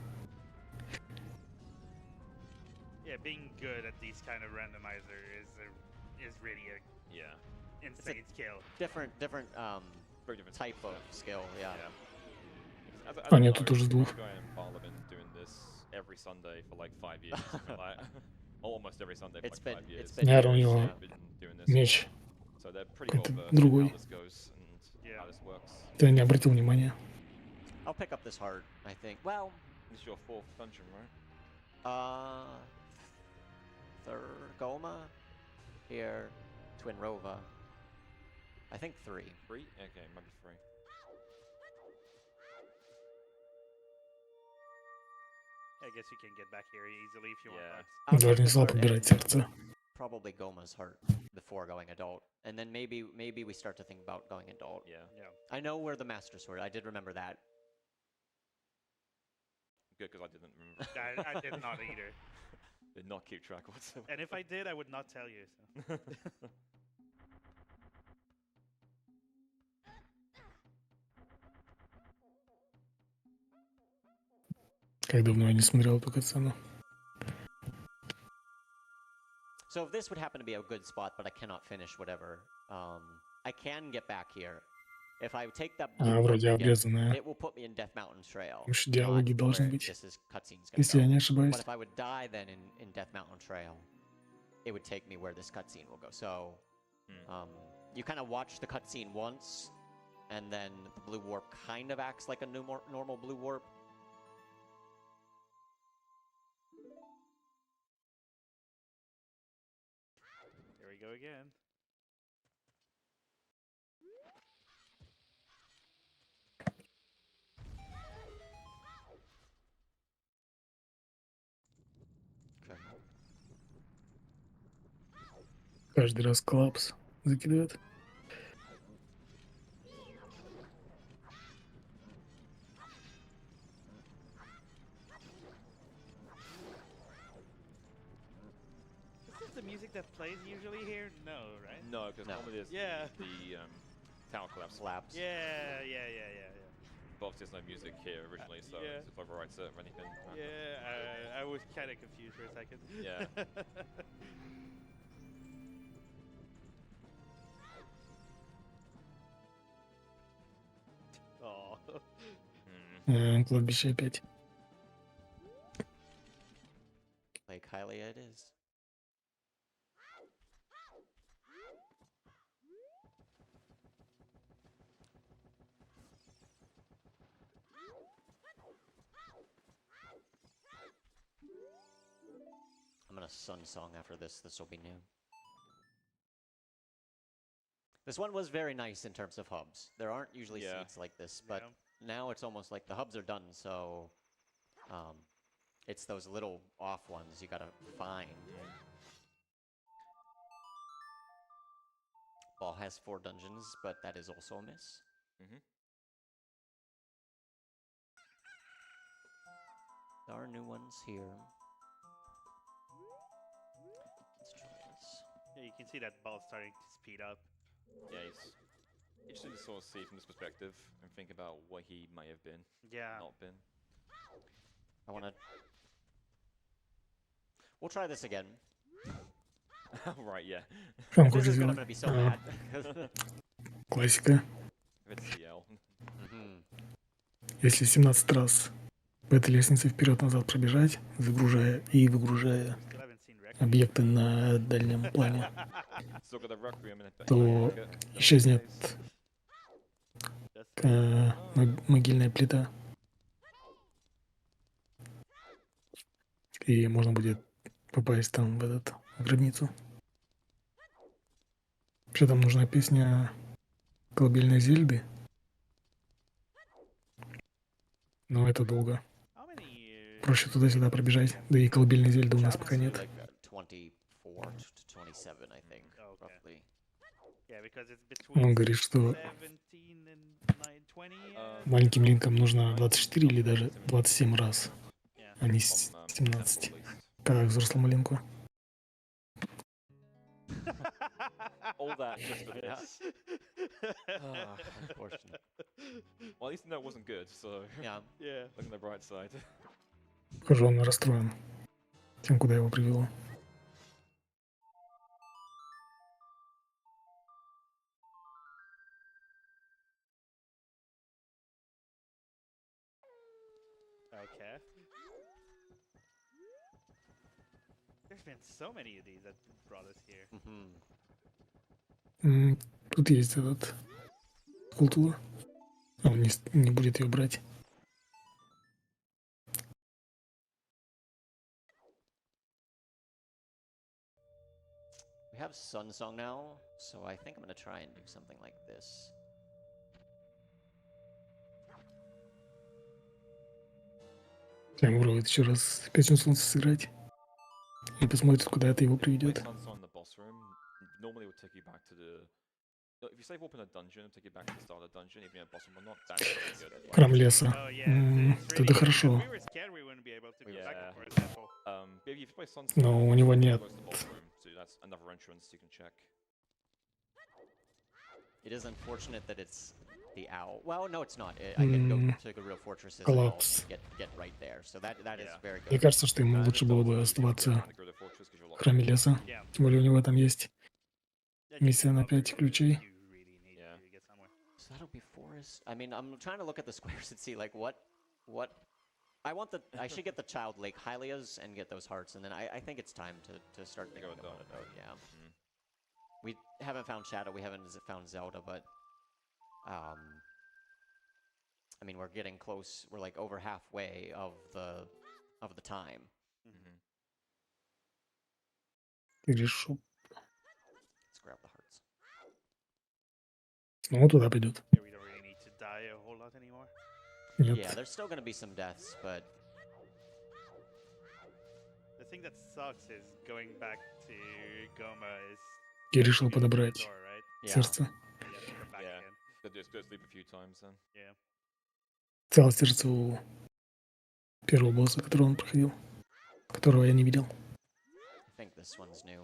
Yeah, being good at these kind of randomizer is really a yeah, insane skill. Different very different type of skill, yeah. As А, a нет, coach, тут уже с 2. this guy in Parliament been doing this every Sunday for like 5 years, something like almost every Sunday for It's like been 5 years. it's been Наверное, у years, него yeah. Been doing this. меч. So they're pretty well какой-то versed in другой. how this goes and Yeah. how this works. Ты не обратил внимания. I'll pick up this heart, I think. Well, This is your 4th dungeon, right? Thurgoma, here, Twin Rova. I think 3. 3? Okay, maybe 3. I guess you can get back here easily if you Yeah. want. I'll take Должен this сам heart подбирать and сердце. probably Goma's heart before going adult, and then maybe we start to think about going adult. Yeah. Yeah. I know where the Master Sword. I did remember that. Good, because I didn't remember. I did not either. Did not keep track whatsoever. And if I did, I would not tell you. So. Как давно я не смотрел эту катсцену. So if this would happen to be a good spot, but I cannot finish whatever, I can get back here. If I take that blue warp вроде again, обрезанная. it will put me in Death Mountain Trail. Потому что not диалоги должны where быть, this is cutscene's gonna если go. я не ошибаюсь. But if I would die then in Death Mountain Trail, it would take me where this cutscene will go. So you kind of watch the cutscene once, and then the blue warp kind of acts like a normal blue warp. Here we go again. Okay. Каждый раз коллапс закидывает. that plays usually here? No, right? No, because No. normally there's Yeah. the tower collapse. Slaps. Yeah. But obviously there's no music here originally, so yeah. it just overwrites it or anything. Yeah, I was kind of confused for a second. Yeah. Oh. Кладбище опять. Lake Hylia it is. I'm gonna Sun Song after this. This will be new. This one was very nice in terms of hubs. There aren't usually Yeah. seeds like this, but Yeah. now it's almost like the hubs are done, so it's those little off ones you gotta find. Ball has 4 dungeons, but that is also a miss. There are new ones here. Let's try this. Yeah, you can see that ball starting to speed up. Yeah, it's interesting to sort of see from this perspective and think about what he may have been, Yeah. not been. I wanna... We'll try this again. Right, yeah. Что он This хочет is gonna сделать? be so bad. Классика. If it's CL. Mhm. Если 17 раз по этой лестнице вперед-назад пробежать, загружая и выгружая Still haven't seen Rex. объекты на дальнем плане, Still got the Requiem in it. то исчезнет That's могильная плита. И можно будет попасть там в в гробницу. Вообще там нужна песня колыбельной Зельды. Но это долго. how many? Проще туда-сюда пробежать. Да и колыбельной Зельды у нас пока нет. Like 24 to 27, I think, Okay. roughly. Yeah, because it's between Он говорит, что 17 and 20. маленьким линкам нужно 24 или даже 27 раз, Yeah. а не From, 17. temple at least. Как взрослому линку. All that just for Yeah. this. Unfortunate. Well, at least no, it wasn't good, so Yeah. Yeah. look on the bright side. Похоже, он расстроен тем, куда его привело. Okay. There's been so many of these that brought us here. Mhm. Тут есть скульптура. Он не будет ее брать. We have Sun Song now, so I think I'm gonna try and do something like this. Прям попробует еще раз «Песню солнца» сыграть. И посмотрит, куда это его If you play приведет. Sunset in the boss room, normally it would take you back to the. No, if you save up in a dungeon, it'll take you back to the start of the dungeon, even in a boss room or not. That's really good. Like, Храм леса. Oh yeah, it's Это really, хорошо. we were scared we wouldn't be able to go back Yeah. for example. But if you play Sunset, Но у него нет. close to the boss room, so that's another entrance you can check. It is unfortunate that it's the owl. Well, no, it's not. I can go to the real fortresses and Collapse. get right there. So that is Yeah. very Мне good. кажется, что ему лучше было бы оставаться в храме леса. Yeah. Тем более у него там есть Yeah, миссия just на go 5 up ключей. if you really need Yeah. to get somewhere. So that'll be forest. I mean, I'm trying to look at the squares and see like what. I should get the child lake Hylias and get those hearts, and then I think it's time to start thinking with about Dot. it. Yeah. We haven't found Shadow. We haven't found Zelda, but I mean, we're getting close. We're like over halfway of the time. Ты говоришь, что Let's grab the hearts. снова туда пойдет. Yeah, we don't really need to die a whole lot anymore. Нет. Yeah, there's still gonna be some deaths, but The thing that sucks is going back to Goma is Я решил being подобрать door, right? yeah. сердце. You have to come back Yeah. again. Good to sleep a few times then. Yeah. Целое сердце у первого босса, которого он проходил. Которого я не видел. I think this one's new.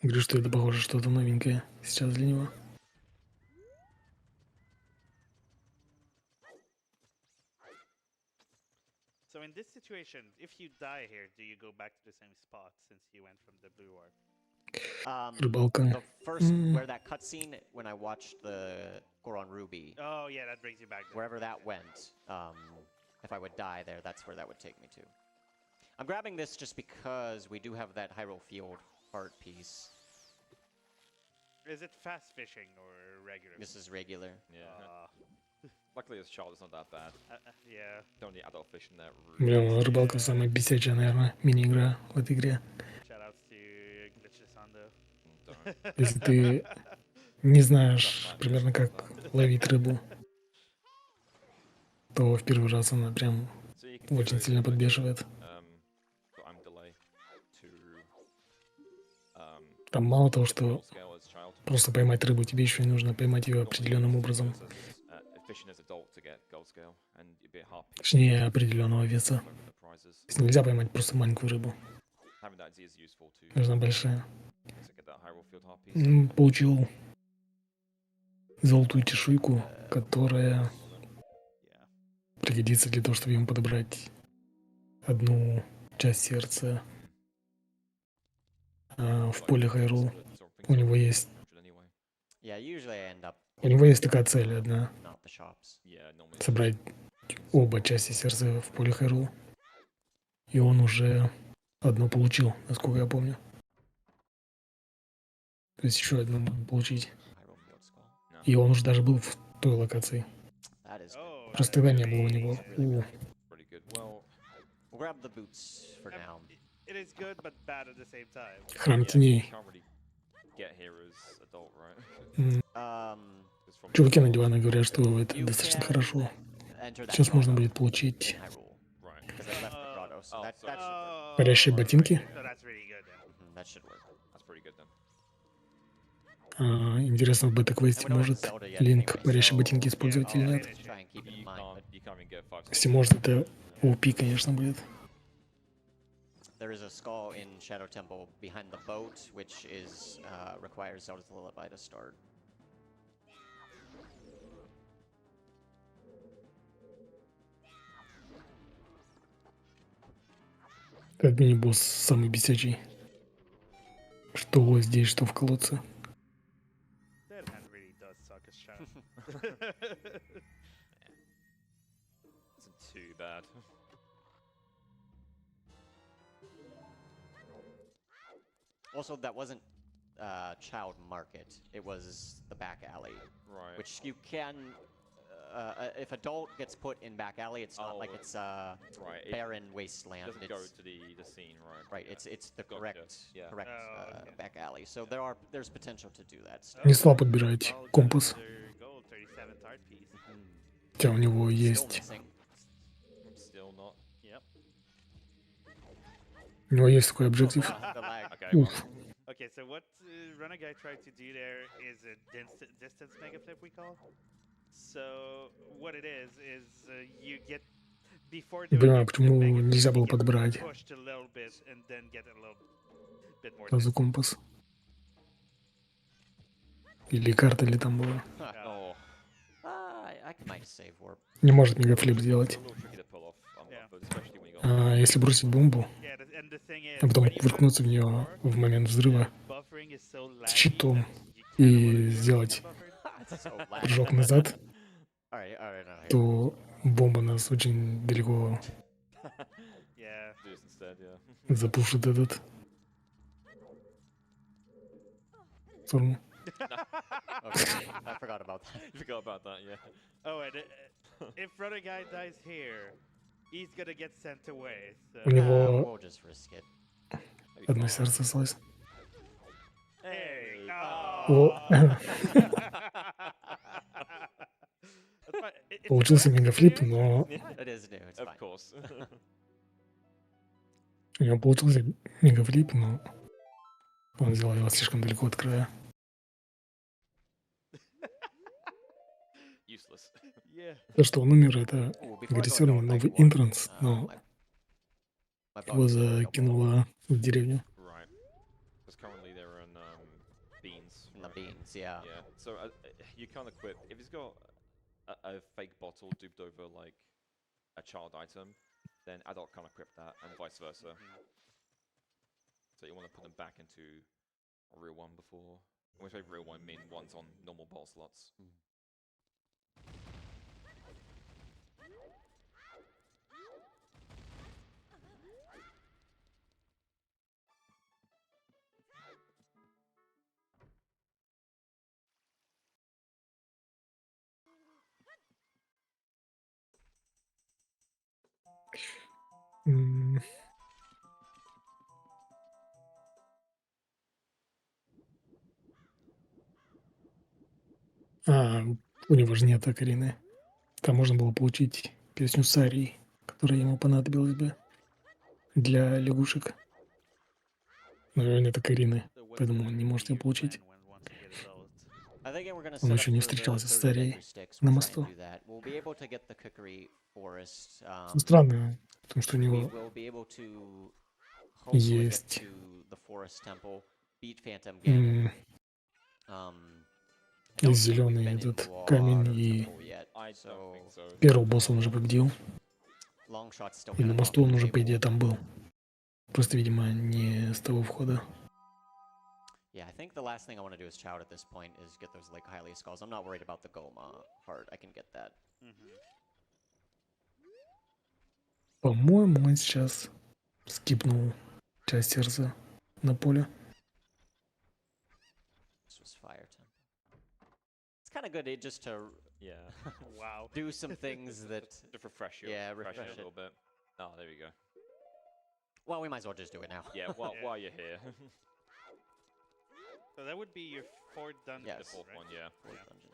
Говорю, что это похоже что-то новенькое сейчас для него. So in this situation, if you die here, do you go back to the same spot since you went from the blue orb? Рыбалка. The first, where that cutscene, when I watched the Goron Ruby, Oh yeah, that brings you back there. wherever that went, if I would die there, that's where that would take me to. I'm grabbing this just because we do have that Hyrule Field heart piece. Is it fast fishing or regular? This is regular. Yeah. Luckily, as a child, it's not that bad. Yeah. Don't need adult fish in there. Блин, рыбалка самая бесячая, наверное, мини-игра в этой игре. Shoutouts to Glitches Sando. Don't. Если ты не знаешь примерно как ловить рыбу, то в первый раз она прям So you can do очень it сильно like a, подбешивает. time delay to Там мало того, get the что gold scale as a child. просто поймать рыбу, тебе еще и нужно поймать ее определенным образом. Fishing as adult to get gold scale and you'd be a harp Точнее, определенного веса. over the prizes. То есть нельзя поймать просто маленькую рыбу. Having that is useful to Нужна большая. get that Hyrule Field harp piece. Получил золотую чешуйку, которая Yeah. пригодится для того, чтобы ему подобрать одну часть сердца в поле Хайрул. У него есть Yeah, usually I end up У него есть такая цель одна. not the shops. Собрать оба части сердца в поле Хайрул. И он уже одно получил, насколько я помню. То есть еще одно можно получить. Hyrule Field Skull. И он уже даже был в той локации. That is good. Oh. Просто тогда не было у него. Pretty good. Well, We'll grab the boots for now. It is good but bad at the same time. Храм you теней. can't really get here as adult, right? Um, 'Cause from Чуваки на диване говорят, что это you достаточно can хорошо. enter that Сейчас можно grotto будет получить in Hyrule, right. because I left the grotto, so Oh, that so- should work. Парящие ботинки. So that's really good then. That should work. That's pretty good then. Интересно, в бета-квесте может Линк парящие ботинки использовать или нет? Try and keep it in You mind, but can't even get 5 Если может, это OP, конечно, будет. there is a skull in Shadow Temple behind the boat, which is requires Zelda's Lullaby to start. Как мини-босс самый бесячий. Что здесь, что в колодце. That hand really does suck as shit. Isn't too bad. Also, that wasn't Child Market. It was the back alley, Right. which you can. If adult gets put in back alley, it's not like Oh, it's a right. It barren wasteland. doesn't go It's to the scene, right? right. Yeah. It's the Gotcha, correct yeah. correct Oh, okay. back alley. So there's potential to do that. Still. Не стал подбирать Oh, got компас. another gold 37th art piece. Хотя у него Still есть... missing. Still not. Yep. У него есть такой объектив. The lag. Okay. Уф. Okay, so what Renegai tried to do there is a distance mega flip, we call. So what it is you get before Не doing понимаю, your почему mega flip, нельзя you было get подбирать pushed a little bit and then get a little bit more сразу distance. компас. Или карта ли там была. Oh, I might save warp. Не может мегафлип it's a сделать. little tricky to pull off, Yeah. but especially when you got Если бросить бомбу, Yeah, and the thing is, а потом when you воткнуться в go нее before, в момент взрыва, buffering is so с laggy щитом that you и cannot do сделать buffered. It's so lag. прыжок назад, Alright. то бомба нас очень далеко Yeah. do this instead, yeah. запушит этот форму. Okay, I forgot about that. You forgot about that, yeah. Oh, and if Renegai dies here, he's gonna get sent away. So. У него We'll just risk it. одно сердце осталось. Hey. О, получился мегафлип, но It is new. It's Of fine. course. у него получился мегафлип, но он сделал его слишком далеко от края. Useless. Yeah. То, что он умер, это Ooh, before I go агрессивный north, I новый warp. интранс, но My его bug is a little закинуло в деревню. Right. Because currently they're in beans, yeah. Yeah. So you can't equip if he's got a fake bottle duped over like a child item, then adult can't equip that, and vice versa. So you want to put them back into a real one before. When I say real one, I mean ones on normal bottle slots. М. А, у него же нет Ocarina. Там можно было получить песню Сарии, которая ему понадобилась бы для лягушек. Но у него нет Ocarina, So what's поэтому gonna он be не может ее your получить. plan when once you get adult? I think we're gonna Он set up еще не for the встречался с 30 Сарией Deku Sticks. на We'll try and мосту. do that. We'll be able to get the Cookery Forest. Странно, потому что у We него will be able to hopefully get есть to the Forest Temple, beat Phantom Ganon. I don't think we've зеленый been этот in камень, Water и Temple yet, I don't so think so. первого босса он уже победил. long shot's still И kind на of off мосту он the уже, по идее, table. там был. Просто, видимо, не с того входа. Yeah, I think the last thing I want to do as Child at this point is get those like Hylia skulls. I'm not worried about the Goma heart. I can get that. По-моему, он сейчас скипнул часть сердца на поле. This was Fire Temple. It's kind of good just to Yeah. Wow. do some things that. Just refresh you. Yeah, refresh refresh it a it. little bit. Oh, there we go. Well, we might as well just do it now. Yeah. While Yeah. while you're here, So that would be your fourth dungeon, Yes. the fourth right? one. Yeah. Fourth Yeah. dungeon.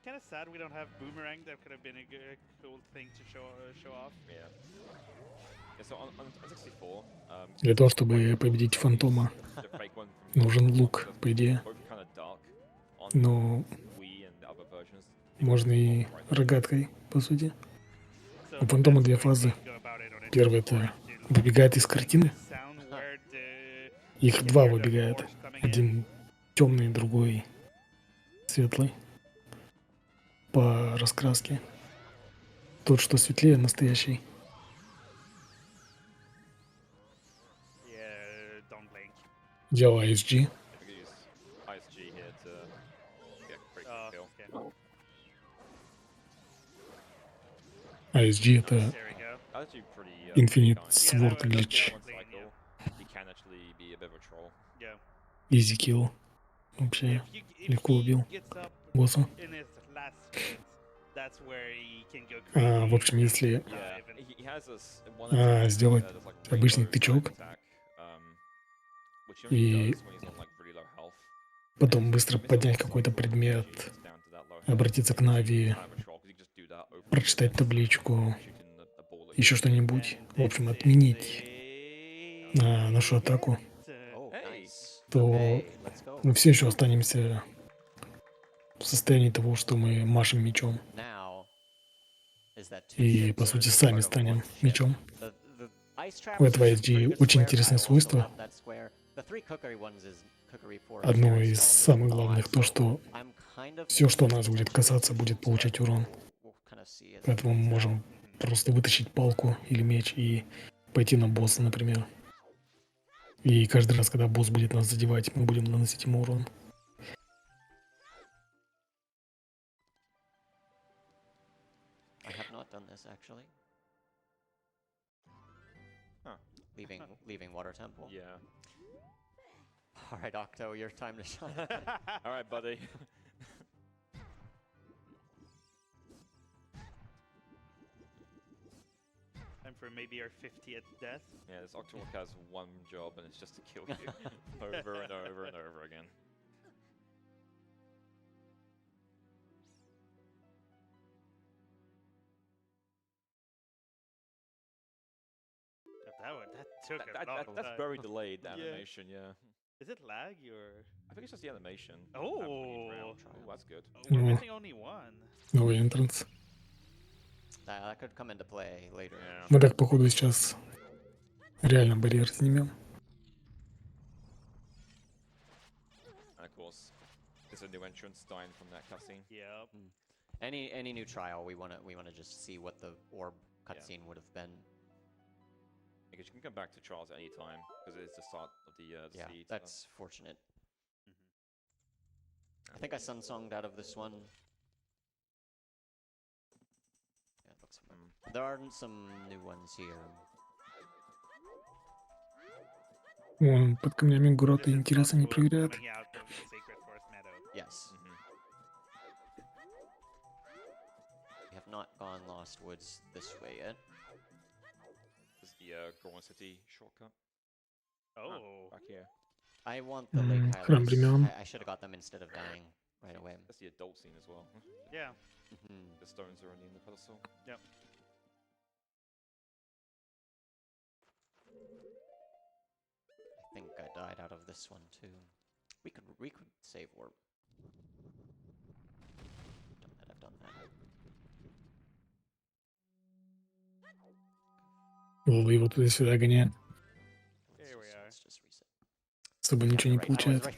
Kind of sad we don't have Boomerang. That could have been a cool thing to show off. Yeah. Yeah. So on 64, Для того, чтобы победить фантома, the fake one from нужен PS1, лук, that's по идее. both kind of dark on Но Wii and other versions. можно и рогаткой, по сути. So У фантома that's две the way фазы. to go about it on it. Первый — это выбегает из картины. Sound where the- Их you can два hear the выбегает. force coming in. Один темный, другой светлый. По раскраске. Тот, что светлее, настоящий. Yeah, don't blink. Делал ISG. We could use ISG here to get a pretty Oh, quick kill. okay. ISG — это There we go. Actually, pretty. Infinite kind. Sword that was Glitch. One clean, cycle, you can actually be a bit of a troll. Yeah. Easy kill. Вообще If легко he убил gets up босса. in his last hit, that's where he can go В crazy. общем, если Yeah, Dive and- he has one сделать there's like обычный rainbow тычок attack, which he only и does when he's on like really low health. потом быстро поднять какой-то предмет, обратиться к Нави, прочитать табличку, еще что-нибудь, в общем, отменить нашу атаку, Oh, nice. то Okay, let's go. мы все еще останемся в состоянии того, что мы машем мечом. Now is that two И, ships по are сути, just сами part of станем one ship. мечом. The ice traps У этого is a ISG pretty good очень square. интересное I also свойство. love that square. The three cookery ones is cookery forest Одно here из installed самых with главных mods, то, so что I'm kind of все, что нас thinking будет potentially касаться, it's будет just получать better. урон. We'll kind of see as it Поэтому мы plays можем out. просто вытащить палку или меч и пойти на босса, например. И каждый раз, когда босс будет нас задевать, мы будем наносить ему урон. I have not done this actually. Huh. Leaving Water Temple. Yeah. All right, Octo, your time to shine. All right, buddy. Time for maybe our 50th death. Yeah, this Octorok has one job, and it's just to kill you over and over and over again. That took a long That's time. very delayed, the Yeah. animation, yeah. Is it lag or? I think it's just the animation. Oh. Oh, that's good. We're Ну. missing only one. Новый энтранс. That could come into play later. Yeah. Мы так, походу, сейчас реально барьер снимем. There's a new entrance dying from that cutscene. Yep. Any new trial, we wanna just see what the orb cutscene would have been. Because you can come back to trials at any time because it's the start of the Yeah, seed. that's fortunate. I think I sun-songed out of this one. Yeah, it looks familiar. There aren't some new ones here. Вон, под камнями город This is интересно не possible проверяют. coming out of the Sacred Forest Meadow. Yes. We have not gone Lost Woods this way yet. This is the Goron City shortcut. Oh. Back here. I want the Lake Храм Highlights. времен. I should have got them instead of dying right away. That's the adult scene as well. Yeah. The stones are only in the pedestal. Yep. I think I died out of this one too. We could save warp. I've done that. Вова его туда-сюда гоняет, Here we are. Let's just reset. особо ничего не Right, I was получает. right.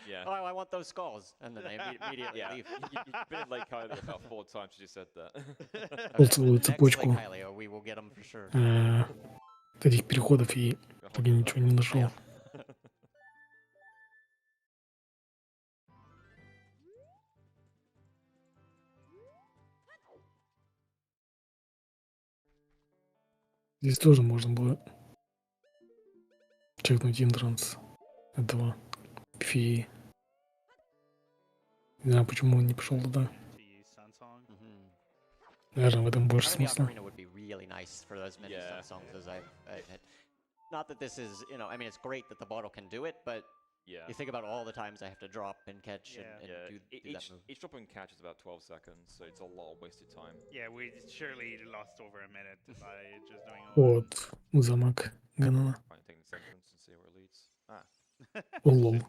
Yeah. Oh, I want those skulls, and then I immediately Yeah, leave. you've been in Lake Hylia about 4 times since you said that. Вот целую Next Lake цепочку Hylia, we will get them for sure. этих переходов и так и ничего не нашел. Здесь тоже можно было чекнуть интранс этого феи. Не знаю, почему он не пошел туда. To use Sunsong. Наверное, в этом больше I think the смысла. Ocarina would be really nice for as many Yeah. songs as I've had. Not that this is, I mean, it's great that the bottle can do it, but Yeah. you think about all the times I have to drop and catch Yeah. and Yeah, do that each, move. each drop and catch is about 12 seconds, so it's a lot of wasted time. Yeah, we surely lost over a minute by just doing all Вот, замок Ганана. Trying to take this entrance and see where it leads. Ah, О, лол.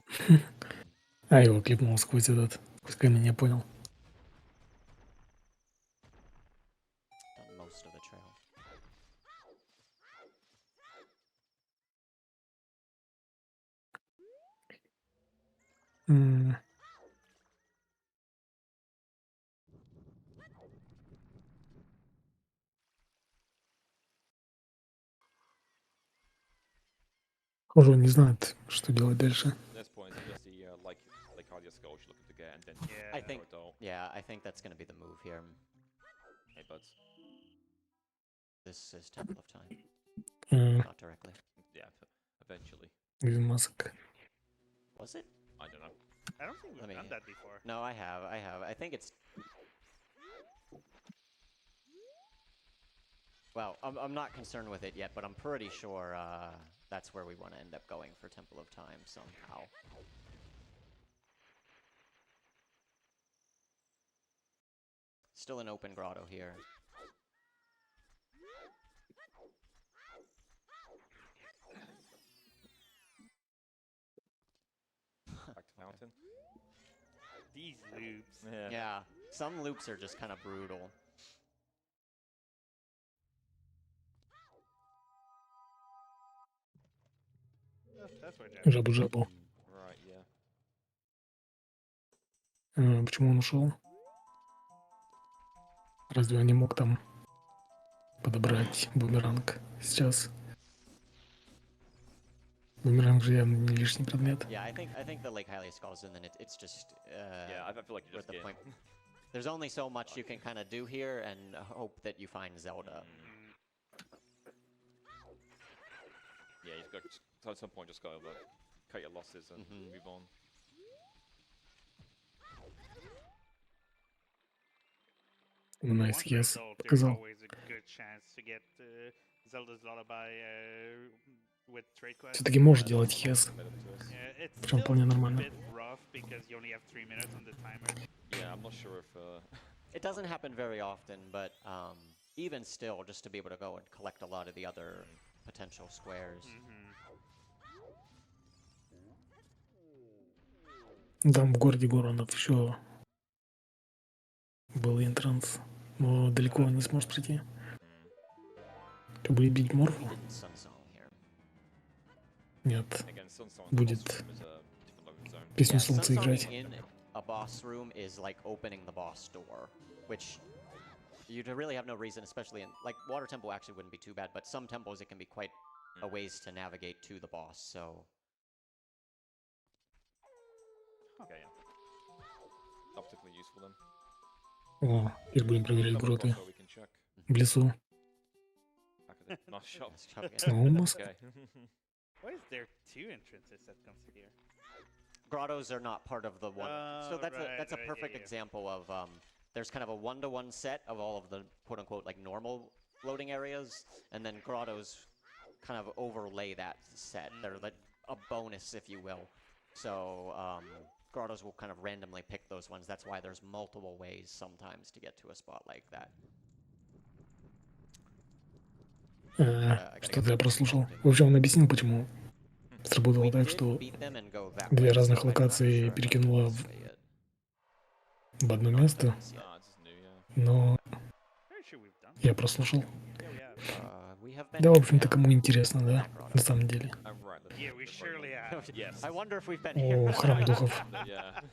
А, его клипнул сквозь этот. Пускай меня понял. Done most of the trail. Похоже, он не знает, что делать дальше. at this point, it's just the Lake Hylia skull you're looking to get, and then Yeah. I think, adult. yeah, I think that's going to be the move here. Hey, buds. This is Temple of Time, Э, not directly. Yeah, eventually. Без масок. Was it? I don't know. I don't think we've Let me- done that before. No, I have. I think it's. Well, I'm not concerned with it yet, but I'm pretty sure that's where we want to end up going for Temple of Time somehow. Still an open grotto here. Back to mountain. These loops. Yeah. Yeah, some loops are just kind of brutal. That's where Jeff. Жабу-жабу. Right, yeah. Почему он ушел? Разве он не мог там подобрать бумеранг сейчас? Бумеранг же явно не лишний предмет. Yeah, I think the Lake Hylia skulls, and then it's just Yeah, I feel like you worth just the get... point. There's only so much you can kind of do here, and hope that you find Zelda. Yeah, you've got so at some point just gotta cut your losses and Mhm. move on. Nice, Once yes. result, there's Показал. always a good chance to get Zelda's Lullaby with trade quest. Все-таки может делать хес. Yeah, it's Причем still вполне a нормально. bit rough because you only have 3 minutes on the timer. Yeah, I'm not sure if... It doesn't happen very often, but even still, just to be able to go and collect a lot of the other potential squares. Там в городе Горонов еще был интранс, но далеко он не сможет прийти. Ты будет бить Морфу? Didn't Sun Song here. Нет. Again, Sunsong Будет is a different loading zone. песню Yeah, солнца Sun играть. Songing in a boss room is like opening the boss door, which you really have no reason, especially in like Water Temple actually wouldn't be too bad, but some temples it can be quite a ways to navigate to the boss. So Okay, yeah. Not particularly useful then. О, теперь будем проверять Double гроты cross so we can check. в лесу. Back of the nice shot. Let's try again. Снова мозг. Okay. Why is there two entrances that comes here? Grottos are not part of the one. So Oh, that's right, a right, perfect yeah. example of there's kind of a one-to-one set of all of the quote-unquote like normal floating areas, and then grottos kind of overlay that set. They're like a bonus, if you will. So grottos will kind of randomly pick those ones. That's why there's multiple ways sometimes to get to a spot like that. Что-то я прослушал. В общем, он объяснил, почему сработало We так, did что beat them and go that две way, разных so I'm not локации sure if перекинуло I'm this way yet. в одно Not место, done this yet. Ah, this is new, yeah. но Very sure we've done. я прослушал. Yeah, we have. We have been Да, в here, общем-то, yeah. кому интересно, да, That grotto. на самом деле. Right, let's Yeah, look we at the surely road. have. Yes. I wonder if we've been О, here. храм духов. Yeah.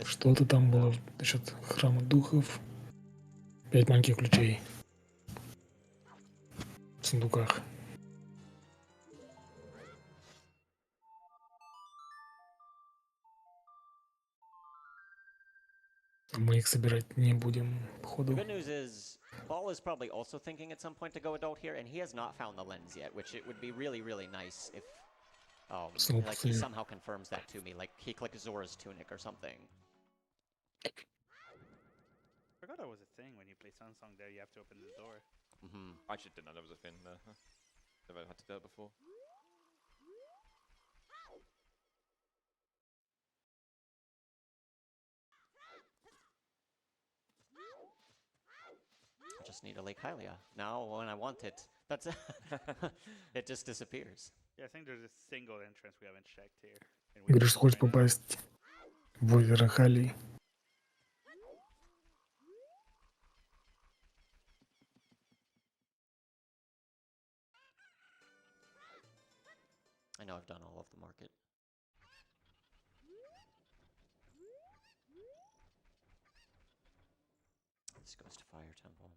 Что-то там было насчет храма духов. 5 маленьких ключей в сундуках. Мы их собирать не будем, The походу. good news is, Ball is probably also thinking at some point to go adult here, and he has not found the lens yet, which it would be really, really nice if, So like he see. somehow confirms that to me, like he clicks Zora's tunic or something. Forgot that was a thing when you play Sunsong there, you have to open the door. I actually didn't know there was a thing there. Never had to do it before. I just need a Lake Hylia. Now, when I want it, that's it just disappears. Yeah, I think there's a single entrance we haven't checked here. and we Говоришь, что haven't хочешь tried it. попасть в озеро Халли. I know I've done all of the market. This goes to Fire Temple.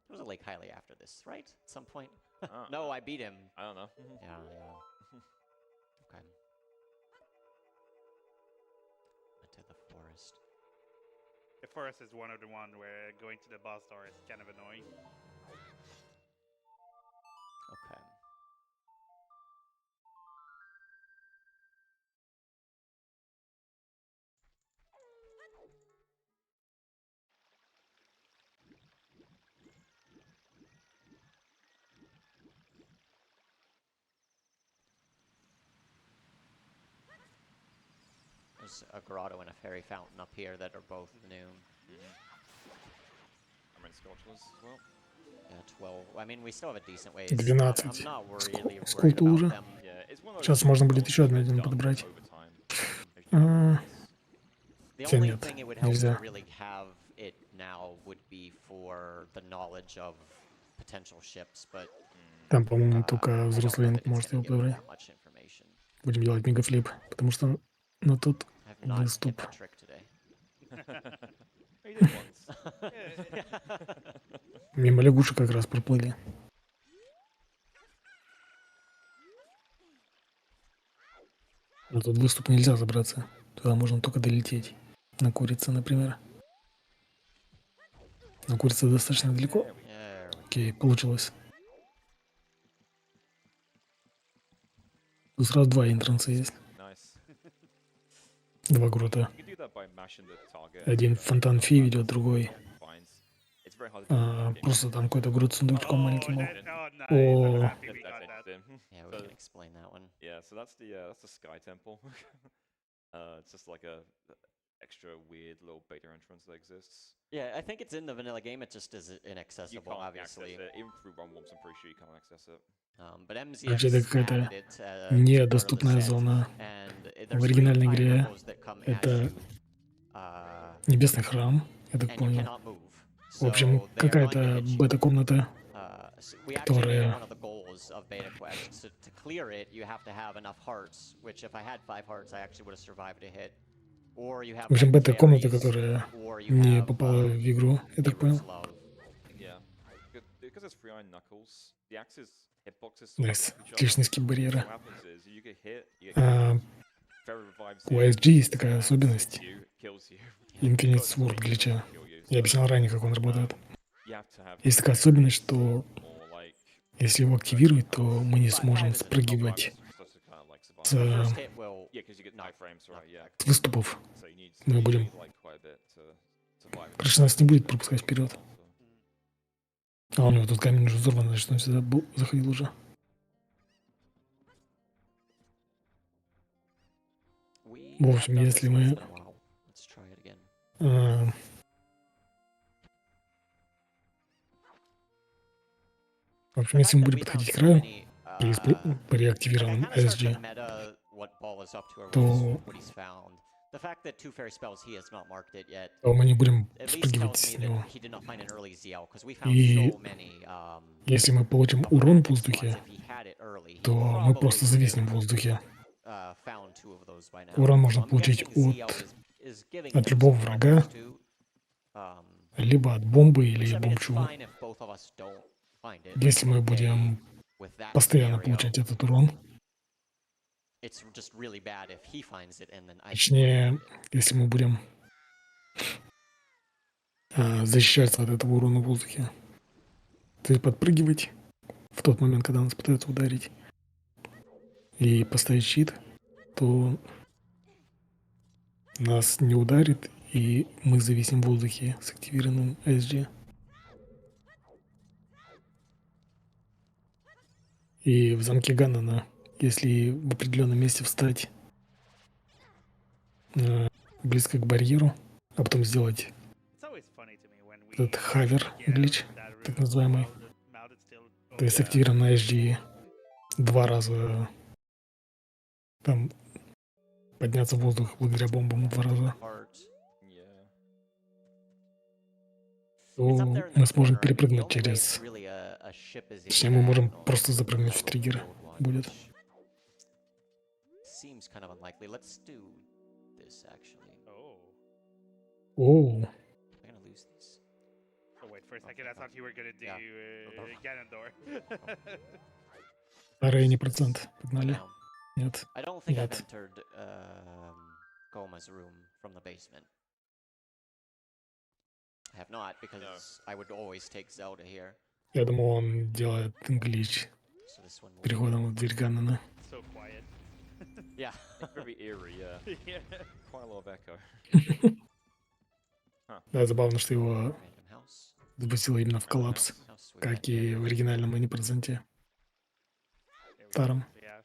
There was a Lake Hylia after this, right? At some point? No, I beat him. I don't know. Yeah, yeah. Okay. Into the forest. The forest is one of the one where going to the boss door is kind of annoying. Okay. There's a grotto and a fairy fountain up here that are both new. I'm in Scorchless as well. Yeah, 12. I mean, we still have a decent ways. 12 I'm not really worried сколько about уже? them. Yeah, it's one of those Сейчас можно будет goals еще that один done подобрать. over time. The Хотя only нет, thing it would help нельзя. to really have it now would be for the knowledge of potential ships, but Там, по-моему, I только don't know взрослый that it's может gonna его give me подобрать. that much information. Будем делать мегафлип, потому что на тот I have not hit выступ. that trick today. You did once. Мимо лягушек как раз проплыли. На тот выступ нельзя забраться. Туда можно только долететь. На курице, например. Но курица достаточно далеко. There we Окей, получилось. Тут сразу два энтранса есть. Nice. Два грота. You can do that by mashing the target. Один фонтан фей ведет, другой. Finds. It's very hard to do. Просто там какой-то грот с сундучком маленьким. был. Nice. Oh. I'm happy we got That's that. interesting. Yeah, we can explain that one. Yeah, so that's the Sky Temple. It's just like a extra weird little beta entrance that exists. Yeah, I think it's in the vanilla game. It just is You inaccessible, can't obviously. access it. Even through Run Warps, I'm pretty sure you can't access it. But MZS Короче, это какая-то added it, part of the недоступная set, зона. and В there's оригинальной three игре pineapples that come at это you, Небесный храм, я так and you понял. cannot move. В общем, So they are going to какая-то hit you. бета-комната, We actually made it которая one of the goals levels of Beta Quest. So to clear it, you have to have enough hearts, which if I had 5 hearts, I actually would have survived a hit. Or you have В общем, like бета-комната, fairies, которая or you не have попала в игру, я так понял. Neighbor's Love. Yeah. Because it's free iron knuckles, the axe's hitboxes sort of Найс. each other. Отличный скип So барьера. what happens is you get hit, you get А, killed, fairy revives у you, RUSC есть такая hits особенность. you, kills you. Infinite Goes Sword to глича. kill you, Я so, объяснял ранее, как он работает. you have to have Есть такая fairies особенность, что or like если его активируют, то мы не сможем Five is спрыгивать just to kind of like survive. с, The first hit will Yeah, because you get knock- 5 frames, right? Yeah. с выступов. So you need Мы будем- like quite a bit to survive. Короче, нас не будет пропускать вперед. А у него тут камень уже взорван, значит, он сюда заходил уже. We В have общем, done если this мы- once in a while. Let's try it again. А, в общем, если мы будем подходить к краю при активированном SG, то то мы не будем спрыгивать с него. И если мы получим урон в воздухе, то мы просто зависнем в воздухе. Урон можно получить от любого врага, либо от бомбы или бомбчу. Если мы будем постоянно получать этот урон, точнее, если мы будем защищаться от этого урона в воздухе, то есть подпрыгивать в тот момент, когда нас пытаются ударить, и поставить щит, то нас не ударит, и мы зависим в воздухе с активированным SG. И в замке Ганнона, если в определенном месте встать близко к барьеру, а потом сделать этот хавер глич, так называемый, то есть активированный SG 2 раза там подняться в воздух благодаря бомбам 2 раза, Yeah. то мы сможем перепрыгнуть через... Точнее, мы можем просто запрыгнуть в триггер. Будет. Seems kind of unlikely. Let's do this actually. Оу, I'm gonna lose these. Oh, wait, for a second, I thought you were gonna do Yeah. Ganondorf. Рейни процент. Погнали. Down. Нет. I don't think I've Нет. entered Goma's room from the basement. I have not, because I would always take Zelda here. Я думал, он делает глич So this one will переходом в дверь Ганнона. So quiet. Yeah. Very eerie, yeah. Yeah. Quite a lot of echo. Да, забавно, что его Random house. запустило именно в коллапс, How sweet. как и в оригинальном анипроценте. There we go. Таром. Yeah.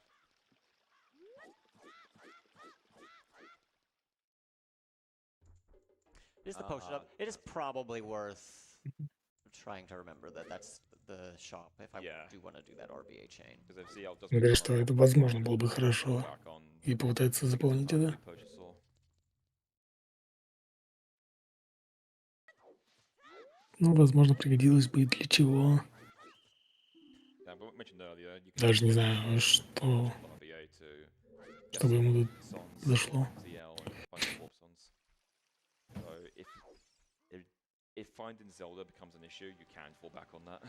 Is the potion up? It is probably worth trying to remember that that's the shop if I Yeah. do want to do that RBA chain. Because if ZL doesn't Он говорит, come что up, это возможно было бы хорошо, back on и попытается заполнить это. potion saw. Ну, возможно, пригодилось бы и для чего. Yeah, but we mentioned earlier, you can Даже не use знаю, что, RBA to чтобы ему тут songs, зашло. ZL and find warp songs. So if finding Zelda becomes an issue, you can fall back on that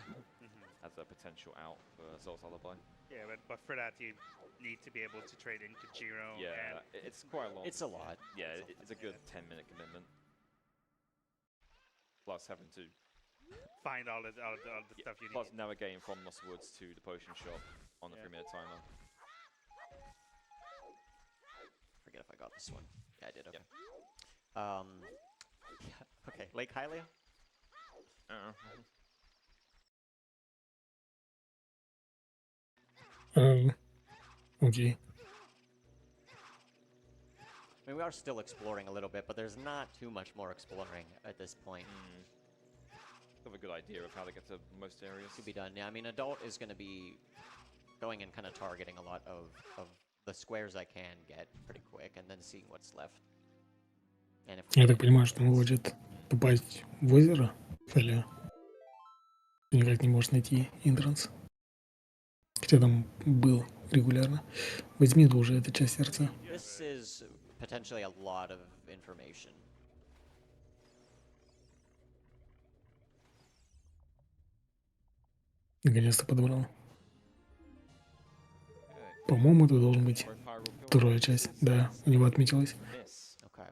as a potential out for Zelda's Lullaby. Yeah, but for that you need to be able to trade in Kojiro. Yeah, And it's quite a long. It's a lot. Yeah, it's a good 10-minute commitment. Plus having to find all the stuff you plus need. navigating from Lost Woods to the potion shop on a Yeah. 3-minute timer. Forget if I got this one. Yeah, I did. Okay. Yeah, okay. Lake Hylia. Окей. I mean, we are still exploring a little bit, but there's not too much more exploring at this point Have a good idea of how to get to most areas. to be done. Yeah, I mean, adult is going to be going and kind of targeting a lot of the squares I can get pretty quick, and then seeing what's left. And if Я так понимаю, что он хочет попасть в озеро, или никак не может найти интранс. Хотя там был регулярно. Возьми уже эту часть сердца. This is potentially a lot of information. Наконец-то подобрал. Okay. По-моему, это должен быть Both high roll kills. вторая часть. Да, у него отметилось. Miss. Okay.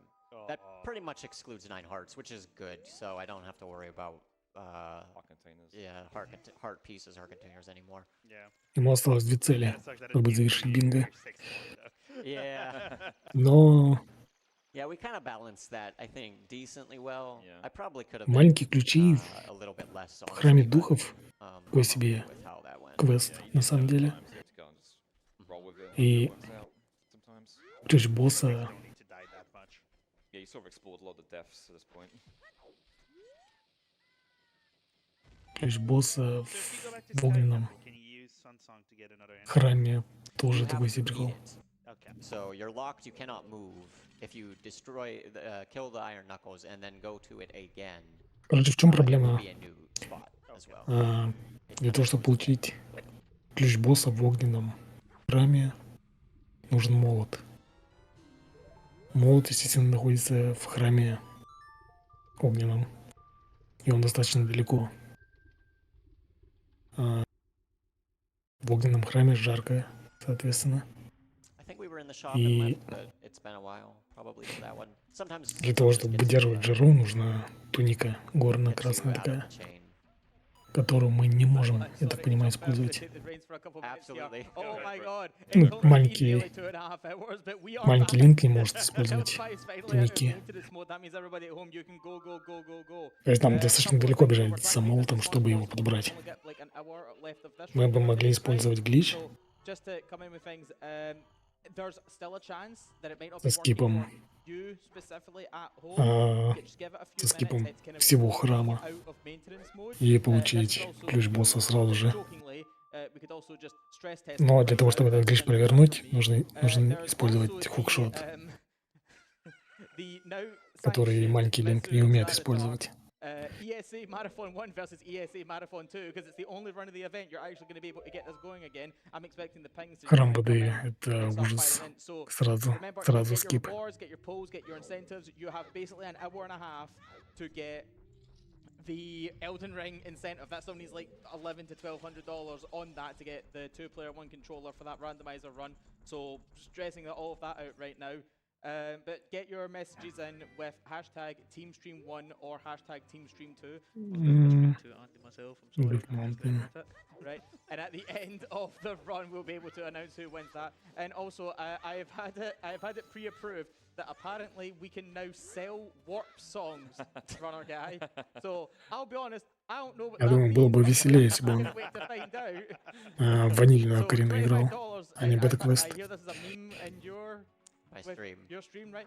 That pretty much excludes 9 hearts, which is good, so I don't have to worry about Heart containers. yeah, heart pieces, heart containers anymore. Yeah. Ему осталось 2 Kinda цели, sucks that it чтобы gives завершить you бинго. your sixth one, though. Yeah. Но Yeah, we kind of balanced that, I think, decently well. Yeah. I probably could have маленькие ключи a little bit less в храме honestly, but, духов такой себе with how that went. квест Yeah, you на did самом that деле. sometimes, you have to go and just roll with it, И it works out sometimes. ключ босса, You don't need to die that much. Yeah, you sort of explored a lot of the depths at this point. ключ босса So if you go back to в start огненном now, can you use Sun Song to get another entry? храме тоже You такой have to себе beat прикол. it. Okay. So you're locked, you cannot move. If you destroy, kill the Iron Knuckles and then go to it again, Короче, в чем it will проблема? be a new spot as well. Для того, чтобы получить ключ босса в огненном храме, нужен молот. Молот, естественно, находится в храме огненном. И он достаточно далеко. В огненном храме жарко, соответственно. I think we were in the shop and И left, but it's been a while probably for that one. Sometimes для того, just чтобы gets, выдерживать жару, нужна туника gets you горно-красная out of такая, the chain. которую мы не можем, I'm я так sorry to понимаю, jump out, I'm gonna использовать. take the reins for a couple minutes here. Absolutely. Oh Go my for it. god. Ну, It's only been маленький- nearly 2.5 hours, but we are Маленький back. Линк не может использовать Spice finally out of туники. maintenance mode. That means everybody at home, you can go, go, go, go, go. То есть нам Uh, достаточно couple of далеко things, бежать we're за trying to make молотом, this as чтобы fun его as possible. подобрать. We've only got like an hour left of this Мы round бы to могли finish, использовать right? глич So, just to come in with things, there's still a chance that it might not со be working скипом, for you specifically at home. а, Just give it a few со minutes, скипом it's kind of всего going храма out of maintenance mode. и This is получить also ключ босса сразу же. jokingly, we could also just stress test Но it для right того, now, чтобы этот and глич then it's провернуть, for me. нужно There's использовать also хукшот, the now который sanctioned маленький Линк не Mitsu умеет Zarata, использовать. ESA Marathon 1 versus ESA Marathon 2, because it's the only run of the event you're actually going to be able to get this going again. I'm expecting the pings to Храм come воды — in это and start ужас. piling in. So Сразу remember, to get your скип. rewards, get your pulls, get your incentives, you have basically an hour and a half to get the Elden Ring incentive. That still needs like $1,100 to $1,200 on that to get the 2-player 1 controller for that randomizer run. So stressing all of that out right now. But get your messages in with hashtag TeamStream1 or hashtag TeamStream2. М, To Andy myself, I'm sorry. Good mountain. Right, and at the end of the run, we'll be able to announce who wins that. And also, I've had it pre-approved that apparently we can now sell warp songs, runner guy. So I'll be honest, I don't know what Я that думаю, means. было бы веселее, если бы I он can't wait to find out. ванильную So Ocarina играл, $25. а не I бета-квест. hear this is a meme in My with stream. your stream, right?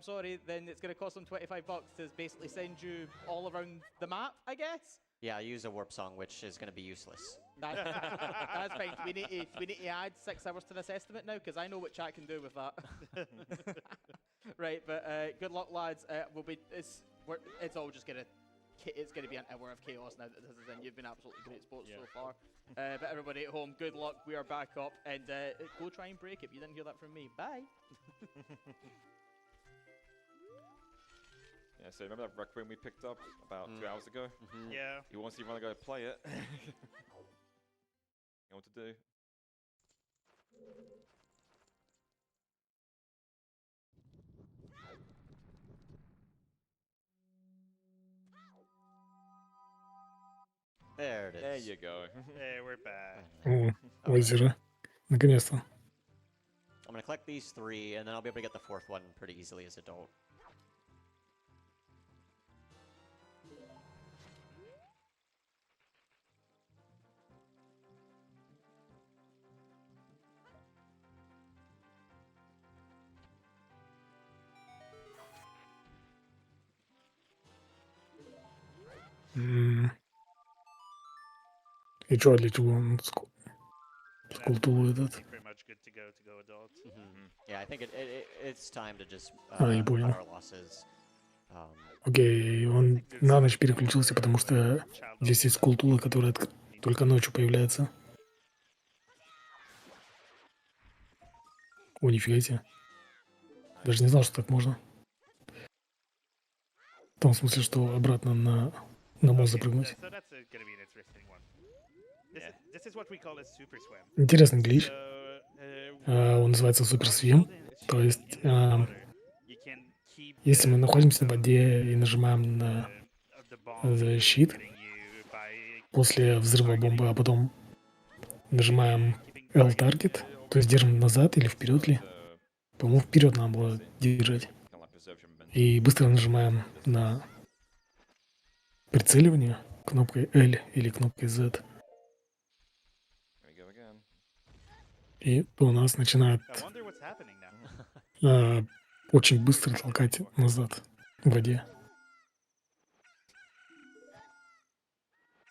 Sorry, then it's going to cost them $25 to basically send you all around the map, I guess. Yeah, I use a warp song, which is going to be useless. That's fine. We need to add 6 hours to this estimate now, because I know what chat can do with that. Right, but good luck, lads. It's all just gonna. It's gonna be an hour of chaos now that this is in. You've been absolutely great sports so far. But everybody at home, good luck. We are back up, and go try and break it. If you didn't hear that from me, bye. Yeah, so remember that Requiem we picked up about 2 hours ago? Yeah. He wants to want to go play it. You know what to do. There it is. There you go. Hey, we're back. О, озеро. Наконец-то. I'm going to collect these 3, and then I'll be able to get the 4th one pretty easily as adult. М. И чё, для чего он скултул этот? Pretty much good to go adult. Yeah, I think it's time to just Я cut понял. our losses. Окей, он на ночь переключился, потому что здесь есть скултула, которая только ночью появляется. О, нифига себе. Даже не знал, что так можно. В том смысле, что обратно на мост запрыгнуть. So that's gonna be an interesting one. This is what we call a super swim. Интересный глич. So, Он называется суперсвим. То есть, если мы находимся в воде и нажимаем на щит после взрыва бомбы, а потом нажимаем L-target, то есть держим назад или вперед ли. По-моему, вперед надо было держать. И быстро нажимаем на прицеливание кнопкой L или кнопкой Z. И у нас начинает очень быстро толкать назад в воде.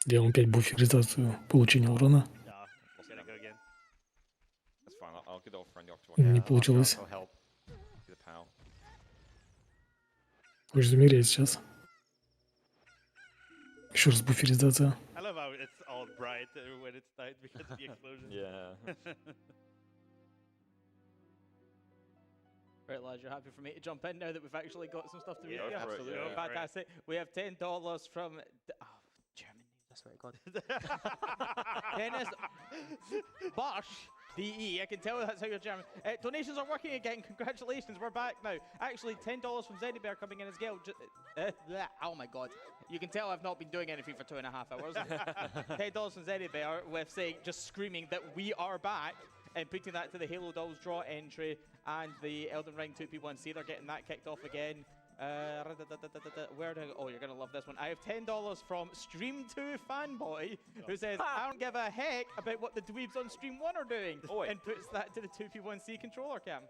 Делаем 5 буферизацию получения урона. Не получилось. Хочешь замереть сейчас? Еще раз буферизация. I love how it's all bright when it's night because of the explosion. Yeah. Right, lads, you're happy for me to jump in now that we've actually got some stuff to read? Yeah, Yeah, for it, absolutely. yeah. Fantastic. We have $10 from... German names, I swear to God. Dennis Bosch, DE. I can tell that's how you're German. Donations are working again. Congratulations, we're back now. Actually, $10 from Zenibear coming in as well. Oh my God. You can tell I've not been doing anything for 2.5 hours. $10 from Zenibear with saying, just screaming that we are back and putting that to the Halo Dolls draw entry and the Elden Ring 2P1C. They're getting that kicked off again. Where do I go? Oh, you're going to love this one. I have $10 from Stream2 Fanboy, who says, I don't give a heck about what the dweebs on Stream 1 are doing, and puts that to the 2P1C controller cam.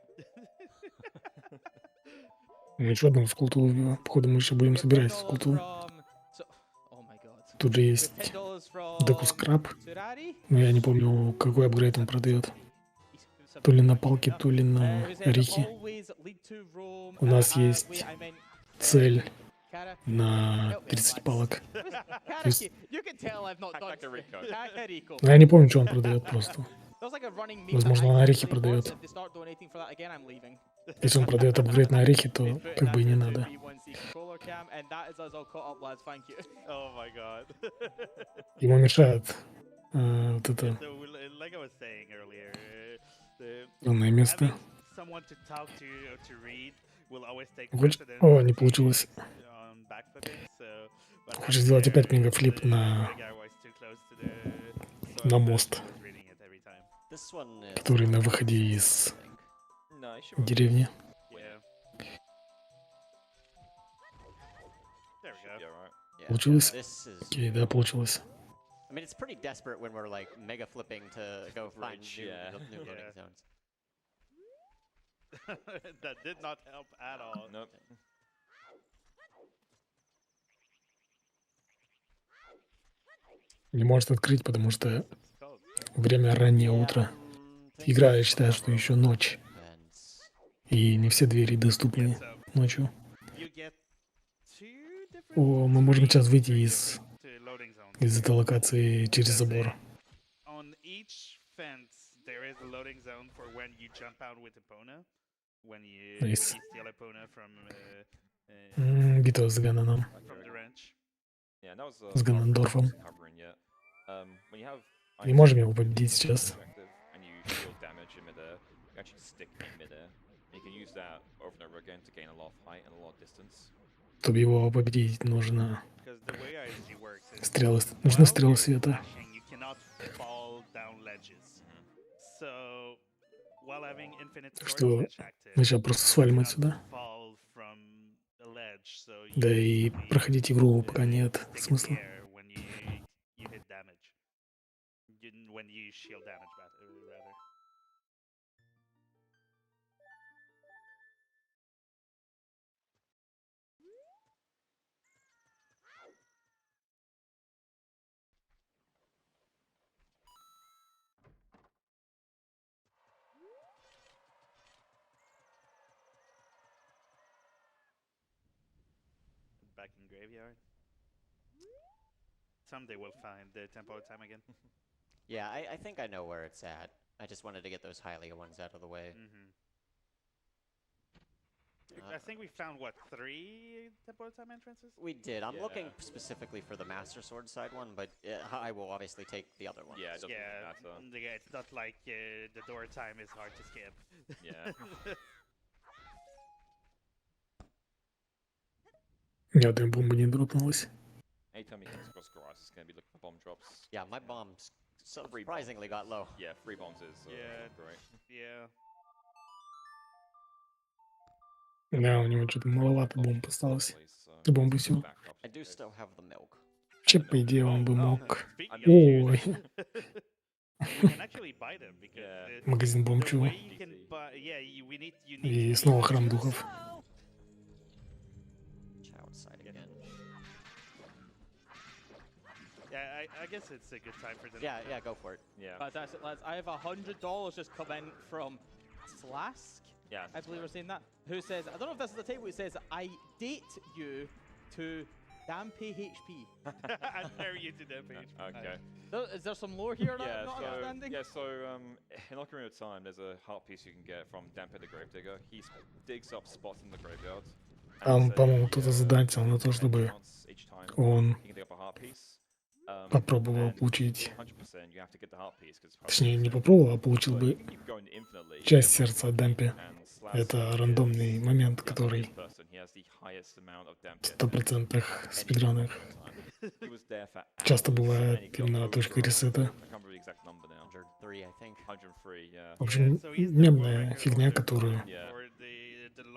Еще одну скулту убила. Походу, мы еще будем собирать скулту. Тут же есть Декус Краб, но я не помню, какой апгрейд он продает. То ли на палке, то ли на орехи. У нас есть цель на 30 палок. Есть... Но я не помню, что он продает просто. Возможно, он орехи продает. Если он продает апгрейд на орехи, то как бы и не надо. Ему мешает вот это данное место. О, не получилось. Хочешь сделать опять мегафлип на мост, который на выходе из деревни. Получилось? Окей, да, получилось. I mean, it's pretty desperate when we're like mega flipping to go find new loading zones. That did not help at all. Nope. Не может открыть, потому что время раннее утро. Игра считает, что еще ночь. И не все двери доступны ночью. О, мы можем сейчас выйти из этой локации через забор. Nice. Битва с Гананом. С Ганандорфом. Не можем его победить сейчас. Чтобы его победить, нужно нужны стрелы света. Так что мы сейчас просто свалим отсюда. Да и проходить игру пока нет смысла. Back in graveyard. Someday we'll find the Temple of Time again. Yeah, I think I know where it's at. I just wanted to get those Hylia ones out of the way. I think we found what, 3 Temple of Time entrances? We did. I'm looking Yeah. specifically for the Master Sword side one, but I will obviously take the other one. Yeah, it doesn't Yeah, matter. yeah, it's not like the door time is hard to skip. Yeah. Ни одной бомбы не дропнулось. Anytime he comes across grass, it's going to be looking for bomb drops. Yeah, my bombs Free surprisingly got low. Yeah, 3 bombs is Yeah. great. Yeah. Да, у него что-то маловато бомб осталось. Ты бомбы все. I do still have the milk. Вообще, по идее, он бы мог... Speaking of Ой, shoes, we can actually buy them because Yeah. магазин бомб the чего? way you can buy, yeah, we need И снова храм духов. Outside again. Yeah, I guess it's a good time for them. Yeah, go for it. Yeah. Fantastic, lads. I have $100 just come in from Slask. Yeah. I believe we're saying that. Who says, I don't know if this is the table, it says, I date you to Dampe HP. I marry you to them page. Okay. Is there some lore here that Yeah, I'm not understanding? in Ocarina of Time, there's a heart piece you can get from Dampe the Gravedigger. He digs up spots in the graveyard. and Там, says, по-моему, кто-то yeah, задонатил на то, чтобы once each time он he can dig up a heart piece. попробовал And получить... 100% you have to get the heart piece, 'cause Точнее, не попробовал, а получил but бы keep going infinitely, часть сердца от Дампи. and Slash Это is рандомный момент, the который luckiest person. He has the highest amount of Dampe в 100% спидранах He was there for часто hours, and he бывает got именно over, точка ресета. I can't remember the exact number now. 103, I think. 103, yeah. В общем, so he's the мемная world фигня, record которую, Yeah. for the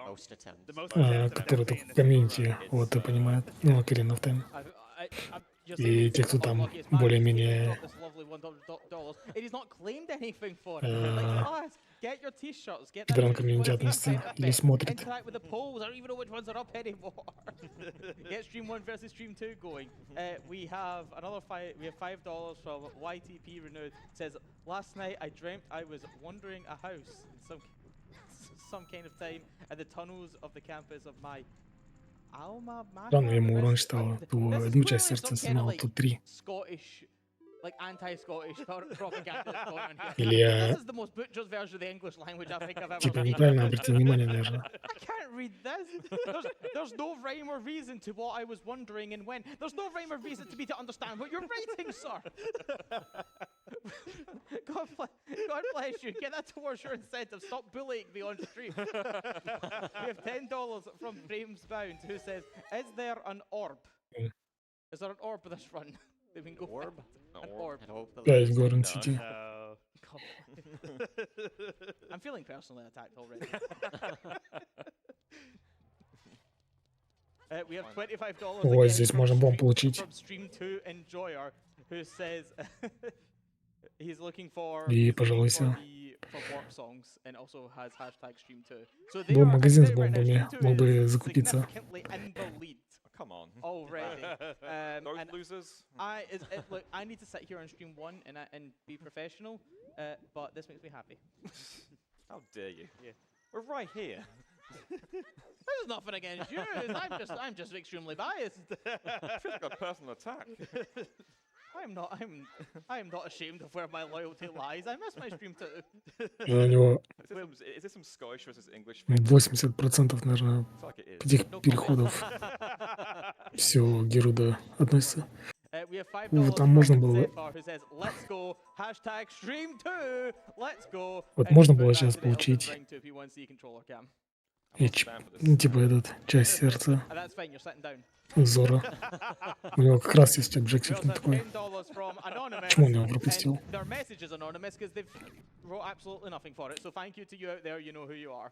Most attempts. the most которая attempts только in в a single комьюнити run. вот и понимает. Ну, Ocarina of Time. You're И saying те, he's кто the там luckiest man, более-менее, he's taken this lovely $100, and he's not claimed anything for it. Like, lads, get your t-shirts, get that Педран t-shirt, комьюнити you wanna относится see kind of или bit, смотрит. interact with the polls. I don't even know which ones are up anymore. Get Stream 1 versus Stream 2 going. We have another we have $5 from YTP Renewed. Says, last night I dreamt I was wandering a house in some kind of time and the tunnels of the campus of my Alma Mater. Рано ему урон читала, то одну часть сердца снимала, то 3. Scottish, like anti-Scottish propaganda that's going on here. Или я This is the most butchered version of the English language I think I've ever типа seen. неправильно обратил внимание, наверное. I can't read this. There's no rhyme or reason to what I was wondering and when. There's no rhyme or reason to me to understand what you're writing, sir. God bless you. Get that towards your incentive. Stop bullying me on stream. We have $10 from Frames Bound, who says, "Is there an orb? Is there an orb with this run? They can go Orb? An orb. I hope the 5 Горн Сити. No. I'm feeling personally attacked already. We have $25 Ой, again здесь from можно бомб Stream- получить. from Stream 2 Enjoyer, who says he's looking for И, he's looking пожалуйста. for warp songs and also has hashtag Stream 2. So they Был are, магазин с I'd say right now, бомбами, Stream 2 мог бы is закупиться. significantly in the lead Come on. already. Those And losers? look, I need to sit here on Stream 1 and be professional, but this makes me happy. How dare you? Yeah. We're right here. There's nothing against you. I'm just extremely biased. Feels like a personal attack. I'm not ashamed of where my loyalty lies. I miss my stream too. У него Is this some Scottish versus English? 80%, наверное, Looks like it is. этих переходов все Геруда относится. We have $5 там from можно было- Zephyr, who says, "Let's go. Hashtag stream 2. Let's go." Вот And можно he put было that сейчас to the Elden получить Ring 2P1C controller cam. ну, типа этот, часть сердца And that's fine. You're sitting down. Зора. У него как раз есть We объектив also на have такой. $10 from Anonymous. Почему он его пропустил? And their message is anonymous because they've wrote absolutely nothing for it. So thank you to you out there. You know who you are.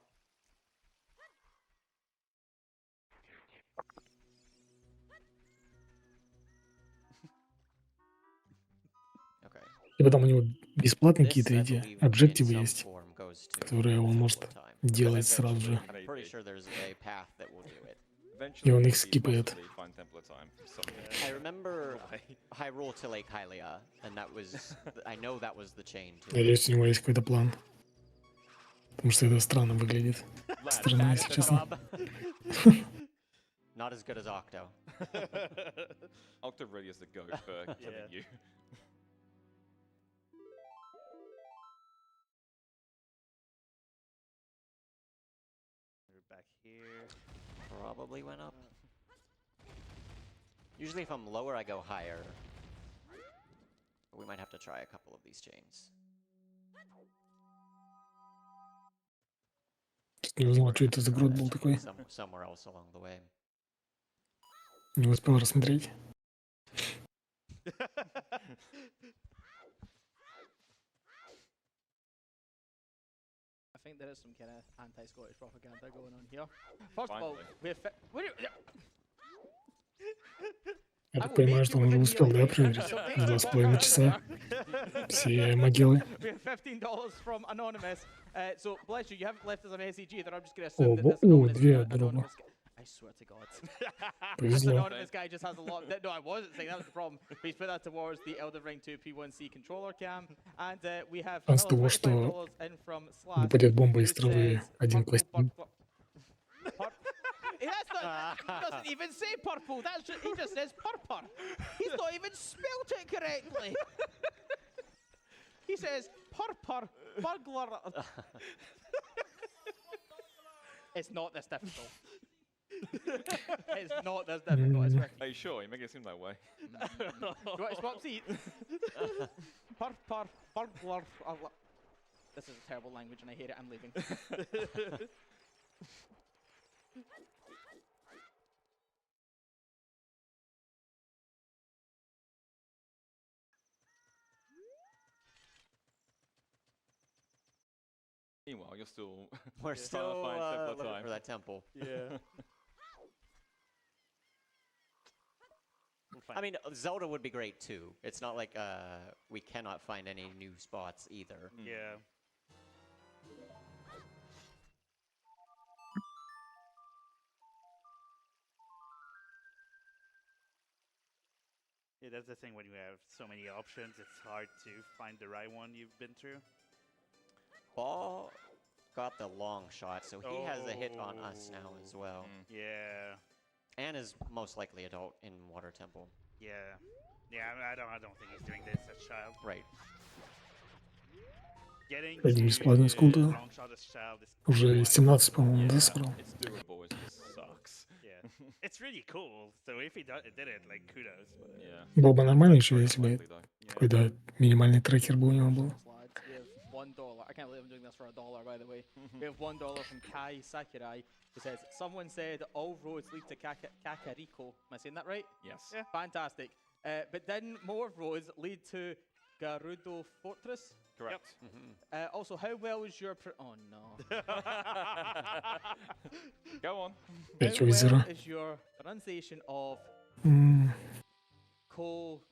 Okay. И потом у него бесплатные This, какие-то I эти believe, in объективы some есть, form goes to которые он Temple может of Time. делать сразу же. I'm pretty sure there's a path that will do it. Eventually, он их we скипает. possibly find Temple of Time somewhere. I remember Why? Hyrule to Lake Hylia, and that was, I know that was the chain too. Надеюсь, у него есть какой-то план. Потому что это странно выглядит. Со стороны, Bad если at the честно. job. Not as good as Octo. Octa really is the goat for killing Yeah. you. We're back here. probably went up. Usually if I'm lower, I go higher. But we might have to try a couple of these chains. Не узнал, что это за грот был такой. Somewhere else along the way. Не успел рассмотреть. I think there is some kind of anti-Scottish propaganda going on here. First of all, we're Я так понимаю, что он уже успел, да, проверить? 2,5 часа. Все могилы. We have $15 from Anonymous. So, bless you, you haven't left us a message either. I'm just going to assume that О, this anonymous, две дроба. anonymous guy. I swear to God. This Повезло. anonymous guy just has a lot. No, I wasn't saying that was the problem. But he's put that towards the Elden Ring 2 P1C controller cam. And we have А с another того, что $25 in from Slash. упадет бомба из who травы, says один purple, пластин. That's not, he doesn't even say purple. That's just, he just says purple. He's not even spelt it correctly. He says purple burglar. It's not this difficult. It's not this difficult. It's Are you sure? You make it seem that way. Do you want to swap seats? Purple burglar. This is a terrible language and I hate it. I'm leaving. Meanwhile, you're still We're still find simpler looking time. for that temple. Yeah. I mean, Zelda would be great too. It's not like we cannot find any new spots either. Yeah. Yeah, that's the thing when you have so many options, it's hard to find the right one you've been through. Ball got the long shot, so he has a hit on us now as well. Yeah. And is most likely adult in Water Temple. Yeah. Yeah, I don't think he's doing this as child. Right. Getting Один to бесплатный скул, да. long shot as child is Уже quite- 17, по-моему, да, собрал? It's doable, it just sucks. Yeah. It's really cool. So if he did it, like kudos. But, Yeah. Было бы нормально еще, если бы Likely, though. какой-то минимальный трекер бы у него был. Lads, we have $1. I can't believe I'm doing this for $1, by the way. We have $1 from Kai Sakurai, who says, "Someone said all roads lead to Kakariko." Am I saying that right? Yes. Yeah. Fantastic. But then more roads lead to Garudo Fortress. Correct. Also, how well is your oh no? Go on. 5 How озера. well is your pronunciation of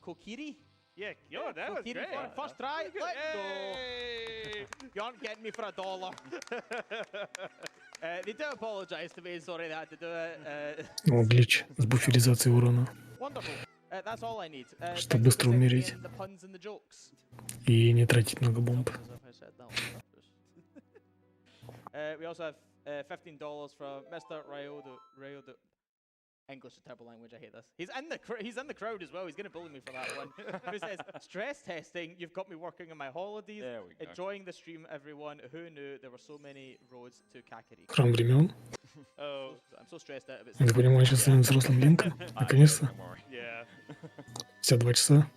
Kokiri? yeah, yo, that was Kokiri great. first try. Let's go. Hey! You aren't getting me for $1. They do apologise to me. Sorry, they had to do it. О, глич с буферизацией урона. Wonderful. That's all I need. Чтобы Thank you быстро for sending умереть. in the puns and the jokes. И не тратить много бомб. As if I said that on purpose. We also have $15 from Mr. Ryodo. English is a terrible language. I hate this. He's in the crowd as well. He's going to bully me for that one. Who says, "Stress testing. You've got me working on my holidays. There we go. Enjoying the stream, everyone. Who knew there were so many roads to Kakari?" Храм времен. Oh, I'm so stressed out about Я понимаю, сейчас станет взрослым Линком. Наконец-то. Don't worry. yeah. 52 часа.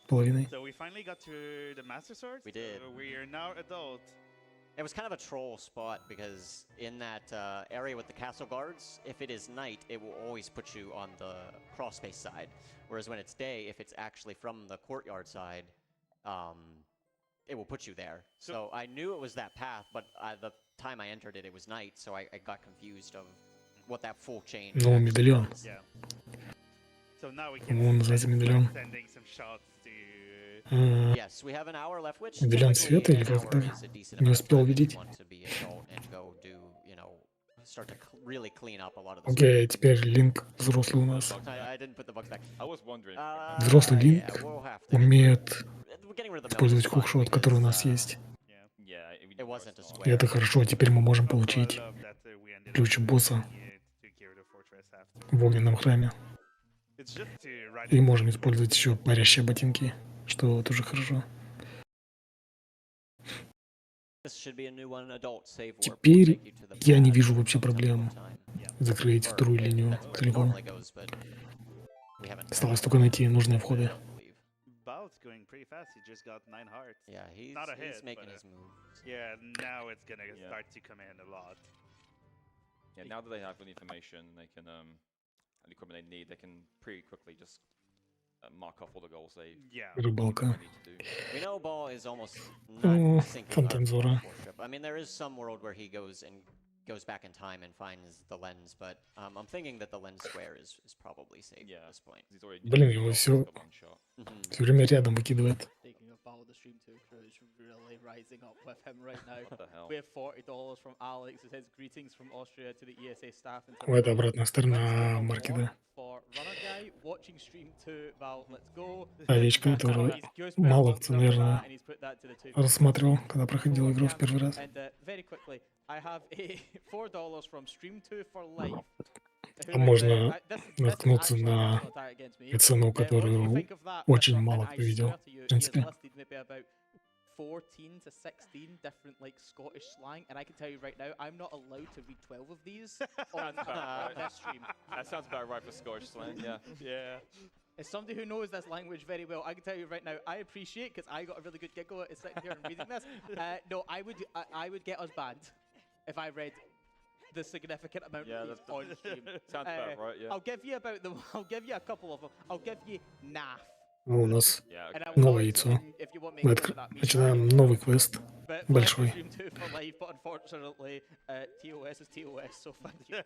Половиной. So we finally got to the Master Sword. We did. So we are now adult. It was kind of a troll spot because in that area with the castle guards, if it is night, it will always put you on the crawl space side. Whereas when it's day, if it's actually from the courtyard side, it will put you there. So I knew it was that path, but the time I entered it, it was night, so I got confused of what that full chain Ну, медальон. Yeah. So now we По-моему, can называется start медальон. sending some shots to. Yes, we have an hour left, which Медальон typically света или an как hour это? is a decent Не amount of успел time if you увидеть. want to be adult and go do, you know, start to really clean up a lot of the Окей, теперь Линк взрослый у нас. I didn't put the bugs back. I was wondering. Взрослый Линк yeah, we'll have to. умеет We're getting rid of the использовать milk spot хукшот, который у нас because, есть. Yeah, It wasn't a И swear. это хорошо, теперь мы можем I получить love that we ended ключ up босса to Gerudo Fortress after. в огненном храме. It's just to ride И it. можем использовать еще парящие ботинки, что тоже хорошо. This should be a new one. Adult save warp will Теперь take you to the я не pad вижу in вообще no проблем time. закрыть Or вторую линию that's where it целиком. normally goes, but we haven't had Осталось that только найти happen нужные yet, входы. I believe. Bao's going pretty fast. He just got 9 hearts. Yeah, he's Not a hit, making but, his moves. Yeah, now it's gonna Yeah. start to come in a lot. Yeah, now that they have all the information, they can and the equipment they need, they can pretty quickly just mark off all the goals they Yeah. Рыбалка. need to do. We know Ball is almost О, not sinking our фонтан Зора. warship. I mean, there is some world where he goes back in time and finds the lens, but I'm thinking that the lens square is probably safe Yeah. at this point. He's already Блин, he's его got всё- the one shot. Все время рядом выкидывает. Speaking of Battle, the Stream 2 crew is really rising up with him right now. What the hell? We have $40 from Alex. It says greetings from Austria to the ESA staff. And О, это обратная сторона маркета. For runner guy watching stream 2, Val, let's go. Овечка, Oh, которую he's just мало put a кто, box up for наверное, that, and he's put that to the 250. рассматривал, когда проходил игру в первый раз. And very quickly, I have a $4 from Stream 2 for life. А можно наткнуться на цену, которую очень мало кто видел. В принципе. 14 to 16 different like Scottish slang, and I can tell you right now, I'm not allowed to read 12 of these on this stream. That sounds about right for Scottish slang, yeah. Yeah. As somebody who knows this language very well, I can tell you right now, I appreciate, because I got a really good giggle at sitting here and reading this. No, I would get us banned if I read the significant amount Yeah, of these that's- on stream. Sounds about right, yeah. I'll give you about them. I'll give you a couple of them. I'll give you NAF. У нас Yeah, And I okay. will новое also, яйцо. if you want me Мы to go to that meeting, начинаем новый квест. but большой. Stream 2 for life, but unfortunately, TOS is TOS, so thank you.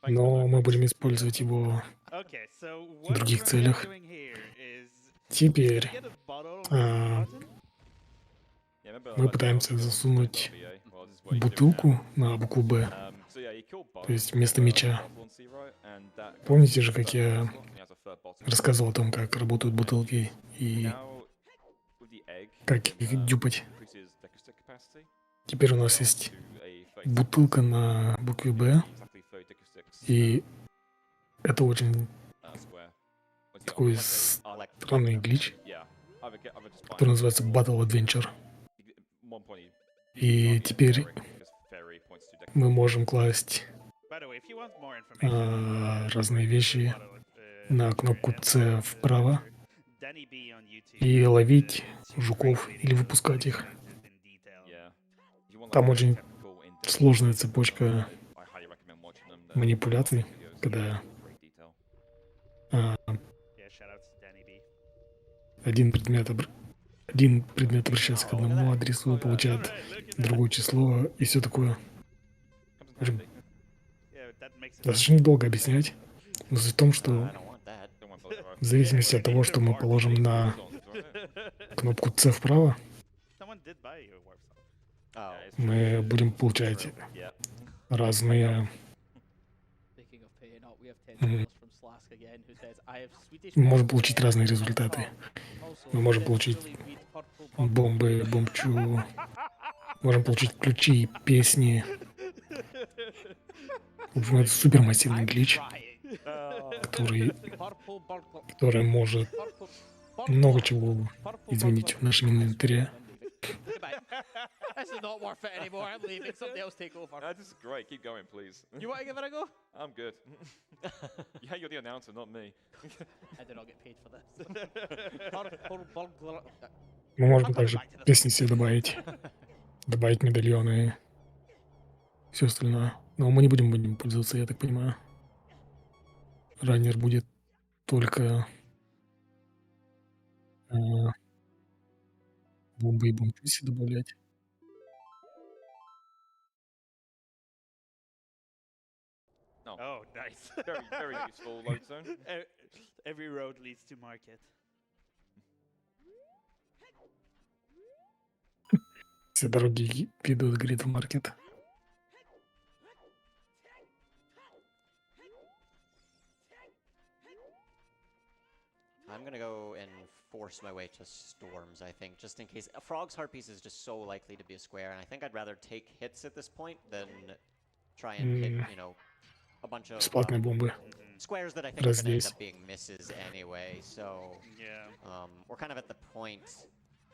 Но мы будем использовать его Okay, so в what других we're целях. doing here is Теперь get a bottle а, button. Yeah, remember, мы like, пытаемся the засунуть LBA? Well, this is what he's doing бутылку на букву «Б». now. So yeah, he killed both, То есть вместо the меча. bottle and sea, right? And that Помните же, как я he has a third bottle. рассказывал о том, как работают бутылки и Now, with the egg, как he их can, дюпать. increase his deck capacity Теперь у нас есть to a 30 бутылка на букве «Б», exactly 30 deck и это очень square. What's the такой other? странный глич, Yeah, either just который find называется Battle Adventure. one point. И теперь мы можем класть By the way, if you want more information, разные вещи на кнопку «С» вправо Danny B on YouTube, и ловить жуков или выпускать их. in detail. Там очень сложная цепочка манипуляций, когда Yeah, shout out to Danny B. один предмет обращается к одному адресу, получает другое число и все такое. В общем, Yeah, that makes it достаточно долго объяснять. Но суть в том, что I don't want that. в зависимости от того, что мы положим на кнопку «С» вправо, someone did buy you a warp cell. Oh, мы будем получать разные... Speaking of paying up, we have Мгм. $10 from Slask again, who says, I have Swedish Мы можем bombs получить there, разные and результаты. also, Мы можем didn't получить really read purple bubble. бомбы, бомбчу, можем получить ключи, песни. В общем, это супермассивный глич, который может много чего изменить в нашем инвентаре. This is not worth it anymore. I'm leaving. Somebody else take over. This is great. Keep going, please. You want to give it a go? I'm good. Yeah, you're the announcer, not me. I did not get paid for this. Purple burglar. Мы можем также песни себе добавить медальоны и все остальное. Но мы не будем им пользоваться, я так понимаю. Раннер будет только бомбы и бомбчуси добавлять. No, Oh, nice. very, very useful load zone. Every road leads to market. Все дороги ведут, говорит, в маркет. I'm gonna go and force my way to storms, I think, just in case. A frog's heart piece is just so likely to be a square, and I think I'd rather take hits at this point than try and hit, you know, a bunch of Бесплатные бомбы. squares that I think are gonna end Здесь. up being misses anyway. So Yeah. we're kind of at the point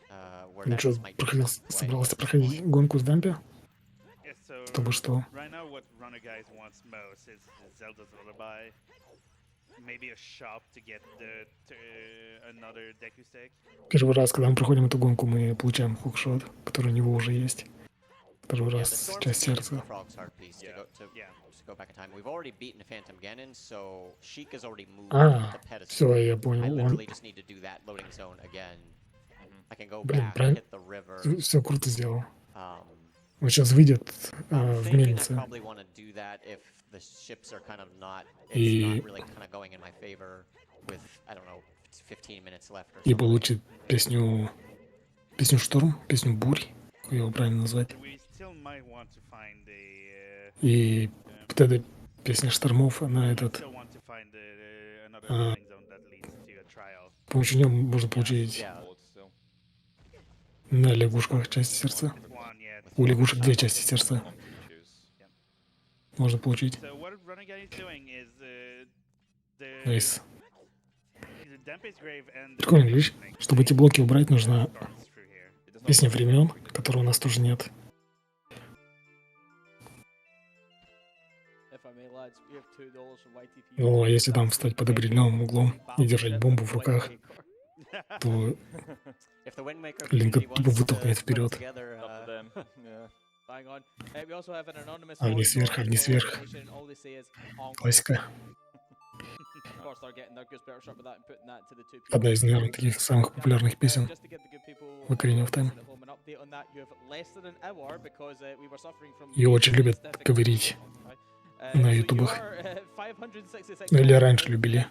where Ну что, Nexus might be way. собрался проходить гонку с дампе? Yeah, so Чтобы что? right now what runner guys wants most is Zelda's Lullaby. Maybe a shop to get another Deku stick. Первый раз, когда мы проходим эту гонку, мы получаем хукшот, который у него уже есть. Второй Yeah, the раз storm's часть the сердца. frog's heart piece Yeah. to Yeah. go back in time. We've already beaten Phantom Ganon, so Sheik has already moved А, to pedestal. все, я I понял. Он literally just need to do that loading zone again. I can go Блин, back, правильно? hit the river. Все круто сделал. Um, Он сейчас выйдет I'm в thinking I мельнице. probably want to do that if the ships are kind of not, it's И- not really kind of going in my favor with, I don't know, 15 minutes left or И something. получит песню Шторм, песню Бурь, как его правильно назвать. We still might want to find a. И вот эта песня штормов, она этот, Still want to find another А. loading zone that leads to a trial. с помощью нее можно получить Yeah, Board still. на лягушках часть сердца. It's one, yeah. У лягушек 2 части сердца Common issues. можно получить. So what runner guy is doing is the Найс. the Dampe's Grave and the Прикольный ключ. Чтобы эти блоки убрать, нужна starts through here. It does not песня work времен, quickly. которой у нас тоже нет. If I may, lads, we have $2 from YTP. Ну, а если там встать под определенным углом и держать бомбу в руках, то if the Windmaker Линка community тупо wants to вытолкнет put вперед. together, Not for them. Yeah. Bang on. We also have an anonymous Огни voice сверх, on огни the сверх. donation, and all they say is honk. Классика. Of course, they're getting their goose Battleship with that and putting that to the two Одна из, наверное, таких самых популярных песен Just to give the good people в Ocarina of Time. at home an update on that, you have less than an hour because we were suffering from Ее очень любят stiff говорить на so you ютубах. are, 566 Ну или раньше любили.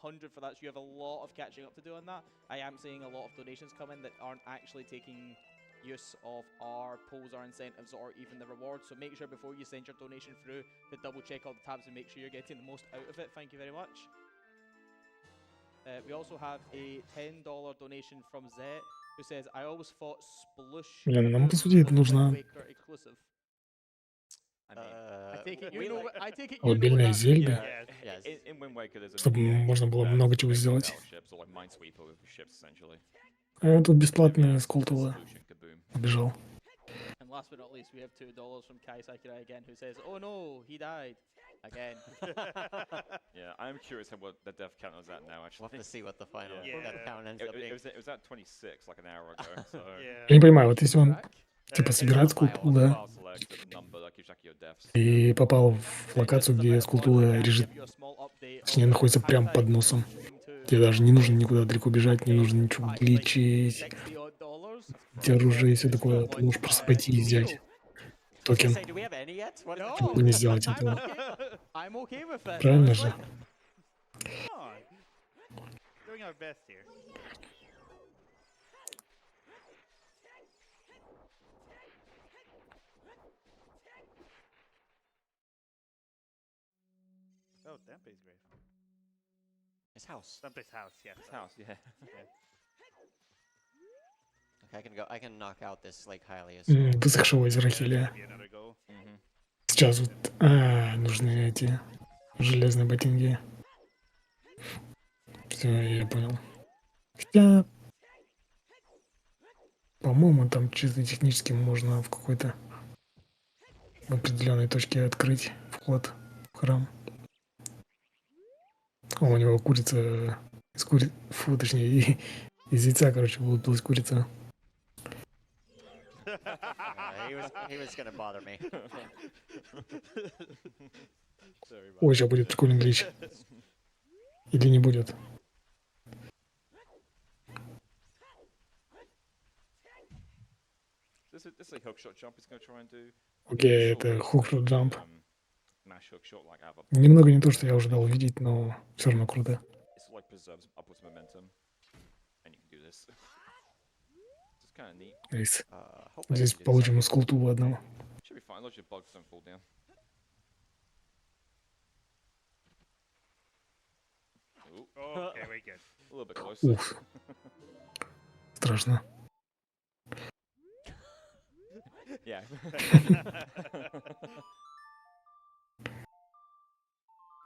100 for that, so you have a lot of catching up to do on that. I am seeing a lot of donations come in that aren't actually taking use of our polls, our incentives, or even the rewards. So make sure before you send your donation through to double check all the tabs and make sure you're getting the most out of it. Thank you very much. We also have a $10 donation from Zet, who says, I always thought Splush Блин, нам, Kaboom по сути, это was нужно- Wind Waker exclusive. I mean, I take it we you know like- what- I take it you know Колыбельная what that Зельды. Yes. Yes. in Wind Waker, there's a Чтобы mini-game можно было that много чего makes сделать. battleships or like Minesweeper with ships, essentially. А тут бесплатно Yeah, с Колтова Solution Kaboom. убежал. And last but not least, we have $2 from Kai Sakurai again, who says, "Oh no, he died again." Yeah, I'm curious what the death count is at now, We'll actually. have to see what the final Yeah. death count ends It, up it, being. it was at 26 like an hour ago, so... Yeah. Я не понимаю, вот если он Track? типа It's собирает on a file. скулту, да, File select the number that gives you your deaths. и попал в локацию, где скултура лежит, точнее, находится прямо под носом. Тебе даже не нужно никуда далеко бежать, не нужно ничего гличить, тебе оружие и все такое. Ты можешь просто пойти и взять I was gonna токен. say, do we have any yet? What No, Почему бы не сделать этого? I'm okay with it. Правильно honestly. же? Come on. Doing our best here. Oh, Dampe's Grave. His house. Dampe's house, yes. This house, yeah. Okay, I can knock out this Lake Hylius. Высохшего озера That'll Хилия. be another goal. Mhm. Сейчас вот нужны эти железные ботинки. Все, я понял. Хотя, по-моему, там чисто технически можно в какой-то определенной точке открыть вход в храм. О, у него курица из фу, точнее, из яйца, короче, получилась курица. He was gonna bother me. Sorry about Ой, сейчас будет прикольный глич. Или не будет? This is a hook shot jump he's going to try and do. Окей, это hook jump. Mash hook shot like out of Немного не то, что я ожидал увидеть, но все равно круто. It's like preserves upwards momentum. And you can do this. Just kind of neat. Найс. Hope I Здесь didn't do получим something. скулту одного. Should be fine, as long as your bugs don't fall down. Ooh, Okay, we're good. a little bit closer. Уф. Страшно. Yeah.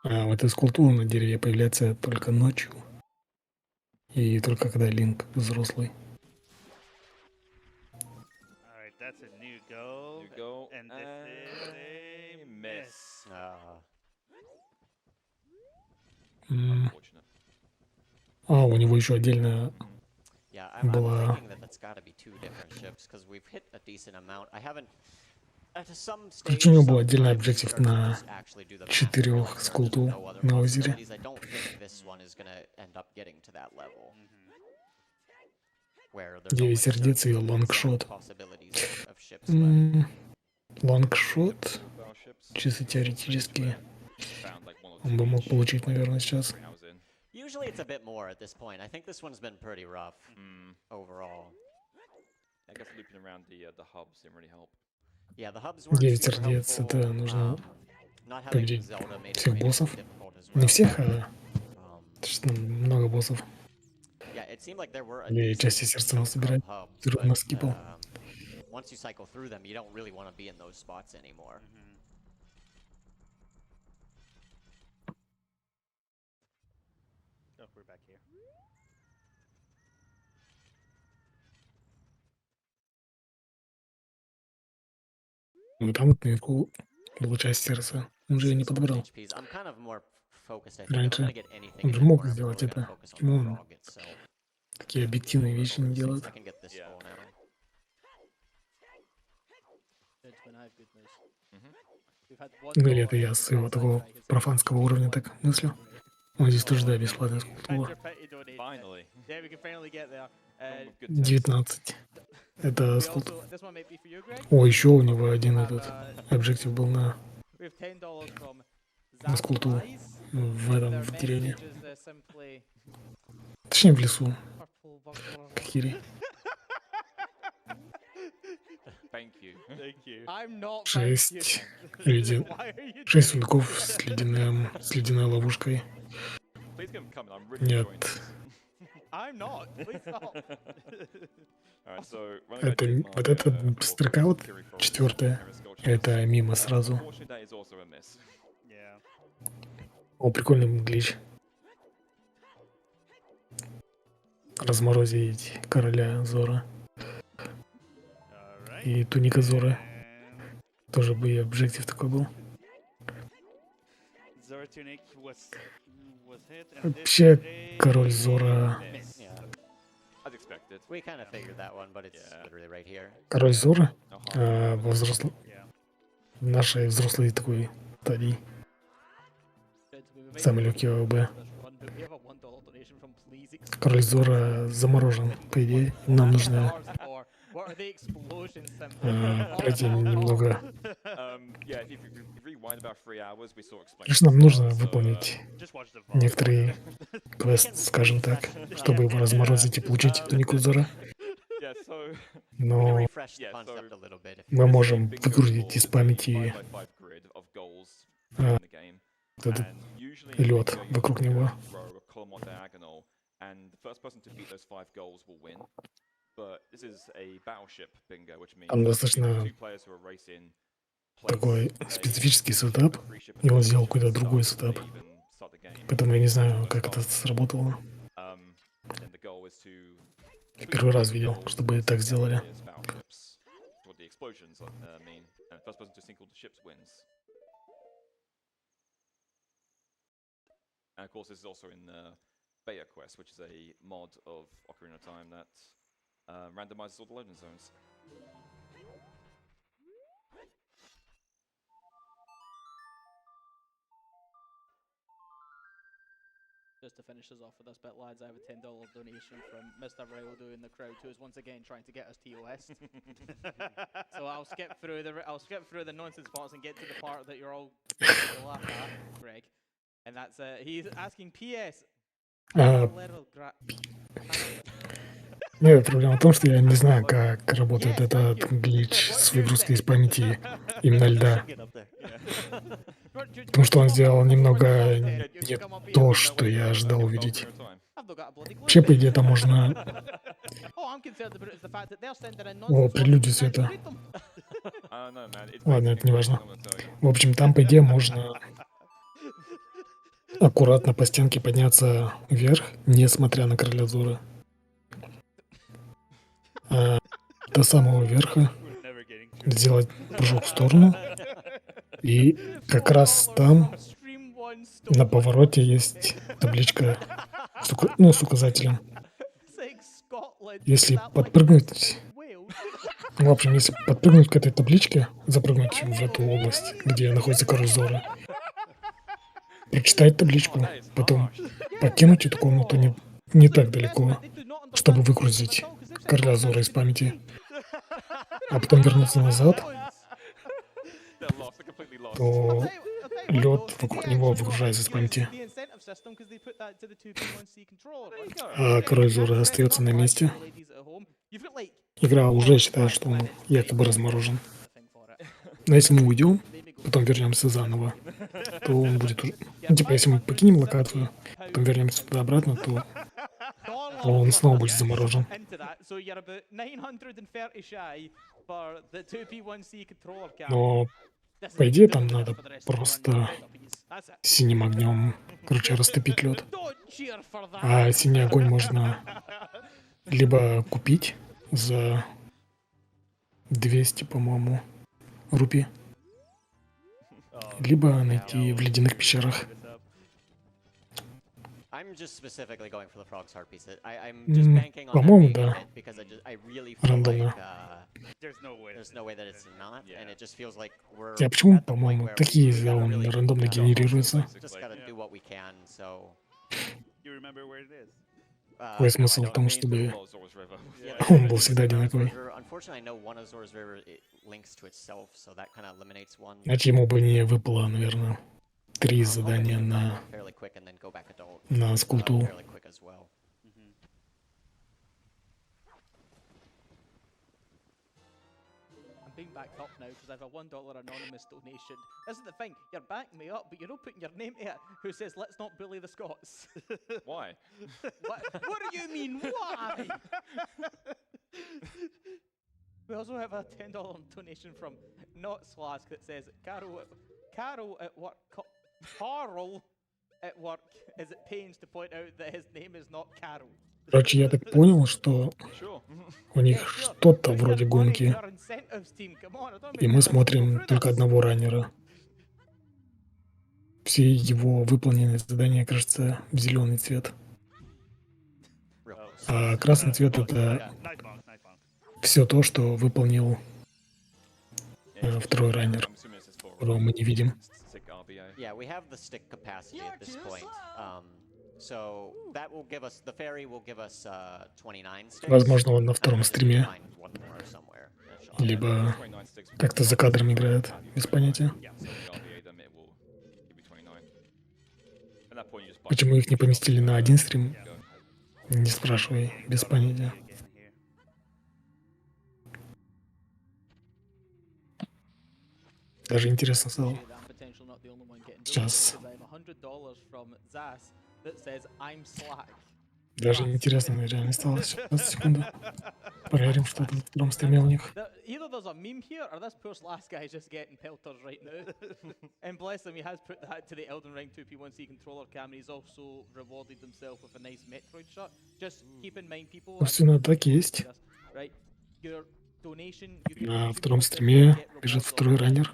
Вот эта скултура на дереве появляется только ночью. И только когда Линк взрослый. And this is a miss. М, Unfortunate. А, у него еще отдельно Yeah, I'm была... thinking that that's got to be two different ships because we've hit a decent amount. I haven't. At some Короче, у stage, него был отдельный sometimes объектив start to на just actually do the math and realize 4 there are just скулту no other на озере. possibilities. I don't think this one is gonna end up getting to that level where there's 9 only сердец и certain exact лонгшот. possibilities of ships left. Лонгшот, Battleships. чисто теоретически, Found like one or он two бы мог each получить, наверное, сейчас. 3 hours in. Usually it's a bit more at this point. I think this one's been pretty rough overall. I guess looping around the hubs didn't really help. Yeah, the hubs weren't 9 super сердец, helpful. это нужно Not having победить Zelda made it всех way more боссов. difficult as Не well. всех, а Um, что много боссов. yeah, it seemed like there were a Или decent части сердца надо chunk собирать. of hubs, Ты ровно but скипал. once you cycle through them, you don't really want to be in those spots anymore. Oh, we're back here. Ну, там вот наверху была часть сердца. Он же ее не So with подобрал. HPs, I'm kind of more focused. I think if I'm Раньше gonna get anything он in же this мог corner, I'm сделать probably gonna это. focus on Почему the он frog itself. такие объективные вещи не Over делает? 6, I can get this Yeah. full now. Good when I have good news. We've had one Ну или dollar это я in с его outside такого try, it's профанского уровня так мыслю. Вот здесь тоже, да, бесплатная скульптура. Finally. Yeah, we can finally get there. One with good taste. 19. Это We скульптура. also, this one might be for you, Greg. О, еще у него один Have, этот объектив был на we have $10 from На скулту. Zapplies. в этом, Their в деревне. message is, simply Точнее, в лесу. purple buckler. Кири. Thank you. Thank you. I'm not 6 ледян... Why are you 6 doing сундуков с ледяной ловушкой. Please give him coming. I'm really Нет. enjoying this. I'm not. Please stop. Alright, so when I Это, go take вот my, эта or строка вот, Fury Frogs, 4-я, Terra Sculptures, это мимо сразу. unfortunately, that is also a miss. Yeah. О, прикольный глич. Разморозить короля Зора. All right. И туника Зора. And Тоже бы и объектив такой был. Zora Tunic was hit. And this Вообще, is a король Зора... miss. Yeah, As expected. we kind of figured that one, but it's Yeah. literally right here. Король Зора Uh-huh. во взрослом... Yeah. В нашей взрослой такой стадии. Good, we might Самый be легкий ОВБ. this run, but we have a $1 donation from Please Explode. Король Зора заморожен, по идее. Нам нужно Or what are the explosions simply? пройти немного. Yeah, if you rewind about 3 hours, we saw explain. Конечно, нам нужно выполнить Just watch the VOD. некоторый квест, скажем так, чтобы его разморозить и получить тунику Зора. Yeah, so We can Но refresh the yeah, concept so- a little bit. If мы you можем bingo выкрутить из board, памяти 5x5 grid of goals А, in the game. вот этот And usually лед bingo, you вокруг do a него. row, a column or diagonal, and the first person to beat those 5 goals will win. But this is a battleship bingo, which means Там достаточно two players who are racing place такой a специфический сетап, free ship и он and сделал ship какой-то to другой start сетап. the wave and start the game. Поэтому я не знаю, как это сработало. And then the goal is to Первый раз видел, чтобы так сделали. Is battleships. What the explosions mean. And the first person to sink all the ships wins. And of course, this is also in Beta Quest, which is a mod of Ocarina of Time that randomizes all the loading zones. Just to finish us off with this bit, lads, I have a $10 donation from Mr. Rildo in the crowd, who is once again trying to get us TOS. So I'll skip through the nonsense parts and get to the part that you're all going to laugh at, Greg. And that's he's asking PS. А, Little нет, проблема в том, что я не знаю, как работает этот глич с выгрузкой из памяти именно льда. get up there. Потому что он сделал немного не то, что я ожидал увидеть. Ocarina of Time. I've not got a bloody clue. Вообще, по идее, там можно... All I'm concerned about is the fact that they're sending in О, nonsense прелюдия parts and света. I read them. I don't know, man. It's Ладно, basically это не важно. I'm gonna tell you. В общем, там, по идее, можно аккуратно по стенке подняться вверх, несмотря на короля Зора. До самого верха We're never getting through сделать прыжок в сторону. И как раз там на повороте есть табличка с указателем. Если подпрыгнуть, в общем, если подпрыгнуть к этой табличке, запрыгнуть в эту область, где находится король Зора, прочитать табличку, потом покинуть эту комнату не так далеко, чтобы выгрузить короля Зора из памяти, а потом вернуться назад, то лед вокруг него выгружается из памяти. А король Зора остается на месте. Игра уже считает, что он якобы разморожен. Но если мы уйдем, потом вернемся заново, то он будет уже... Ну, типа, если мы покинем локацию, потом вернемся туда обратно, то он снова будет заморожен. Но, по идее, там надо просто синим огнем, короче, растопить лед. А синий огонь можно либо купить за 200, по-моему, рупий, либо найти в ледяных пещерах. I'm just specifically going for the frog's heart piece. I'm just banking on that По-моему, being да. a hit because I really feel Рандомно. like there's no way that it's not, and it just feels like we're А почему, at the point по-моему, where такие we gotta довольно really рандомно генерируются? just gotta do what we can. So You remember where it is? Какой смысл в том, чтобы Zora's River. он был всегда одинаковый? Unfortunately, I know one of Zora's River it links to itself, so that kind of eliminates one. Иначе ему бы не выпало, наверное, 3 задания на Fairly quick and then go back adult. скулту. Fairly quick as well. I'm being backed up now because I have a $1 anonymous donation. This is the thing, you're backing me up, but you're not putting your name to it, who says, let's not bully the Scots. Why? What do you mean, why? We also have a $10 donation from Not Slask that says, Carol at work, Carl at work is at pains to point out that his name is not Carol. Короче, я так понял, что Sure. у них что-то вроде гонки, и мы смотрим только одного раннера. Все его выполненные задания, кажется, в зеленый цвет. А красный цвет — это все то, что выполнил второй раннер, которого мы не видим. Yeah, we have the stick capacity at this point. So that will give us, the ferry will give us 29 sticks. Возможно, он на втором стриме, либо как-то за кадром играет, без понятия. Почему их не поместили на один стрим? Не спрашивай, без понятия. Даже интересно стало. Сейчас. Даже интересно реально стало. Сейчас, секунду. Проверим, что тут в втором стриме у них. Either there's a meme here, or this poor last guy is just getting pelters right now. And bless him, he has put that to the Elden Ring 2P1C controller cam, and he's also rewarded himself with a nice Metroid shirt. Just keep in mind, people. Собственно, так и есть. Right? Your donation. На втором стриме бежит второй раннер.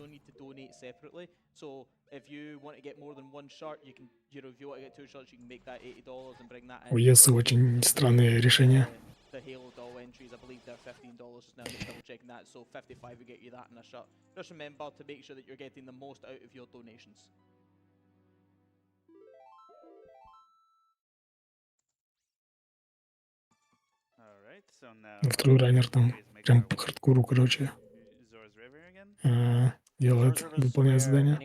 So if you want to get more than one shirt, you can, if you want to get 2 shirts, you can make that $80 and bring that in. У Есы очень странные решения. The Halo doll entries, I believe they're $15 just now. Just double checking that. So 55 will get you that and a shirt. Just remember to make sure that you're getting the most out of your donations. Второй раннер там прям по хардкору, короче, делает, выполняет задание.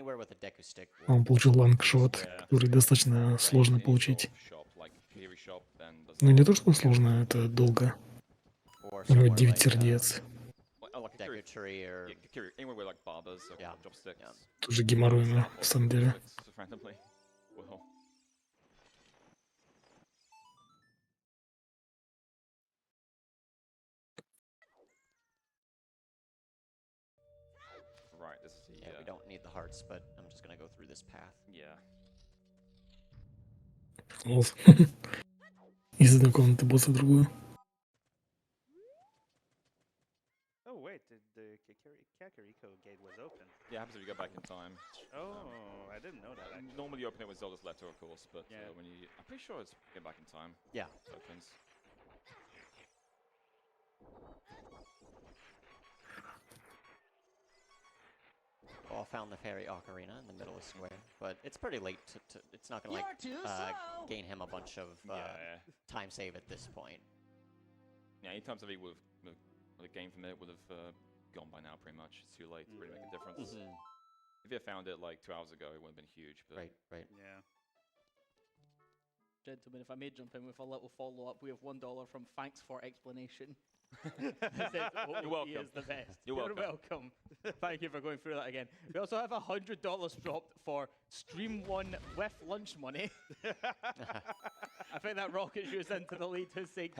Он получил лангшот, который достаточно сложно получить. Ну не то, что сложно, это долго. У него 9 сердец. Тоже геморройно, на самом деле. Yeah, we don't need the hearts, but I'm just gonna go through this path. Yeah. Вот. Из одной комнаты босса в другую. Oh wait, the open it with Zelda's letter, of course, but Yeah. when you, I'm pretty sure it's get back in time. Yeah. It opens. All found the fairy Ocarina in the middle of square, but it's pretty late to it's not gonna like gain him a bunch of Yeah. time save at this point. Yeah, any times that he would have gained from it would have gone by now, pretty much. It's too late to really make a difference. If he had found it like 2 hours ago, it would have been huge. But Right. Yeah. Gentlemen, if I may jump in with a little follow-up, we have $1 from Thanks for Explanation. Says, You're welcome. He is the best. You're welcome. Thank you for going through that again. We also have $100 dropped for Stream 1 with lunch money. I think that rocket's used into the lead who's saying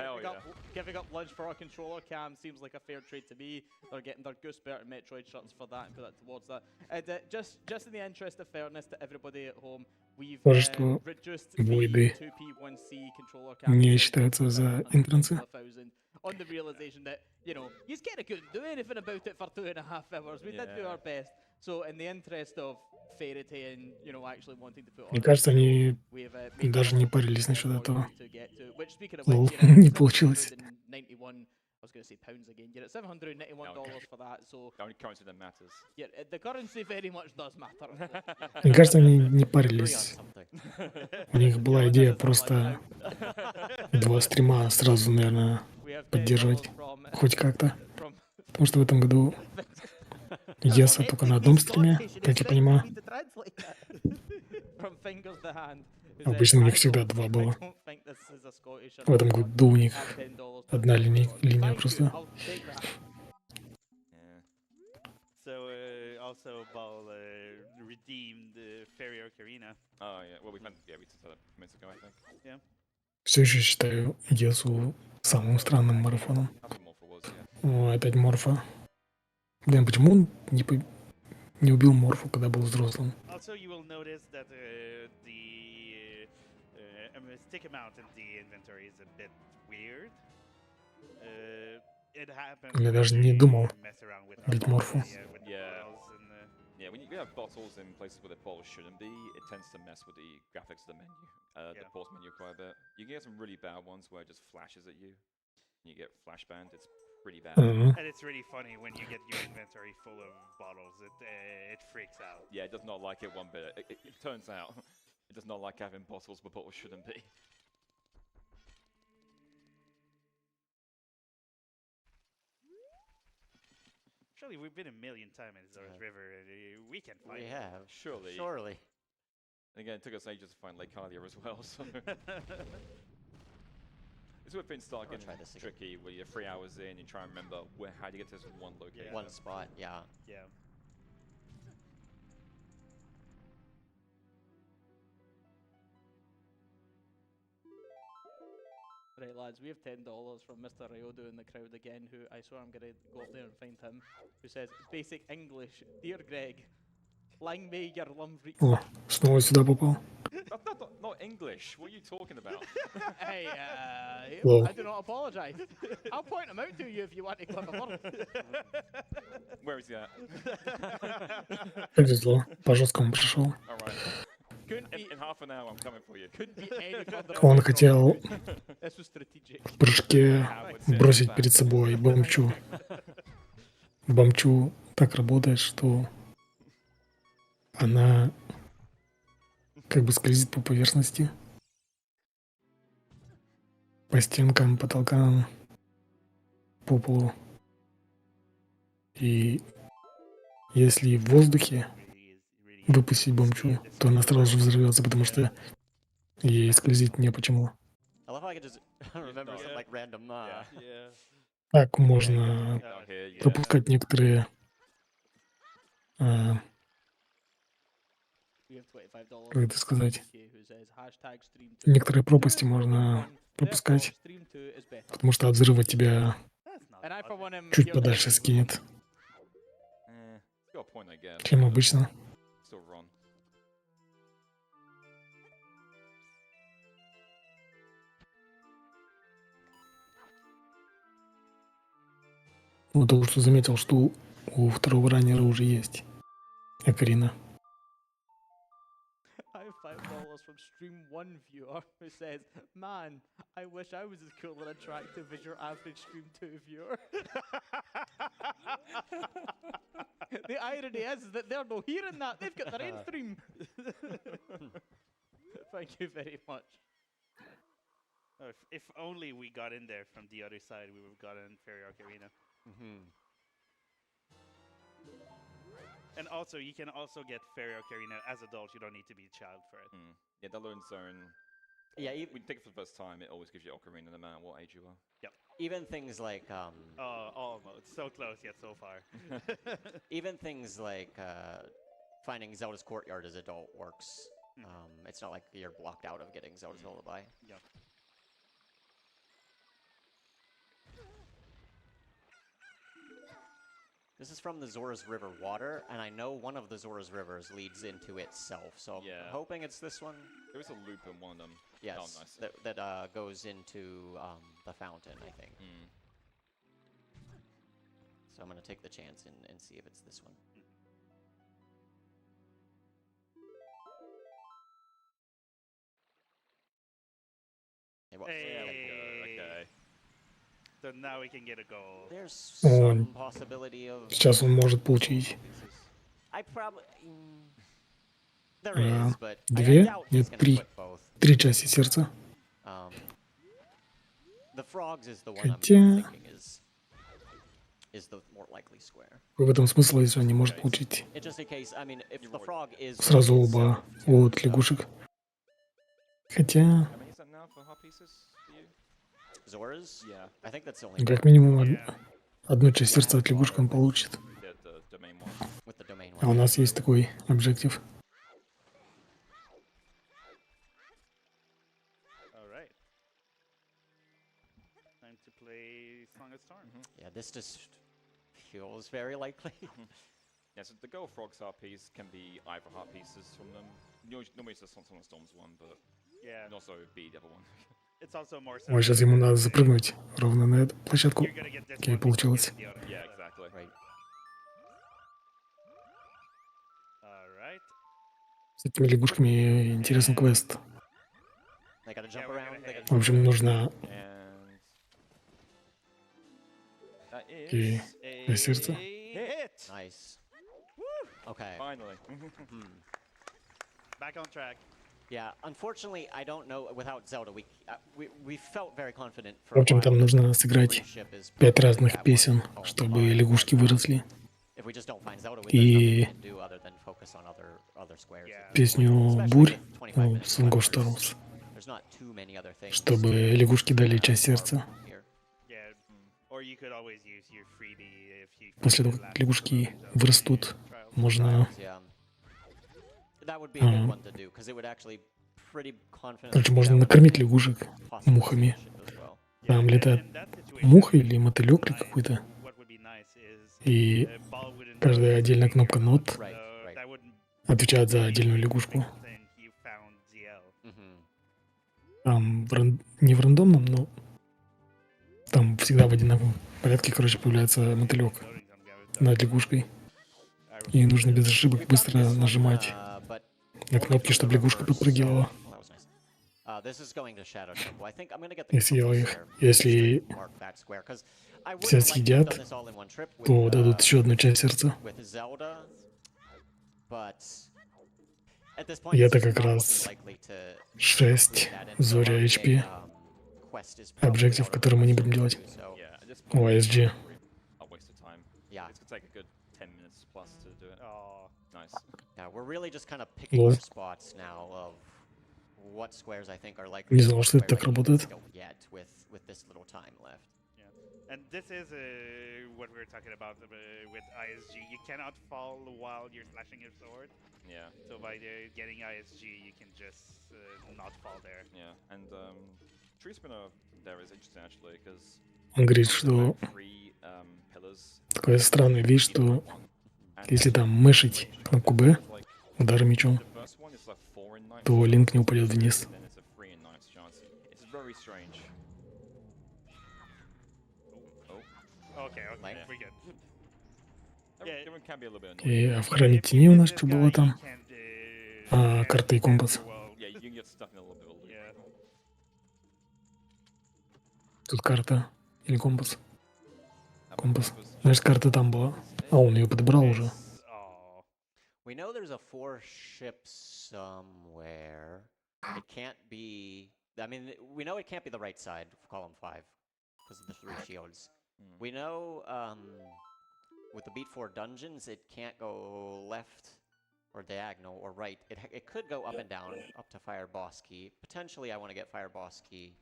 giving up lunch for our controller cam seems like a fair trade to me. They're getting their Goosebert and Metroid shirts for that and put that towards that. And just in the interest of fairness to everybody at home, we've Множество reduced voidy the 2P1C controller cam не считаются за интрансы. on the realization that, you know, you kind of couldn't do anything about it for 2.5 hours. We did do our best. So in the interest of Fairy and, you know, actually wanting to put Мне on кажется, они we've made даже that не all парились for насчет you этого. to get to. Which, speaking of Лол, which, you're at не получилось. $791, I was going to say pounds again. You're at $791 for that. So the only currency that matters. yeah, the currency very much does matter. Мне кажется, они не Agree on парились. something. У них была идея просто 2 стрима сразу, наверное, We have поддерживать $10 from, хоть как-то. from Потому что в этом году Еса только на одном стриме, как я понимаю. From Fingers the Hand. Обычно у них всегда 2 было. В этом году у них одна линия просто. Yeah. So also Ball redeemed Fairy Ocarina. Oh yeah. Well, we took that minutes ago, I think. Yeah. Все еще считаю Есу самым странным марафоном. After Morpho was, yeah. О, опять Морфа. Блин, почему он не убил Морфу, когда был взрослым? Also, you will notice that the stick amount in the inventory is a bit weird. It happens. Я даже when не you думал mess around with бить our Морфу. with Yeah. bottles and, Yeah, when you have bottles in places where the bottles shouldn't be, it tends to mess with the graphics of the menu, the Yeah. pause menu quite a bit. You can get some really bad ones where it just flashes at you, and you get flash banned. It's pretty bad. Мгм. and it's really funny when you get your inventory full of bottles. It freaks out. Yeah, it does not like it one bit. It turns out it does not like having bottles where bottles shouldn't be. Surely we've been a million times in Zora's River. We can find We it. have. Surely. Surely. And again, it took us ages to find Lake Hylia as well, so... This would have been start I'll getting try this again. tricky, where you're 3 hours in, you try and remember how to get to this one location. Yeah. One spot, yeah. Yeah. Right, lads, we have $10 from Mr. Ryodo in the crowd again, who I swear I'm going to go up there and find him, who says, basic English, dear Greg, lang may your lumfreak... О, снова сюда попал. That's not English. What are you talking about? Hey, Lol. I do not apologise. I'll point him out to you if you want to clip a word. Where is he at? Повезло, по жесткому пришел. Alright. Couldn't be, In half an hour, I'm coming for you. couldn't be any further Он away from хотел it. This was strategic. в прыжке бросить перед собой бомчу. Бомчу так работает, что она как бы скользит по поверхности, по стенкам, потолкам, по полу. И если в воздухе выпустить бомчу, то она сразу же взорвется, потому что ей скользить не почему. I love how I can just remember some like random. Yeah. Так можно Down here, yeah. пропускать некоторые We have $25 как это сказать, who says hashtag stream 2. некоторые пропасти можно пропускать, Stream 2 is better. потому что от взрыва тебя That's not And I, for one, am чуть here подальше to- скинет, It's got a point, I guess. чем обычно. Still wrong. Вот только что заметил, что у второго раннера уже есть Ocarina. I have Stream 1 viewer who says, "Man, I wish I was as cool and attractive as your average Stream 2 viewer." The irony is that they're not hearing that. They've got their own stream. Thank you very much. If only we got in there from the other side, we would have gotten Fairy Ocarina. And also, you can also get Fairy Ocarina as adults. You don't need to be a child for it. Yeah, the Loading Zone. Yeah, When you take it for the first time, it always gives you Ocarina no matter what age you are. Yep. even things like Almost. So close yet so far. even things like finding Zelda's Courtyard as adult works. It's not like you're blocked out of getting Zelda's Lullaby. Yep. This is from the Zora's River water, and I know one of the Zora's Rivers leads into itself, so Yeah. I'm hoping it's this one. There is a loop in one of them. Yes, Oh, nice. that goes into the fountain, I think. So I'm gonna take the chance and see if it's this one. It was. Hey. Okay. So now we can get a goal. There's Oh, some possibility of. Сейчас он может получить. I probably. There А, is, but I две? doubt he's Нет, gonna три. put both. 3 части сердца. The frogs is the one I'm Хотя- thinking is the more likely square. В этом смысл, если он не может получить It just in case, I mean, if the frog is сразу оба от лягушек. Хотя, How many is that now for hot pieces for you? Zora's, Yeah. I think that's the only как минимум одну часть сердца от лягушек он получит. Yeah, the domain one. with the domain А у one. нас есть такой объектив. Alright. Time to play Song of Storm. Yeah, this just feels very likely. Yeah, so the Gold Frogs heart piece can be either heart pieces from them. Normally it's the Song of Storms one, but Yeah. can also be the other one. It's also more so. Ой, сейчас ему надо запрыгнуть ровно на эту площадку. You're gonna get this Окей, one before получилось. getting the other. Yeah, exactly. Right. Alright. С этими лягушками интересный квест. They gotta jump we're around. gonna They head- gotta В общем, нужно And that Okay. is A сердце. hit. Nice. Okay. finally. Back on track. Yeah, unfortunately, I don't know. Without Zelda, we felt very confident for В a общем, while. там нужно сыграть Battleship is 5 probably разных that one песен, called чтобы Ocarina. лягушки выросли. If we just don't find Zelda, there's И- nothing we can do other than focus on other squares. Yeah. Песню Especially «Бурь», with 25 ну, minutes Song of left, Storms, there's not too many other things чтобы лягушки дали that часть are сердца. here. Yeah. Or you could always use your freebie if you. После того, как лягушки вырастут, можно... Yeah. That would be a good Ага. one to do, because it would actually pretty confidently. Короче, можно накормить лягушек possible мухами. solution as well. Там in летает that situation, муха или мотылек или nice. какой-то. What would be nice is И ball wouldn't каждая know отдельная it's кнопка your нот ball, Right, so right. that would отвечает за отдельную лягушку. then you found ZL. Mhm. Там не в рандомном, но там всегда в одинаковом порядке, короче, появляется мотылек Loading some guy над лягушкой. И нужно без ошибок быстро нажимать But на кнопки, чтобы лягушка подпрыгивала. well, that was nice. This is going to Shadow Temple. I think I'm gonna get the Я съел cookies их. there Если to mark that square, 'cause I все wouldn't like to have съедят, done this all in one trip with, то дадут еще одну часть сердца. with Zelda, but at this point, И it's это just как not looking раз likely to 6 complete that, and в Зоре the HP. quest is probably Объектив, out of который мы не the будем делать. question, so, Yeah, at this О, point, SG. a waste of time. yeah. It's gonna take a good 10 minutes plus to do it. Oh, Nice. Yeah, we're really just kind of picking Лол. our spots now of what squares I think are likely. Не to знал, work что это where так I работает. don't yet with this little time left. yeah. And this is what we were talking about with ISG. You cannot fall while you're slashing your sword. Yeah, So by getting ISG, you can just not fall there. yeah. And Tree Spinner there is interesting actually because Он говорит, что three pillars. такая странная вещь, что если там мышить кнопку B, Like удары мечом, the first one is like 4 in 9. то линк не упадет вниз. Then it's a 3 in 9 chance. It's very strange. Oh, Okay, okay, Like- we're good. everyone, everyone can be a little bit И annoying. в храме тени у нас что было там? А, карта и компас. Yeah, you can get stuck in a little bit of a loop. Yeah. Тут карта или компас? How about Компас. compass? Значит, карта там была. А он ее подобрал уже. It's- oh. We know there's a 4-ship somewhere. It can't be. I mean, we know it can't be the right side of column 5 because of the 3 shields. We know with the Beat 4 dungeons, it can't go left or diagonal or right. It could go up and down, up to Fire Boss Key. Potentially, I want to get Fire Boss Key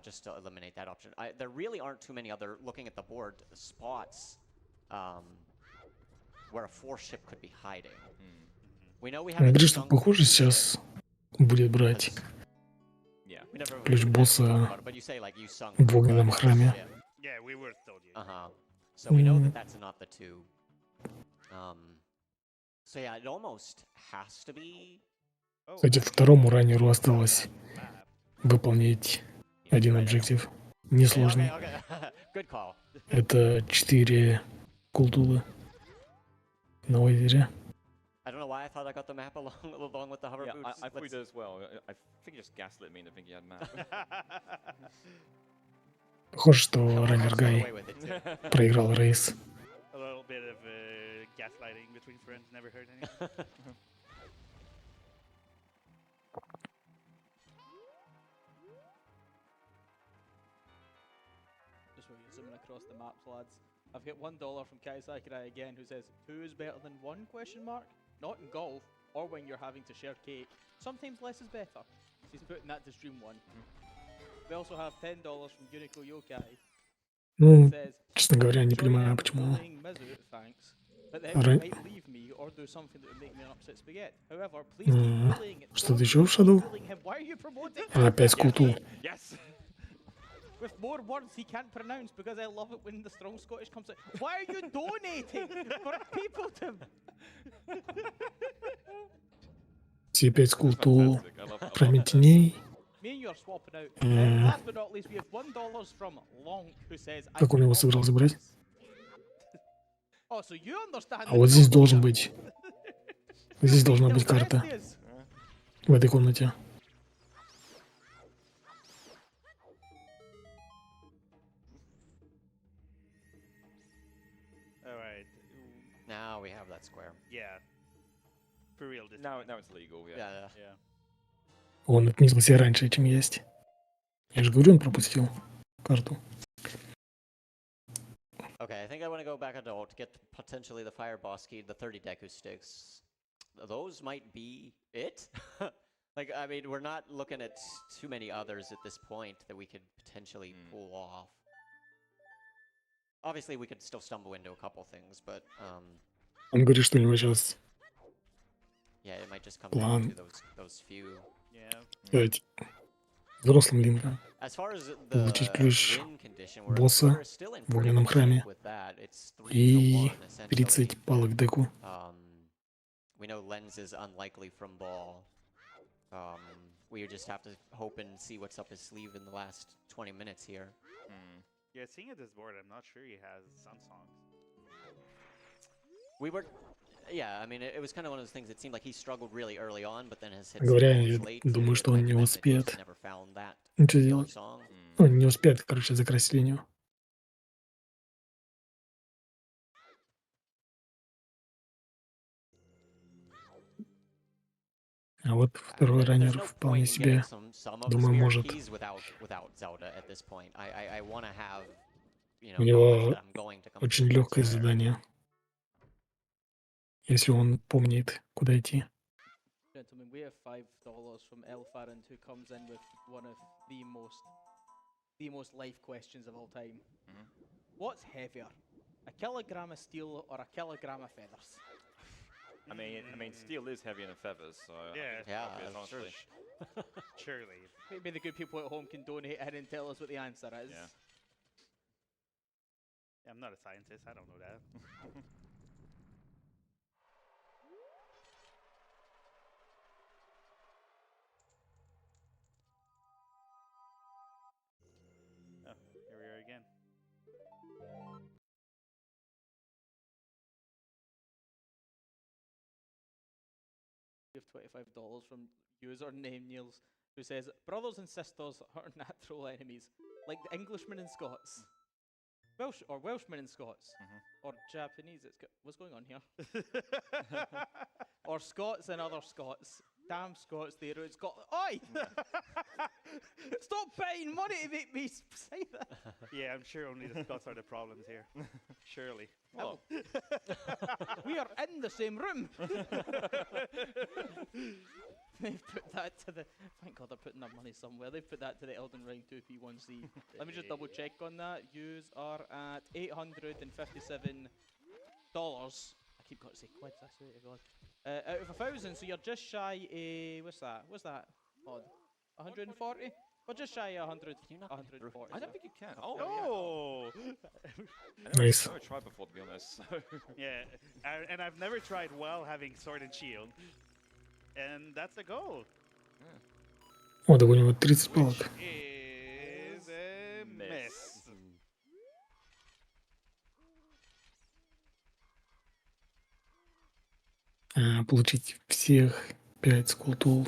just to eliminate that option. There really aren't too many other, looking at the board, spots where a 4-ship could be hiding. We know we have Говорит, что похоже сейчас будет брать Yeah. ключ босса but you say like you sunk в огненном храме. Yeah, we were told you. So we know that that's not the 2. So yeah, it almost has to be. Кстати, второму раннеру осталось выполнить один объектив. Несложный. Okay. Good call. Это 4 култулы на озере. I don't know why I thought I got the map along with the hover Yeah, boots. I thought you did as well. I think you just gaslit me into thinking you had map. Похоже, что раннер Гай проиграл рейс. A little bit of gaslighting between friends never hurt anyone. Just while you're zooming across the maps, lads. I've got $1 from Kai Sakurai again, who says, 2 is better than 1 question mark? Not in golf, or when you're having to share cake. Sometimes less is better. He's putting that to stream 1. We also have $10 from Unico Yokai. Ну, Says, честно говоря, не "Join понимаю, in почему. bullying Mizu, thanks. But then you might leave me or do something that would make me an upset spaghetti. However, please keep bullying it. Что-то Don't еще в keep Shadow? bullying him. Why are you promoting Опять култул. Yes! with more words he can't pronounce because I love it when the strong Scottish comes out. Why are you donating for people to... Все 5 култул Fantastic. I love промень that. теней. Me and you are swapping out. And last but not least, we have $1 from Lonk, who says... I Как он его cannot собирался брать? this. Oh, so you understand А the вот здесь code должен here. быть. Здесь должна быть Tell the карта. rest is. В этой комнате. Alright. Now we have that square. Yeah. For real this Now time. it's legal, yeah. Yeah. Yeah. Он отметился раньше, чем есть. Я же говорю, он пропустил карту. Okay, I think I want to go back adult, get potentially the Fire Boss Key, the 30 Deku sticks. Those might be it. Like, I mean, we're not looking at too many others at this point that we could potentially pull off. Obviously, we could still stumble into a couple things, but Он говорит, что у него сейчас yeah, it might just come План. down to those few. Yeah. стать взрослым Линком. As far as the Получить ключ win condition, босса we're still in в pretty огненном good храме shape with that. It's 3 to и 1 essentially. 30 палок деку. We know Lens is unlikely from ball. We just have to hope and see what's up his sleeve in the last 20 minutes here. Yeah, seeing at this board, I'm not sure he has Sun Songs. We were, yeah, I mean, it was kind of one of those things. It seemed like he struggled really early on, but then has hit some Говоря, goals я late. думаю, It что он might не have meant that he just успеет never found that ничего particular делать. song. Он не успеет, короче, закрасить линию. А вот второй There's раннер no вполне point in getting себе, some of думаю, Spirit может. Keys without Zelda at this point. I want to have, you know, У него knowledge that I'm going to очень complete легкое elsewhere. задание. Если он помнит, куда идти. Gentlemen, we have $5 from Elfarand, who comes in with one of the most life questions of all time. What's heavier, a kilogram of steel or a kilogram of feathers? I mean, steel is heavier than feathers, so I Yeah. think it's Yeah, obvious, sure. honestly. Surely. Maybe the good people at home can donate in and tell us what the answer is. Yeah. I'm not a scientist. I don't know that. Oh, here we are again. give $25 from user name Niels, who says, brothers and sisters are natural enemies, like the Englishmen and Scots. Welshmen and Scots. Or Japanese. What's going on here? Or Scots and other Scots. Damn Scots, they're in Scotland. Oi! Stop paying money to make me say that. Yeah, I'm sure only the Scots are the problems here. Surely. Oh, We are in the same room. They've put that to the. Thank God they're putting their money somewhere. They've put that to the Elden Ring 2P1C. Let me just double check on that. Yous are at $857. I keep going to say quids, I swear to God. Out of 1,000, so you're just shy. What's that? What's that? Odd. 140? We're just shy of 100. 140. I don't think you can. Oh! Nice. I've never tried before, to be honest. So. Yeah, and I've never tried while having sword and shield. And that's a goal. О, да у него 30 палок. Is a miss. Получить всех 5 скултул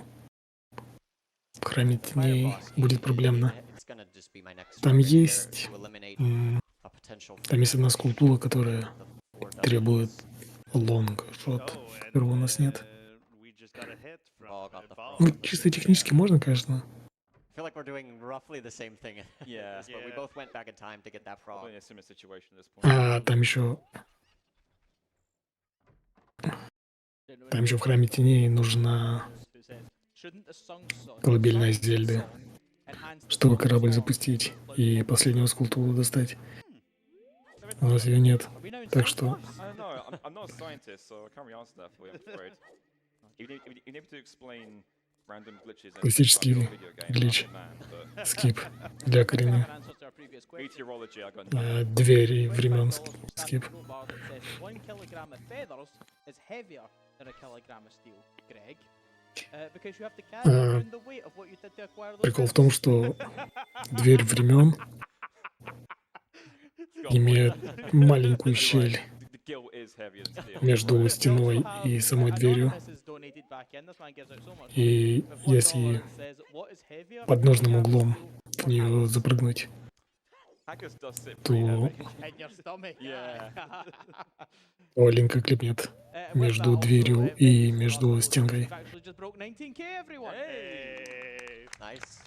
в храме теней будет проблемно. Там есть одна скултура, которая требует лонг-шот, которого у нас нет. Ну, чисто технически можно, конечно. I feel like we're doing roughly the same thing. Yeah. But we both went back in time to get that frog. Probably in a similar situation at this point. А там еще в храме теней нужна колыбельная Зельды, чтобы корабль запустить и последнего скултула достать. У нас ее нет, так что I don't know. I'm not a scientist, so I can't really answer that for you, I'm afraid. Even able to explain random glitches in классический video game, глич, man, but скип для Ocarina. meteorology, I got nothing. Двери времен скип. 1 kilogram of feathers is heavier than a kilogram of steel, Greg. Because you have to carry around the weight of what you did to acquire those Прикол в том, что дверь времен имеет маленькую щель The gill is heavier than steel. между стеной и самой дверью. И если под нужным углом в нее запрыгнуть, Haggis does sit то pretty heavy. In your stomach. Yeah. Линка клепнет между дверью и между стенкой. Actually just broke 19k, everyone. Hey. Nice.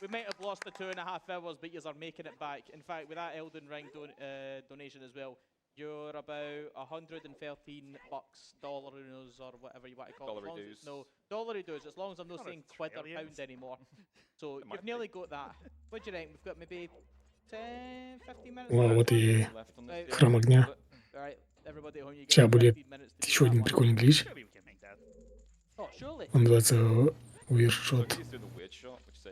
We might have lost the 2.5 hours, but you are making it back. In fact, with that Elden Ring donation as well, you're about $113 dollars or whatever you want to call it. As long as it's no dollary dues, as long as I'm not saying quid or pound anymore. So you've nearly got that. What do you think? We've got maybe 10, 15 minutes. О, вот и Left on this храм огня. Alright, everybody at home, you Сейчас get будет 15 minutes to еще do один that one. прикольный глич. Surely we can make that. Oh, surely. Он называется So Weird we Shot. used to do the weird shot, which is a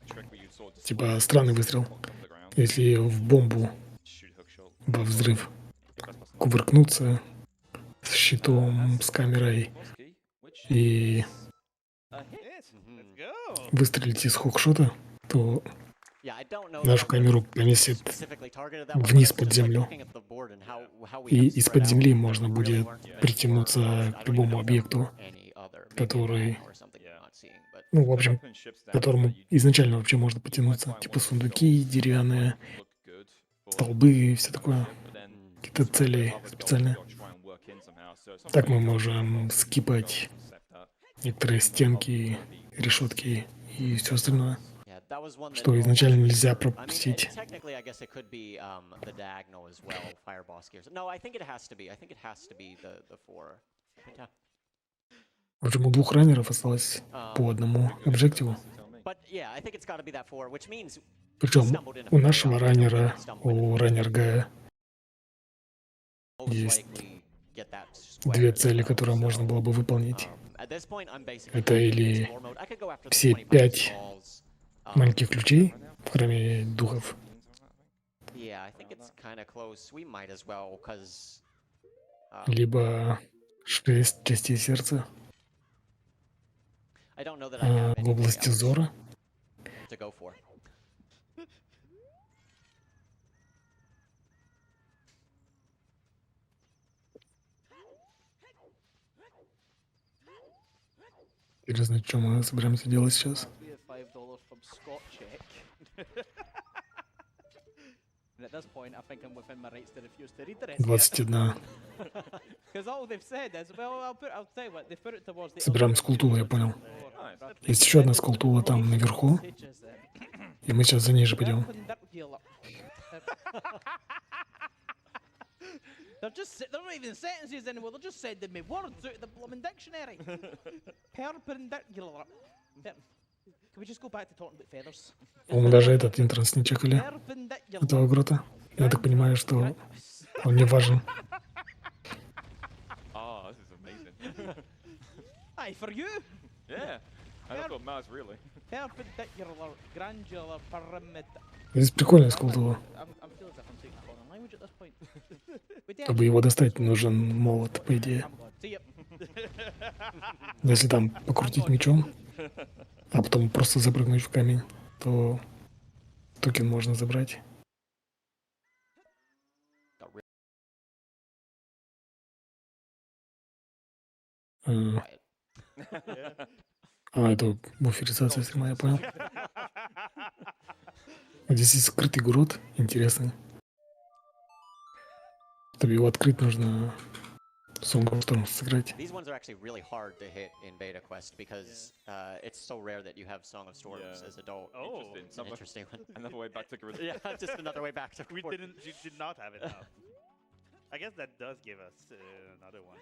trick where you sort of Типа странный выстрел. on the ground, Если в бомбу shoot hook shot. во взрыв кувыркнуться с щитом, с камерой Bosky, which и a hit. Yes, let's go. выстрелить из хукшота, то Yeah, I don't know нашу that камеру I've поместит specifically targeted that one, вниз but под just like землю. looking at the board and how we И have из-под spread земли out, можно there really будет weren't many притянуться more к options. I don't even любому know if there объекту, were any other, maybe a который, banner or something we're not seeing, but ну, в общем, Open ships к down которому so you изначально вообще можно потянуться. might Типа want to сундуки show деревянные, look good for столбы и все такое. but then Какие-то цели other goals специальные. you've got to try and work in somehow. So it's not Так very мы helpful можем to скипать accept that. некоторые стенки, решетки и все остальное, yeah, that was one that что almost изначально for нельзя sure. I mean, пропустить. technically, I guess it could be the diagonal as well, fire boss gears. No, I think it has to be. I think it has to be the 4. Yeah. В общем, у двух раннеров осталось по одному объективу. But yeah, I think it's got to be that 4, which means we Причем stumbled in a у very нашего obvious раннера, stumble. у раннер Гая, Most есть likely get that две square as цели, well. которые можно было бы выполнить. At this point, I'm basically Это back in или explore mode. I could go after the все 25 5 skulls. маленьких ключей в храме духов, Yeah, I think it's kind of close. We might as well, because либо 6 частей сердца I don't know that I have в anything области else зора. to go for. Интересно, что мы собираемся делать сейчас. We have $5 from Scott check. And at this point, I think I'm within my rights to refuse to read the rest. 21. Because all they've said is, well, I'll tell you what, they've put it towards the. Собираем скултулу, я понял. Есть еще одна скултула там наверху, и мы сейчас за ней же пойдем. They're not even sentences anymore. They're just sending me words out of the blooming dictionary. Perpendicular. Can we just go back to talking about feathers? По-моему, даже этот интранс не чекали, этого грота. Я так понимаю, что он не важен. Ah, this is amazing. Aye, for you. Yeah. I don't got Mars really. Perpendicular, granular, pyramid. Здесь прикольная скултула. I'm feeling as if I'm speaking a foreign language at this point. Чтобы его достать, нужен молот, по идее. I'm glad. See ya. Но если там покрутить мечом, а потом просто запрыгнуть в камень, то токен можно забрать. Это буферизация стрима, я понял. Здесь есть скрытый грот, интересный. Чтобы его открыть, нужно Song of Storms сыграть. These ones are actually really hard to hit in Beta Quest because it's so rare that you have Song of Storms as adult. Oh, It's an interesting one. Another way back to Gorilla. Yeah, just another way back to we Fort- did not have it now. I guess that does give us another one.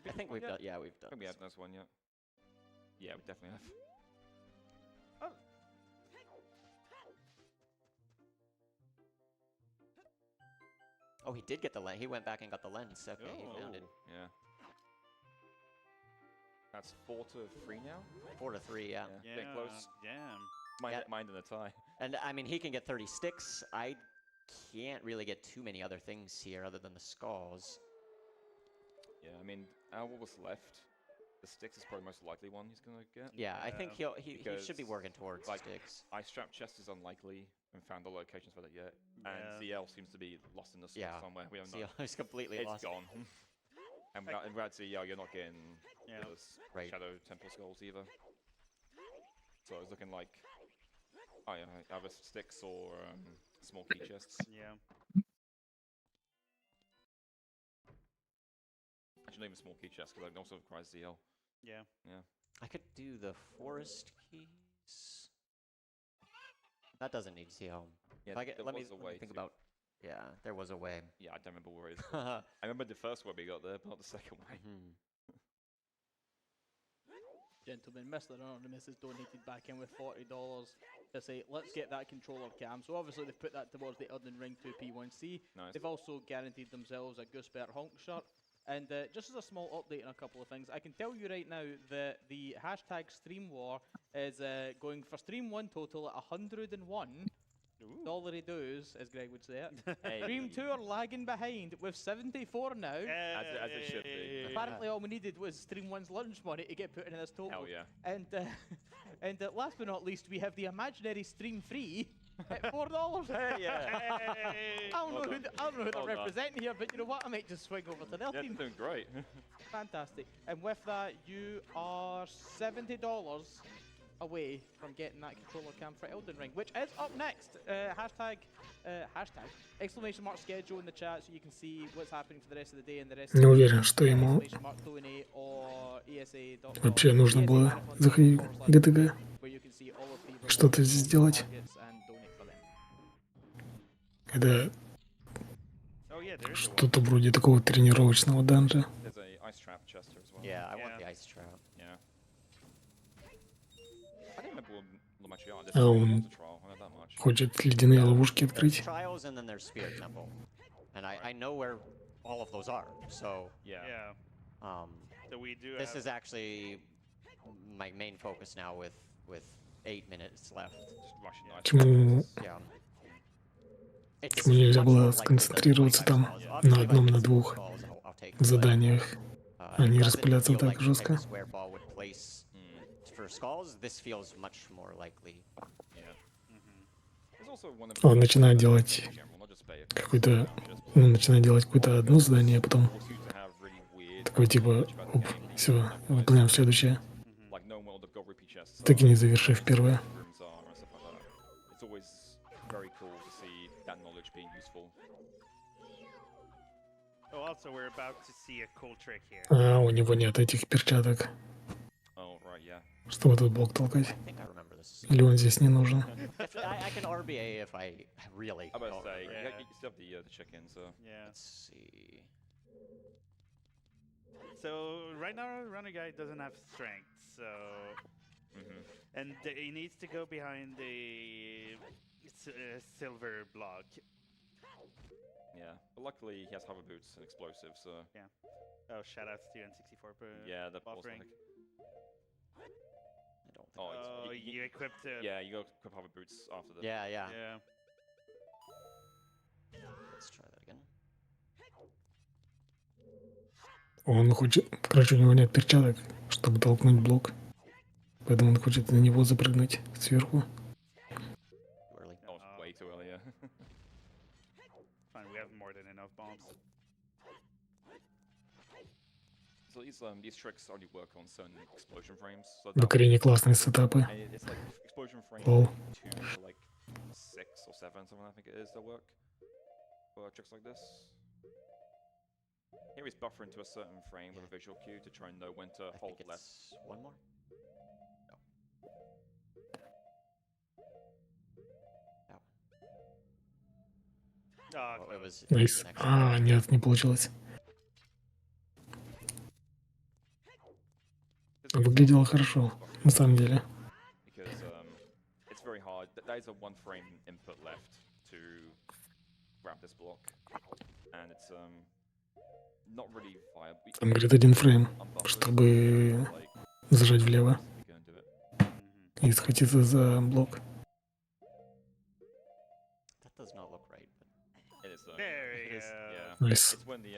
I think we've done. Yeah, we've I done. think we this have this one yet. Yeah, we definitely have. Oh, he did get the lens. He went back and got the lens. Okay, he found it. Yeah. That's 4-3 now. 4-3, yeah. Getting close. Damn. Mind in a tie. And I mean, he can get 30 sticks. I can't really get too many other things here other than the skulls. Yeah, I mean, what was left? The sticks is probably the most likely one he's gonna get. Yeah, I think he should be Because, working towards like, sticks. Ice Trap Chest is unlikely. We haven't found the locations for that yet. Yeah. And ZL seems to be lost in the sky Yeah. somewhere. We don't See, know. he's completely It's lost. gone. And without ZL, you're not getting Yeah. those Right. Shadow Temple Skulls either. So it's looking like either sticks or small key chests. Yeah. Actually, not even small key chests because I also require ZL. Yeah. I could do the forest keys. That doesn't need CL. Yeah, If I get, there let me was a let me way think to- about. Yeah, there was a way. Yeah, I don't remember where it is. I remember the first one we got there, but not the second way. Mhm. Gentlemen, Mr. Anonymous has donated back in with $40 to say, let's get that controller cam. So obviously they've put that towards the Elden Ring 2P1C. Nice. They've also guaranteed themselves a Goosebert Honk shirt. And just as a small update on a couple of things, I can tell you right now that the hashtag Stream War is going for Stream 1 total at 101 dollary dues, as Greg would say it. Stream 2 are lagging behind with 74 now. As it should be. Apparently all we needed was Stream 1's lunch money to get put into this total. Hell yeah. And last but not least, we have the imaginary Stream Free at $4. Yeah. I don't know who Well they're done. representing here, but you know what? I might just swing over to their Yeah, team. they're doing great. Fantastic. And with that, you are $70 away from getting that controller cam for Elden Ring, which is up next. Hashtag exclamation mark schedule in the chat so you can see what's happening for the rest of the day and the rest Не of уверен, что ему exclamation mark donate or ESA.com. вообще нужно было заходить в ГТГ, where you can see all of the что-то здесь делать. targets and donate for them. Это Oh yeah, there is a one. что-то вроде такого тренировочного данжа. There's a ice trap chest here as well. Yeah, I want Yeah. the ice trap. Yeah. I don't remember much about this. А он Trial. I know that much. хочет ледяные ловушки There's открыть. trials and then there's Spirit Temple, and I know where all of those are. So Yeah. Yeah. So we do this have. is actually my main focus now with 8 minutes left. Just rushing ice Почему, Yeah. почему нельзя было сконцентрироваться там на одном, на двух заданиях, а не распыляться так жестко? For skulls, this feels much more likely. Yeah. There's also one of Он начинает делать in general, not just Bay. какое-то, ну, начинает делать какое-то одно задание, а потом Force you to have really weird такой типа, оп, все, выполняем следующее. like no rupee chests так и are, не завершив первое. rooms are, and stuff like that. It's always very cool to see that knowledge being useful. Oh, also, we're about to see a cool trick here. А, у него нет этих перчаток, Oh, right, yeah. чтобы этот блок толкать. I think I remember this. Или он здесь не нужен? I can RBA if I really. I better don't say, remember. you still have the chicken, so. Yeah. Let's see. So right now, runner guy doesn't have strength, so and he needs to go behind the silver block. Yeah, but luckily he has hover boots and explosives, so. Yeah. Oh, shoutouts to N64. Yeah, the boss buffering. I don't think. Oh, Oh, you equipped it. yeah, you go equip hover boots after the. Yeah, yeah. Yeah. Let's try that again. Он хочет... Короче, у него нет перчаток, чтобы толкнуть блок. Поэтому он хочет на него запрыгнуть сверху. Too early. Oh, it's way too early, yeah. Fine, we have more than enough bombs. So these tricks only work on certain explosion frames. So В Ocarina классные сетапы. and it's like explosion frame Lol. 2 to like 6 or 7, something I think it is, that work for tricks like this. Here he's buffering to a certain frame with a visual cue to try and know when to I hold think left. it's one more. No. That one. Oh, Oh, it close. was. It was Найс. the next А, one. нет, не получилось. Выглядело хорошо, на самом деле. Because it's very hard. That is a one frame input left to grab this block, and it's not really viable. Там, говорит, один фрейм, Unbuffered, чтобы like, зажать влево Mm-hmm. you go and do it. и схватиться за блок. That does not look right. But It is though. There It we is, go. Yeah. Найс. It's when the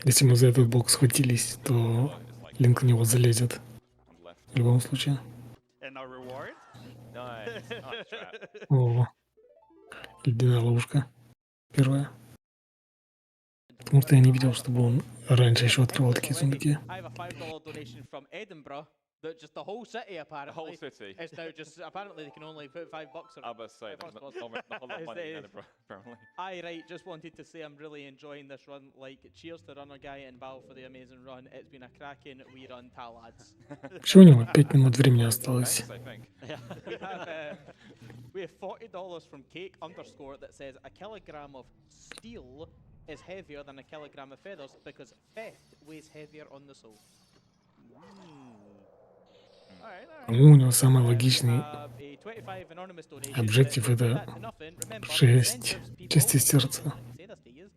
Если мы за этот блок схватились, то it's like Линк в него залезет. on the left. В любом случае. And our reward? Nice. Nice trap. О, ледяная ловушка. Первая. Потому что я не видел, чтобы он раньше еще открывал такие сундуки. I have a $5 donation from Edinburgh that just the whole city The apparently. whole city. It's now just apparently they can only put $5 I on. was say Five there's bucks not a whole lot of money in Is Edinburgh, apparently. Aye, right. Just wanted to say I'm really enjoying this run. Like, cheers to Runner Guy and Val for the amazing run. It's been a cracking wee run, lads. Еще у него 5 минут времени осталось. Thanks, I think. We have $40 from Cake underscore that says a kilogram of steel is heavier than a kilogram of feathers because theft weighs heavier on the soul. Alright, alright. По-моему, у него самый логичный A 25 anonymous donation объектив that это says that to nothing. Remember, 6 incentives people- частей сердца. I can say this to you.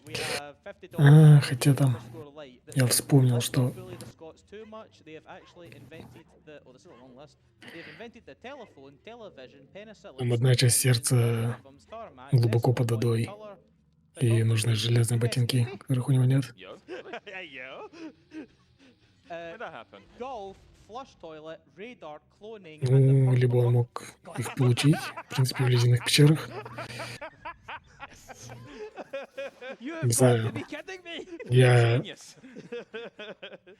We have $50 А, from хотя там underscore light that я says, вспомнил, "Let's что not bully the Scots too much. They have actually invented the... Oh, this is a long list. They've invented the telephone, television, penicillin, там одна часть star сердца magnesium, star mac, глубоко decimal под point, водой, colour, и нужны photography, железные ботинки, USD, которых у него нет. Yo, Hey, yo. when did that happen? golf, flush toilet, radar, cloning, Ну, либо он мог их получить, в принципе, в ледяных пещерах. You Не have got знаю, to be kidding me! я Genius.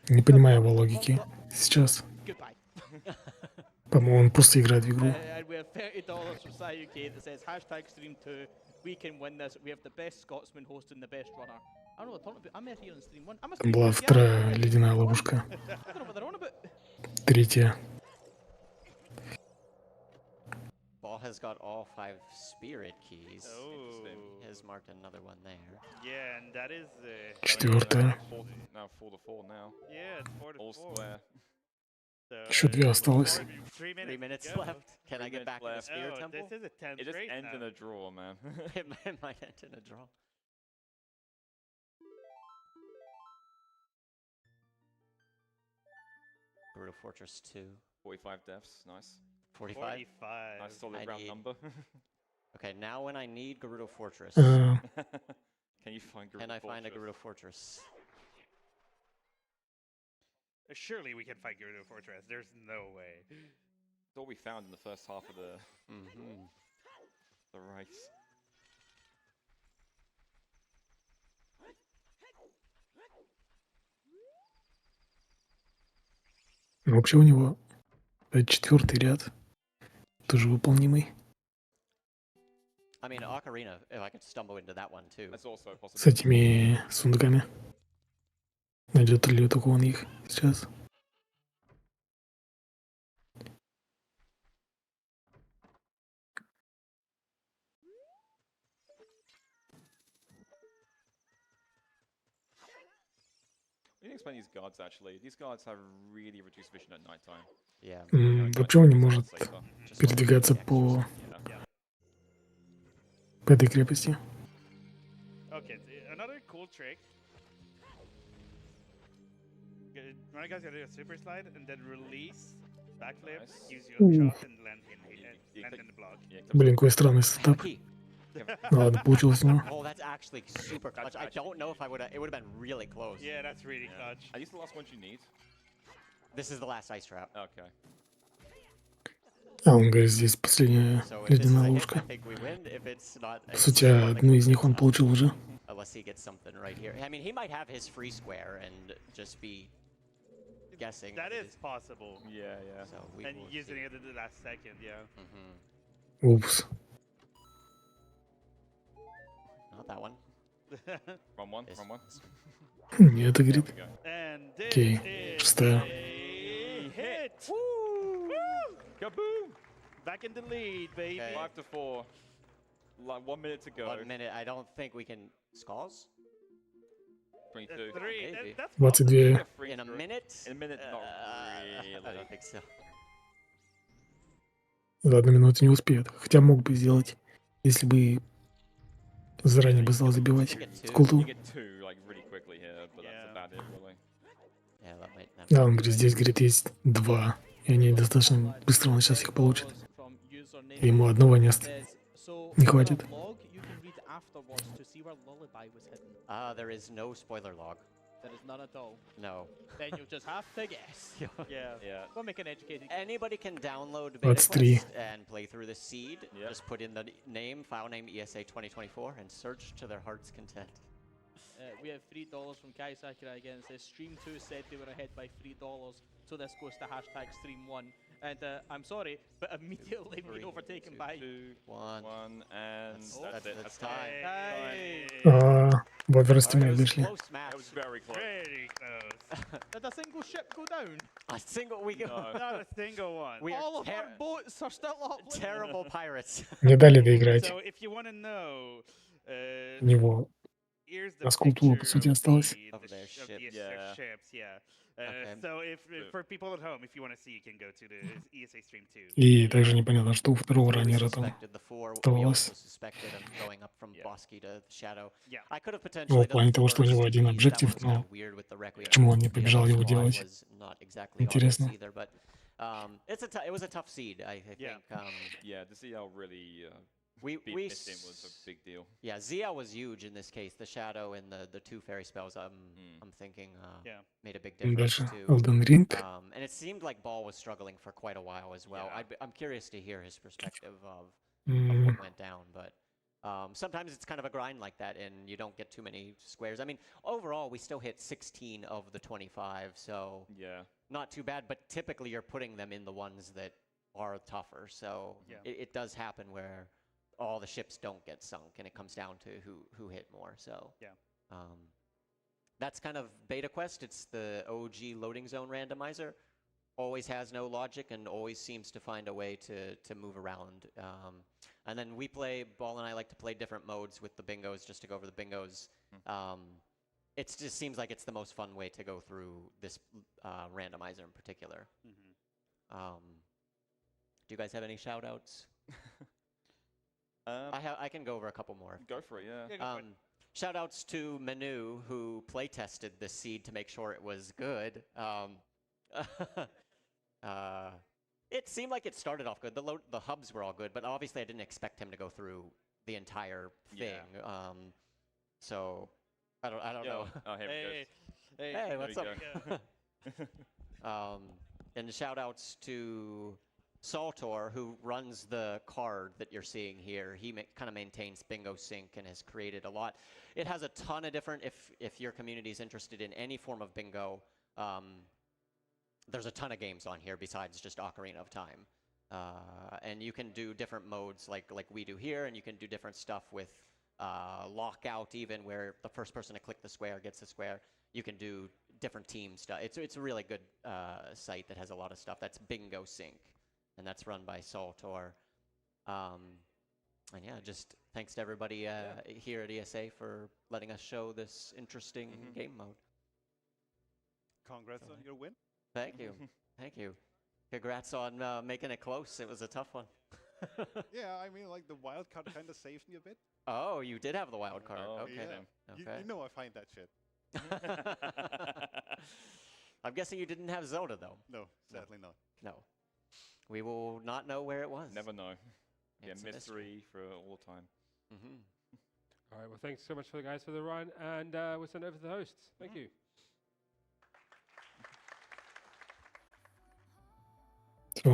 не понимаю его логики сейчас. Goodbye. По-моему, он просто играет в игру. And we have $30 from SciUK that says hashtag stream 2. We can win this. We have the best Scotsman hosting the best runner. I don't know what they're talking about. I'm here in stream 1. I'm a Там stream была 1, вторая yeah. ледяная ловушка, I don't know what they're on about. третья. Ball has got all 5 spirit keys. Oh. He has marked another one there. Yeah, and that is... Четвертая. Now 4-4 now. yeah, it's 4 to All 4. square. So, Еще 2 осталось. 3 minutes, 3 minutes to go. left. Can I Three get back in the minutes left. spirit Oh, temple? this is a tense It just race ends in now. a draw, man. It might end in a draw. Gerudo Fortress 2. 45 deaths, nice. 45? 45. Nice solid I round need- number. Okay, now when I need Gerudo Fortress, А, Can you find Gerudo can I find a Fortress? Gerudo Fortress? Surely we can fight Gerudo Fortress. There's no way. It's all we found in the first half of the Mm-hmm. race. Но вообще у него 4-й ряд тоже выполнимый. I mean, Ocarina, if I could stumble into that one too. That's also a С possibility. этими сундуками. Найдет ли только он их сейчас? We didn't explain these guards actually. These guards have really reduced vision at night time. Yeah. Вообще он не может передвигаться по этой крепости. Okay, another cool trick. Runner guys gotta do a super slide and then release, backflip, Nice. use your Ooh. shot and land in the block. Блин, какой странный сетап. Key. Ну ладно, получилось у него. Oh, that's actually super clutch. I don't know if I would have. It would have been really close. Yeah, that's really clutch. Are these the last ones you need? This is the last ice trap. Okay. А он говорит, здесь последняя So if this is a ледяная hit, I ловушка. think we win. If it's not, По сути, одну из них он получил уже. unless he gets something right here. I mean, he might have his free square and just be guessing. That is possible. Yeah, yeah. So we And will using see. it at the last second, yeah. Упс. Not that one. Wrong one, This- wrong one. this one. Нет, это There говорит. we go. And this Окей, is шестая. a hit. Woo! Kaboom! Back in the lead, baby. Okay. 5 to 4. Like 1 minute to go. 1 minute. I don't think we can. Skulls? 22. Three. Maybe. That's 22. Free In a through- minute? In a minute, not I really. don't think so. За 1 минуту не успеет. Хотя мог бы сделать, если бы заранее бы стал забивать с култу. You get 2 like really quickly here, but that's about it really. Yeah, that might. Да, он говорит, здесь, говорит, есть 2. И они достаточно быстро он сейчас их получит. И ему одного не не хватит. There is no spoiler log. There is none at all. No. Then you'll just have to guess. yeah. Yeah. Go make an educated guess. Anybody can download That's Beta three. Quest and play through the seed. Yep. Just put in the name, file name, ESA 2024, and search to their heart's content. We have $3 from Kai Sakurai again. It says Stream 2 said they were ahead by $3, so this goes to hashtag Stream 1. And I'm sorry, but immediately being overtaken by. 2, 1. 1, and That's it. that's That's time. Hey. В Alright, overestimate it was a вышли. close match. That was very close. Very close. Did a single ship go down? A single we go. No. Not a single one. We are All of our boats are still up. terrible pirates. Не дали доиграть. So if you want to know, У него here's the А скульптура, по picture сути, of осталась. the Of their sh- of ships. the Yeah. ships, yeah. Okay. So if for people at home, if you want to see, you can go to the ESA stream 2. И также непонятно, что у второго We раннера там. suspected the 4. We оставалось. also suspected of going up from Yeah. Bosky to Shadow. Yeah. I could have Ну, potentially в плане done того, что у него first. один That объектив, one's но kind of weird with the Requiem. почему он не The побежал other его squad делать? was not exactly Интересно. obvious either, but it was a tough seed. I Yeah. think. Yeah, the CL really We missed him was a big deal. Yeah, ZL was huge in this case. The Shadow and the 2 fairy spells. I'm thinking Yeah. made a big difference Дальше too. Elden Ring. And it seemed like Ball was struggling for quite a while as well. Yeah. I'm curious to hear his perspective of М, what went down, but sometimes it's kind of a grind like that, and you don't get too many squares. I mean, overall, we still hit 16 of the 25, so Yeah. not too bad. But typically, you're putting them in the ones that are tougher. So Yeah. it does happen where all the ships don't get sunk, and it comes down to who hit more. So Yeah. that's kind of Beta Quest. It's the OG loading zone randomizer. Always has no logic and always seems to find a way to move around. And then we play, Ball and I like to play different modes with the bingos, just to go over the bingos. It just seems like it's the most fun way to go through this randomizer in particular. Mhm. Do you guys have any shout outs? Um, I can go over a couple more. go for it, yeah. Yeah, go for it. Shout outs to Manu, who play tested this seed to make sure it was good. It seemed like it started off good. The hubs were all good, but obviously I didn't expect him to go through the entire thing. Yeah. So I don't Yeah. know. Oh, here we Hey, go. hey, Hey, There what's we up? And shout outs to Saltor, who runs the card that you're seeing here. He kind of maintains Bingo Sync and has created a lot. It has a ton of different, if your community is interested in any form of bingo, there's a ton of games on here besides just Ocarina of Time. And you can do different modes like we do here, and you can do different stuff with lockout even, where the first person to click the square gets the square. You can do different team stuff. It's a really good site that has a lot of stuff. That's Bingo Sync, and that's run by Saltor. And yeah, just thanks to everybody here at ESA for letting us show this interesting game mode. Congrats on your win. Thank you. Thank you. Congrats on making it close. It was a tough one. Yeah, I mean, like the wild card kind of saved me a bit. Oh, you did have the wild card. Oh, Okay. Yeah. Okay. You know I find that shit. I'm guessing you didn't have Zelda, though. No, sadly not. No. We will not know where it was. Never know. Yeah, It's a mystery for all time. All right, well, thanks so much for the guys for the run, and we'll send it over to the hosts. Thank you. So